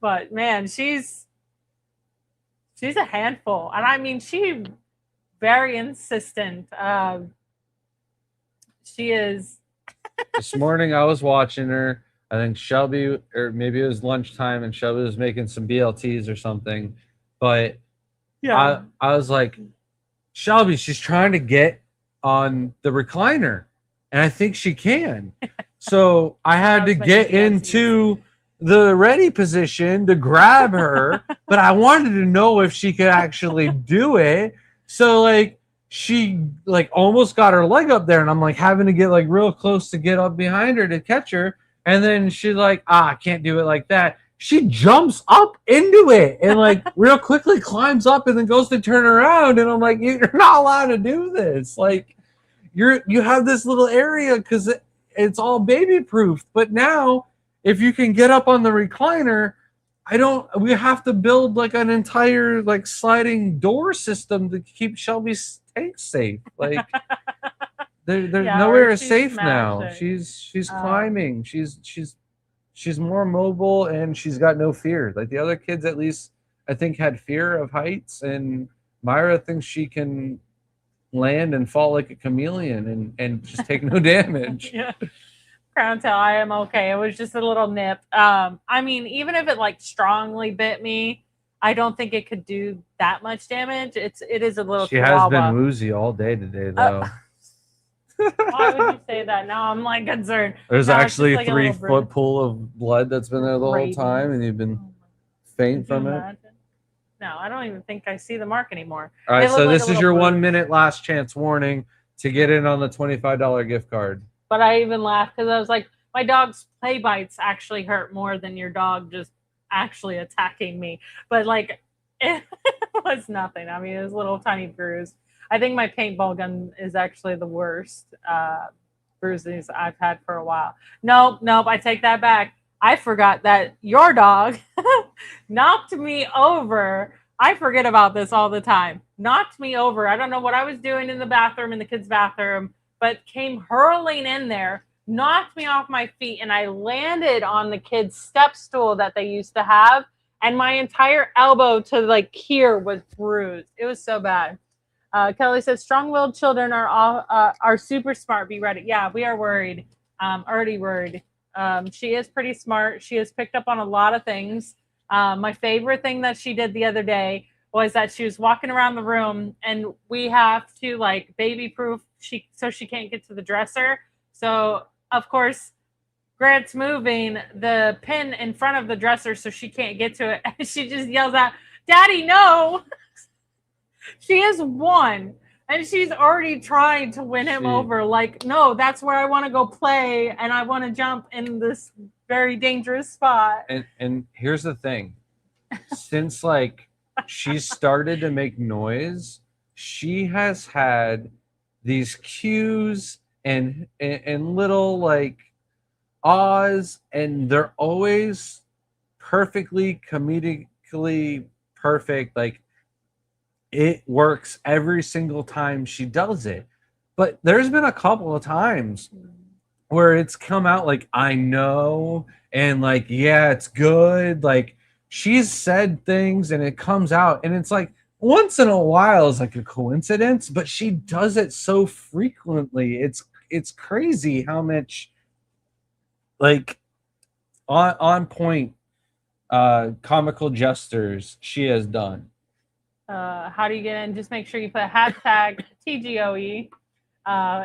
But man, she's a handful. And I mean, she's very insistent. She is. This morning I was watching her. I think Shelby, or maybe it was lunchtime, and Shelby was making some BLTs or something. But Yeah. I was like, Shelby, she's trying to get on the recliner, and I think she can. So I had to get into the ready position to grab her, but I wanted to know if she could actually do it. So like she like almost got her leg up there, and I'm like having to get like real close to get up behind her to catch her. And then she's like, I can't do it like that. She jumps up into it and like real quickly climbs up and then goes to turn around. And I'm like, you're not allowed to do this. Like you have this little area because it's all baby proof. But now if you can get up on the recliner, we have to build like an entire like sliding door system to keep Shelby's tank safe. Like there's nowhere safe now. it. She's climbing. She's more mobile and she's got no fear. Like the other kids at least I think had fear of heights, and Myra thinks she can land and fall like a chameleon and just take no damage. Yeah. Crown tail, I am okay. It was just a little nip. I mean, even if it like strongly bit me, I don't think it could do that much damage. It is a little. She has been woozy all day today, though. Why would you say that? Now I'm like concerned. There's actually like a 3-foot pool of blood that's been there the whole time, and you've been faint from it. No, I don't even think I see the mark anymore. All right, so this is your 1 minute last chance warning to get in on the $25 gift card. But I even laughed because I was like, my dog's play bites actually hurt more than your dog just actually attacking me. But like, it was nothing. I mean, it was a little tiny bruise. I think my paintball gun is actually the worst bruises I've had for a while. Nope, I take that back. I forgot that your dog knocked me over. I forget about this all the time. Knocked me over. I don't know what I was doing in the bathroom, in the kids' bathroom, but came hurling in there, knocked me off my feet, and I landed on the kids' step stool that they used to have, and my entire elbow to like here was bruised. It was so bad. Kelly says, strong-willed children are super smart. Be ready. Yeah, we are worried. Already worried. She is pretty smart. She has picked up on a lot of things. My favorite thing that she did the other day was that she was walking around the room, and we have to like baby proof so she can't get to the dresser. So of course, Grant's moving the pin in front of the dresser so she can't get to it. And she just yells out, "Daddy, no!" She is one, and she's already trying to win him over. Like, no, that's where I want to go play, and I want to jump in this very dangerous spot. And here's the thing. Since like she started to make noise, she has had these cues and little like ahs, and they're always perfectly comedically perfect. Like it works every single time she does it. But there's been a couple of times where it's come out like, I know, and like, yeah, it's good. Like she's said things and it comes out and it's like, once in a while is like a coincidence, but she does it so frequently. It's crazy how much like on point comical gestures she has done. How do you get in? Just make sure you put hashtag TGOE.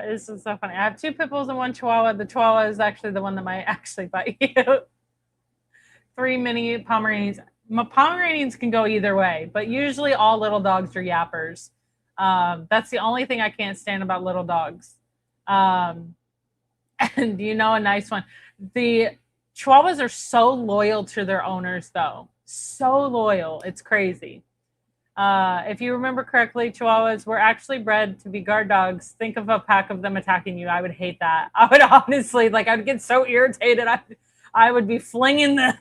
This is so funny. I have 2 pit bulls and 1 chihuahua. The chihuahua is actually the one that might actually bite you. 3 mini Pomeranians. Pomeranians can go either way, but usually all little dogs are yappers. That's the only thing I can't stand about little dogs. And you know, a nice one. The Chihuahuas are so loyal to their owners, though. So loyal. It's crazy. If you remember correctly, Chihuahuas were actually bred to be guard dogs. Think of a pack of them attacking you. I would hate that. I would honestly, like, I'd get so irritated. I would be flinging them.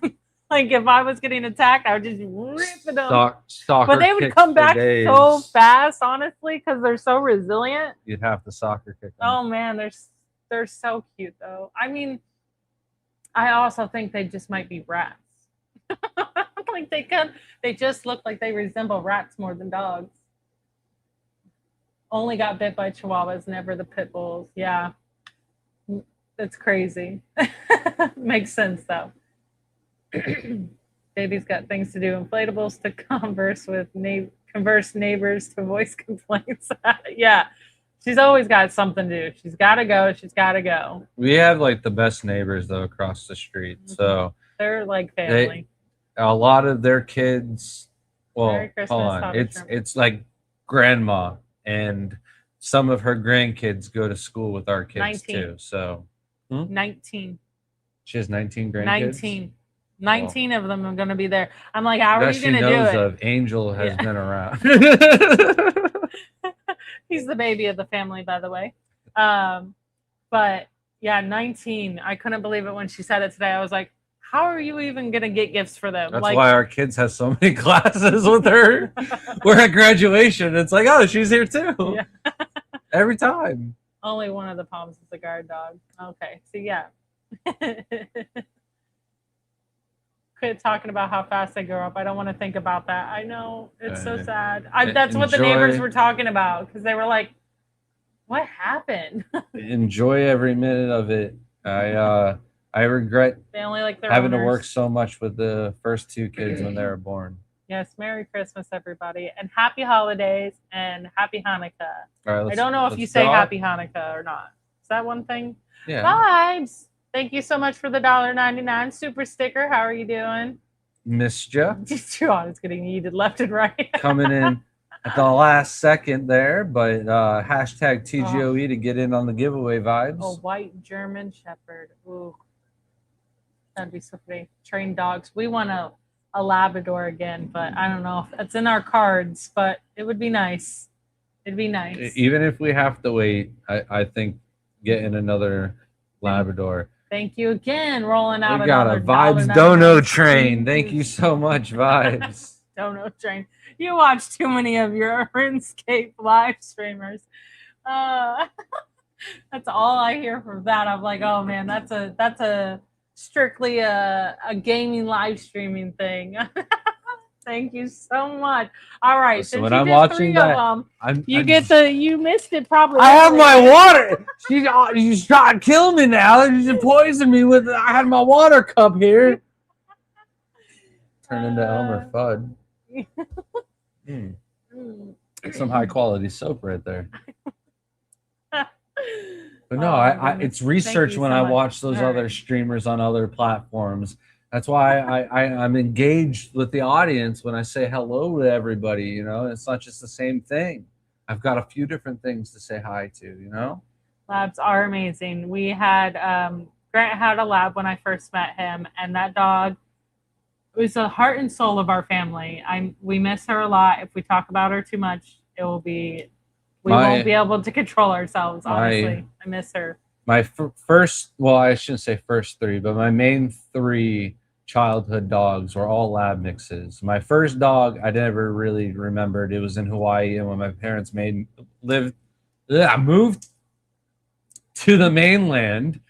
Like, if I was getting attacked, I would just rip them. But they would come back so fast, honestly, because they're so resilient. You'd have to soccer kick them. Oh, man, they're so cute, though. I mean, I also think they just might be rats. Like they just look like they resemble rats more than dogs. Only got bit by chihuahuas, never the pit bulls. Yeah, that's crazy. Makes sense though. Baby's got things to do. Inflatables to converse neighbors to voice complaints. Yeah, she's always got something to do. She's got to go. She's got to go. We have like the best neighbors though across the street, so they're like family. A lot of their kids, well, hold on, it's like grandma, and some of her grandkids go to school with our kids 19. Too. So 19. She has 19 grandkids. 19 of them are going to be there. I'm like, how are you going to do it? Of Angel has been around. He's the baby of the family, by the way. But yeah, 19. I couldn't believe it when she said it today. I was like, how are you even going to get gifts for them? That's why our kids have so many classes with her. We're at graduation. It's like, oh, she's here too. Yeah. Every time. Only one of the Poms is a guard dog. Okay. So yeah. Quit talking about how fast they grow up. I don't want to think about that. I know. It's so sad. That's what the neighbors were talking about because they were like, what happened? Enjoy every minute of it. I regret they only like their having owners. To work so much with the first 2 kids when they were born. Yes, Merry Christmas, everybody, and Happy Holidays and Happy Hanukkah. All right, I don't know if you say Happy Hanukkah or not. Is that one thing? Yeah. Vibes. Thank you so much for the $1.99 super sticker. How are you doing? Missed ya. It's getting yeeted left and right. Coming in at the last second there, but hashtag TGOE to get in on the giveaway vibes. A white German Shepherd. Ooh. That'd be so pretty. Trained dogs. We want a Labrador again, but I don't know if that's in our cards, but it would be nice. It'd be nice. Even if we have to wait, I think getting another Labrador. Thank you again, rolling out. We got a Vibes Dono train. Thank you so much, Vibes. Dono train. You watch too many of your RuneScape live streamers. That's all I hear from that. I'm like, oh man, that's a strictly a gaming live streaming thing. Thank you so much. All right, so when I'm watching that, you missed it probably. I have my water. She's trying to kill me now. She's poisoned me with. I had my water cup here. Turn into Elmer Fudd. Some high quality soap right there. But no, it's research when I watch those other streamers on other platforms. That's why I'm engaged with the audience when I say hello to everybody. You know, it's not just the same thing. I've got a few different things to say hi to. You know, labs are amazing. We had Grant had a lab when I first met him, and that dog was the heart and soul of our family. We miss her a lot. If we talk about her too much, it will be. We won't be able to control ourselves, honestly. I miss her. My first, well, I shouldn't say first 3, but my main 3 childhood dogs were all lab mixes. My first dog, I never really remembered. It was in Hawaii, and when my parents moved to the mainland,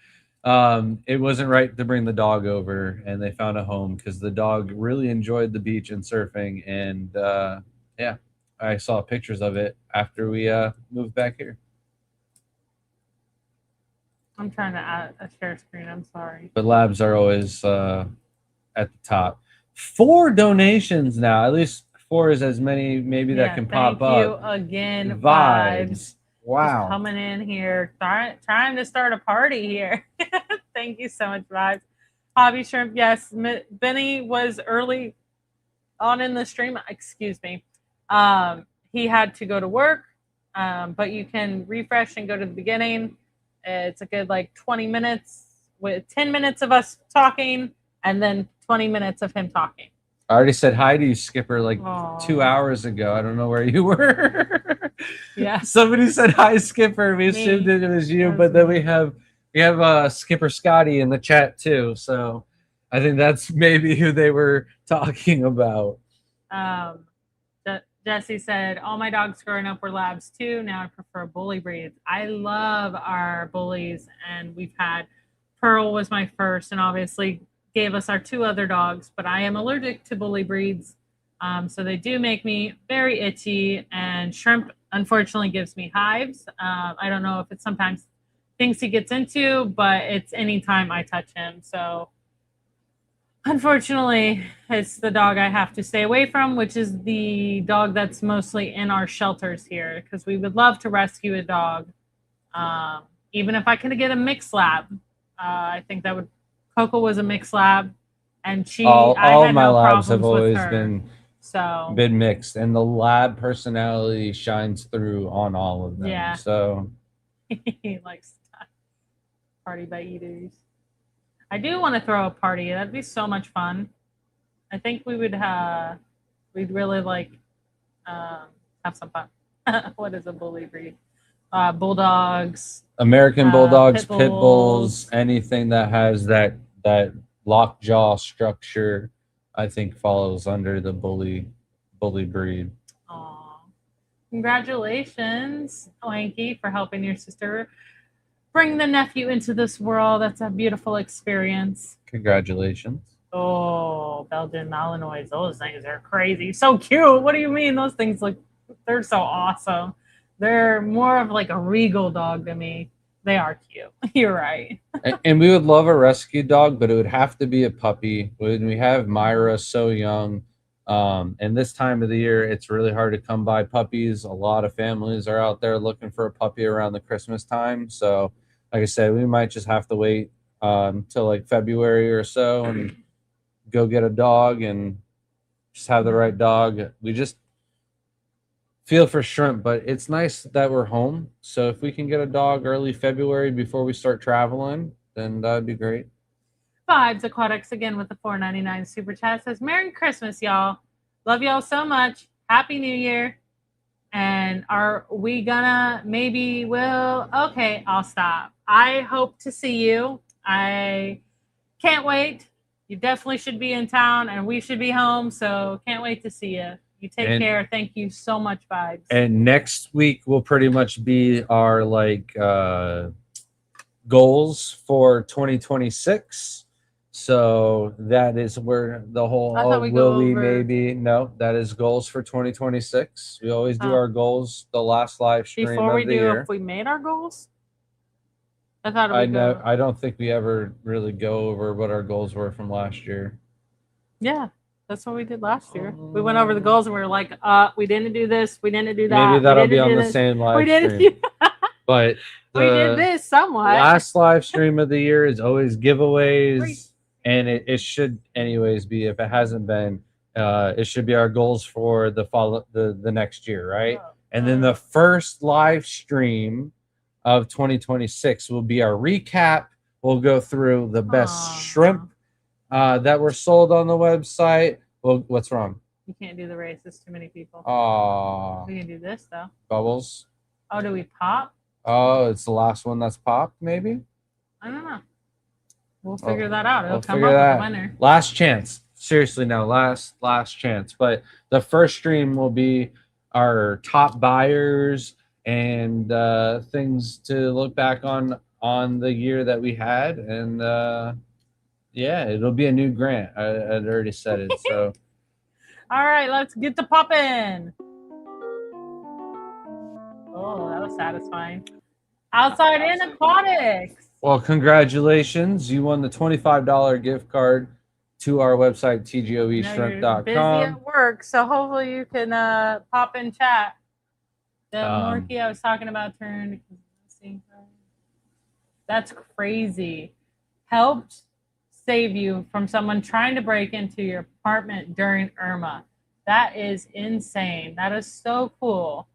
it wasn't right to bring the dog over, and they found a home because the dog really enjoyed the beach and surfing, and yeah. I saw pictures of it after we moved back here. I'm trying to add a share screen. I'm sorry. But labs are always at the top. 4 donations now. At least 4 is as many maybe that can pop thank you up. again, Vibes. Just Wow. coming in here, trying to start a party here. Thank you so much, Vibes. Hobby Shrimp, yes. Benny was early on in the stream. Excuse me. He had to go to work, but you can refresh and go to the beginning. It's a good like 20 minutes with 10 minutes of us talking and then 20 minutes of him talking. I already said hi to you, Skipper, like Aww. 2 hours ago. I don't know where you were. Yeah. Somebody said hi, Skipper. We assumed it was you, but then we have Skipper Scotty in the chat too. So I think that's maybe who they were talking about. Jesse said, all my dogs growing up were labs too. Now I prefer bully breeds. I love our bullies, and we've had Pearl was my first, and obviously gave us our 2 other dogs, but I am allergic to bully breeds. So they do make me very itchy, and Shrimp unfortunately gives me hives. I don't know if it's sometimes things he gets into, but it's anytime I touch him. So unfortunately, it's the dog I have to stay away from, which is the dog that's mostly in our shelters here, because we would love to rescue a dog. Even if I could get a mixed lab, I think that would. Coco was a mixed lab, and all I had my no labs problems have always with her, been mixed, and the lab personality shines through on all of them. Yeah. So he likes to party by eaters. I do want to throw a party. That'd be so much fun. I think we would we'd really like have some fun. What is a bully breed? Bulldogs, American bulldogs, pit pit bulls, anything that has that lockjaw structure, I think follows under the bully breed. Aww. Congratulations, Oanky, for helping your sister bring the nephew into this world. That's a beautiful experience. Congratulations. Oh, Belgian Malinois, those things are crazy. So cute. What do you mean? Those things they're so awesome. They're more of like a regal dog to me. They are cute. You're right. And we would love a rescue dog, but it would have to be a puppy. When we have Myra so young, and this time of the year, it's really hard to come by puppies. A lot of families are out there looking for a puppy around the Christmas time. So, like I said, we might just have to wait till like February or so and go get a dog and just have the right dog. We just feel for Shrimp, but it's nice that we're home. So if we can get a dog early February before we start traveling, then that'd be great. Vibes Aquatics again with the $4.99 super chat says, Merry Christmas, y'all. Love y'all so much. Happy New Year. And are we gonna okay, I'll stop. I hope to see you. I can't wait. You definitely should be in town and we should be home. So can't wait to see you. You take care. Thank you so much, Vibes. And next week will pretty much be our goals for 2026. So that is where the whole that is goals for 2026. We always do our goals the last live stream before we of the do year. if we made our goals. I don't think we ever really go over what our goals were from last year. Yeah. That's what we did last year. We went over the goals and we were like, we didn't do this, we didn't do that. Maybe that'll be on the same live stream. But we did this somewhat. Last live stream of the year is always giveaways, and it should anyways be, if it hasn't been, it should be our goals for the next year, right? And then the first live stream of 2026 will be our recap. We'll go through the best shrimp that were sold on the website. Well, what's wrong? You can't do the race. There's too many people. Oh. We can do this though. Bubbles. Oh, do we pop? Oh, it's the last one that's popped, maybe? I don't know. We'll figure that out. It'll come up with the winner. Last chance. Seriously, no, last chance. But the first stream will be our top buyers and things to look back on the year that we had. And yeah, it'll be a new grant. I'd already said it. So all right, let's get to popping. Cool. That was satisfying. Outside and aquatics. Well, congratulations. You won the $25 gift card to our website, I know you're busy tgoeshrimp.com. at work, so hopefully you can pop in chat. The Um, Morky I was talking about turned. That's crazy. Helped save you from someone trying to break into your apartment during Irma. That is insane. That is so cool.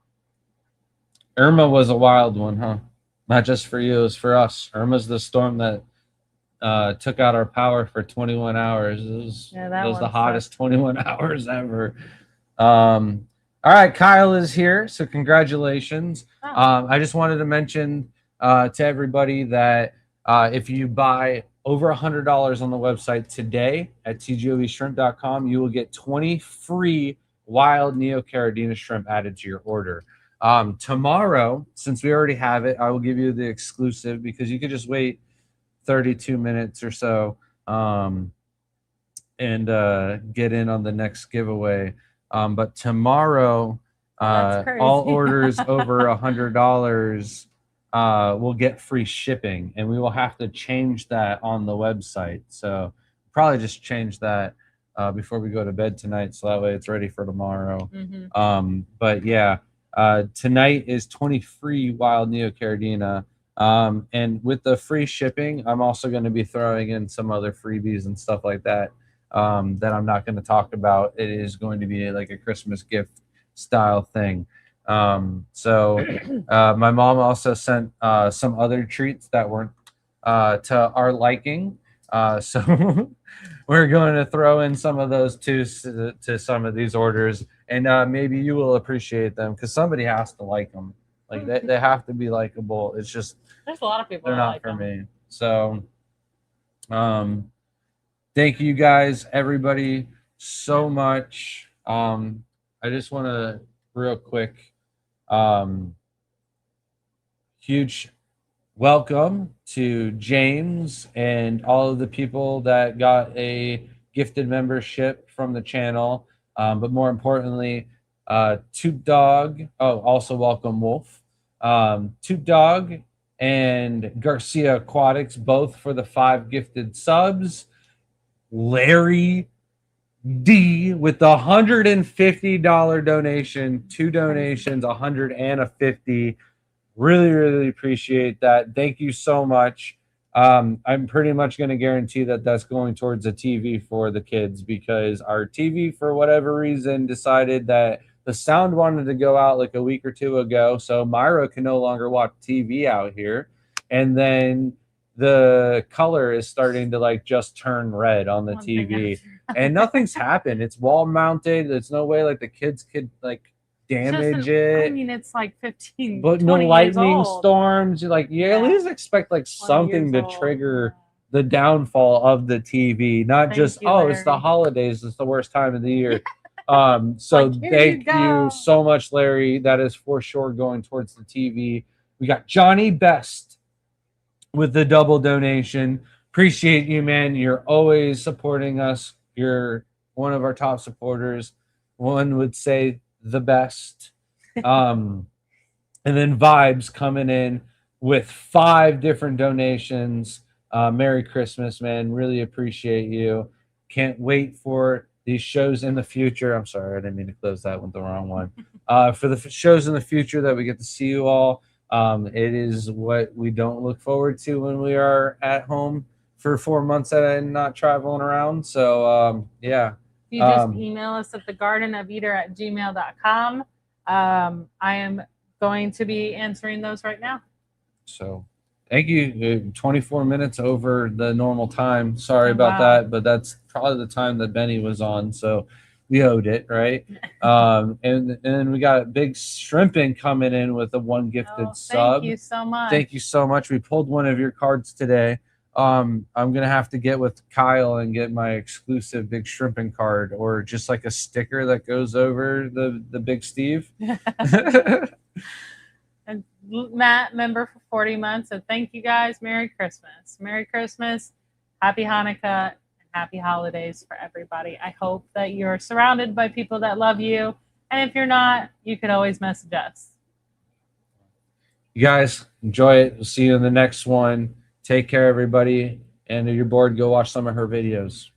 Irma was a wild one, huh? Not just for you, it was for us. Irma's the storm that took out our power for 21 hours. It was the one hottest sucked. 21 hours ever. All right, Kyle is here, so congratulations. Oh. I just wanted to mention to everybody that if you buy over $100 on the website today at tgoeshrimp.com, you will get 20 free wild Neocaridina shrimp added to your order. Tomorrow, since we already have it, I will give you the exclusive because you could just wait 32 minutes or so and get in on the next giveaway. But tomorrow, That's crazy. all orders over $100 will get free shipping, and we will have to change that on the website. So probably just change that before we go to bed tonight, so that way it's ready for tomorrow. But yeah, tonight is 20 free wild Neocaridina. And with the free shipping, I'm also going to be throwing in some other freebies and stuff like that that I'm not going to talk about. It is going to be like a Christmas gift style thing. So my mom also sent some other treats that weren't to our liking. So we're going to throw in some of those too to some of these orders, and maybe you will appreciate them because somebody has to like them. Like they have to be likable. It's just there's a lot of people they're that not like for them. me. So thank you guys, everybody, so much. I just want to real quick huge welcome to James and all of the people that got a gifted membership from the channel. But more importantly, Tube Dog. Oh, also welcome Wolf. Tube Dog and Garcia Aquatics, both for the 5 gifted subs. Larry D with the $150 donation, 2 donations, 100 and a 50. Really appreciate that. Thank you so much. I'm pretty much going to guarantee that that's going towards a TV for the kids because our TV, for whatever reason, decided that the sound wanted to go out like a week or 2 ago. So Myra can no longer watch TV out here. And then the color is starting to like just turn red on the TV. And nothing's happened. It's wall mounted. There's no way like the kids could like damage it. I mean, it's like 15, but 20 no lightning years old. storms. You're like, at least expect like something to trigger the downfall of the TV, not just it's the holidays, it's the worst time of the year. So like, thank you so much, Larry. That is for sure going towards the TV. We got Johnny Best with the double donation. Appreciate you, man. You're always supporting us. You're one of our top supporters. One would say the best. And then Vibes coming in with 5 different donations. Merry Christmas, man. Really appreciate you. Can't wait for these shows in the future. I'm sorry, I didn't mean to close that with the wrong one. For the shows in the future that we get to see you all. It is what we don't look forward to when we are at home for 4 months and not traveling around. So, yeah. You just email us at thegardenofeater@gmail.com. I am going to be answering those right now. So thank you. 24 minutes over the normal time. Sorry about that, but that's probably the time that Benny was on. So we owed it, right? And then we got Big Shrimping coming in with a 1 gifted sub. Thank you so much. Thank you so much. We pulled one of your cards today. I'm gonna have to get with Kyle and get my exclusive Big Shrimping card, or just like a sticker that goes over the Big Steve. And Matt, member for 40 months. So thank you guys. Merry Christmas. Merry Christmas. Happy Hanukkah. And happy holidays for everybody. I hope that you're surrounded by people that love you. And if you're not, you can always message us. You guys enjoy it. We'll see you in the next one. Take care, everybody. And if you're bored, go watch some of her videos.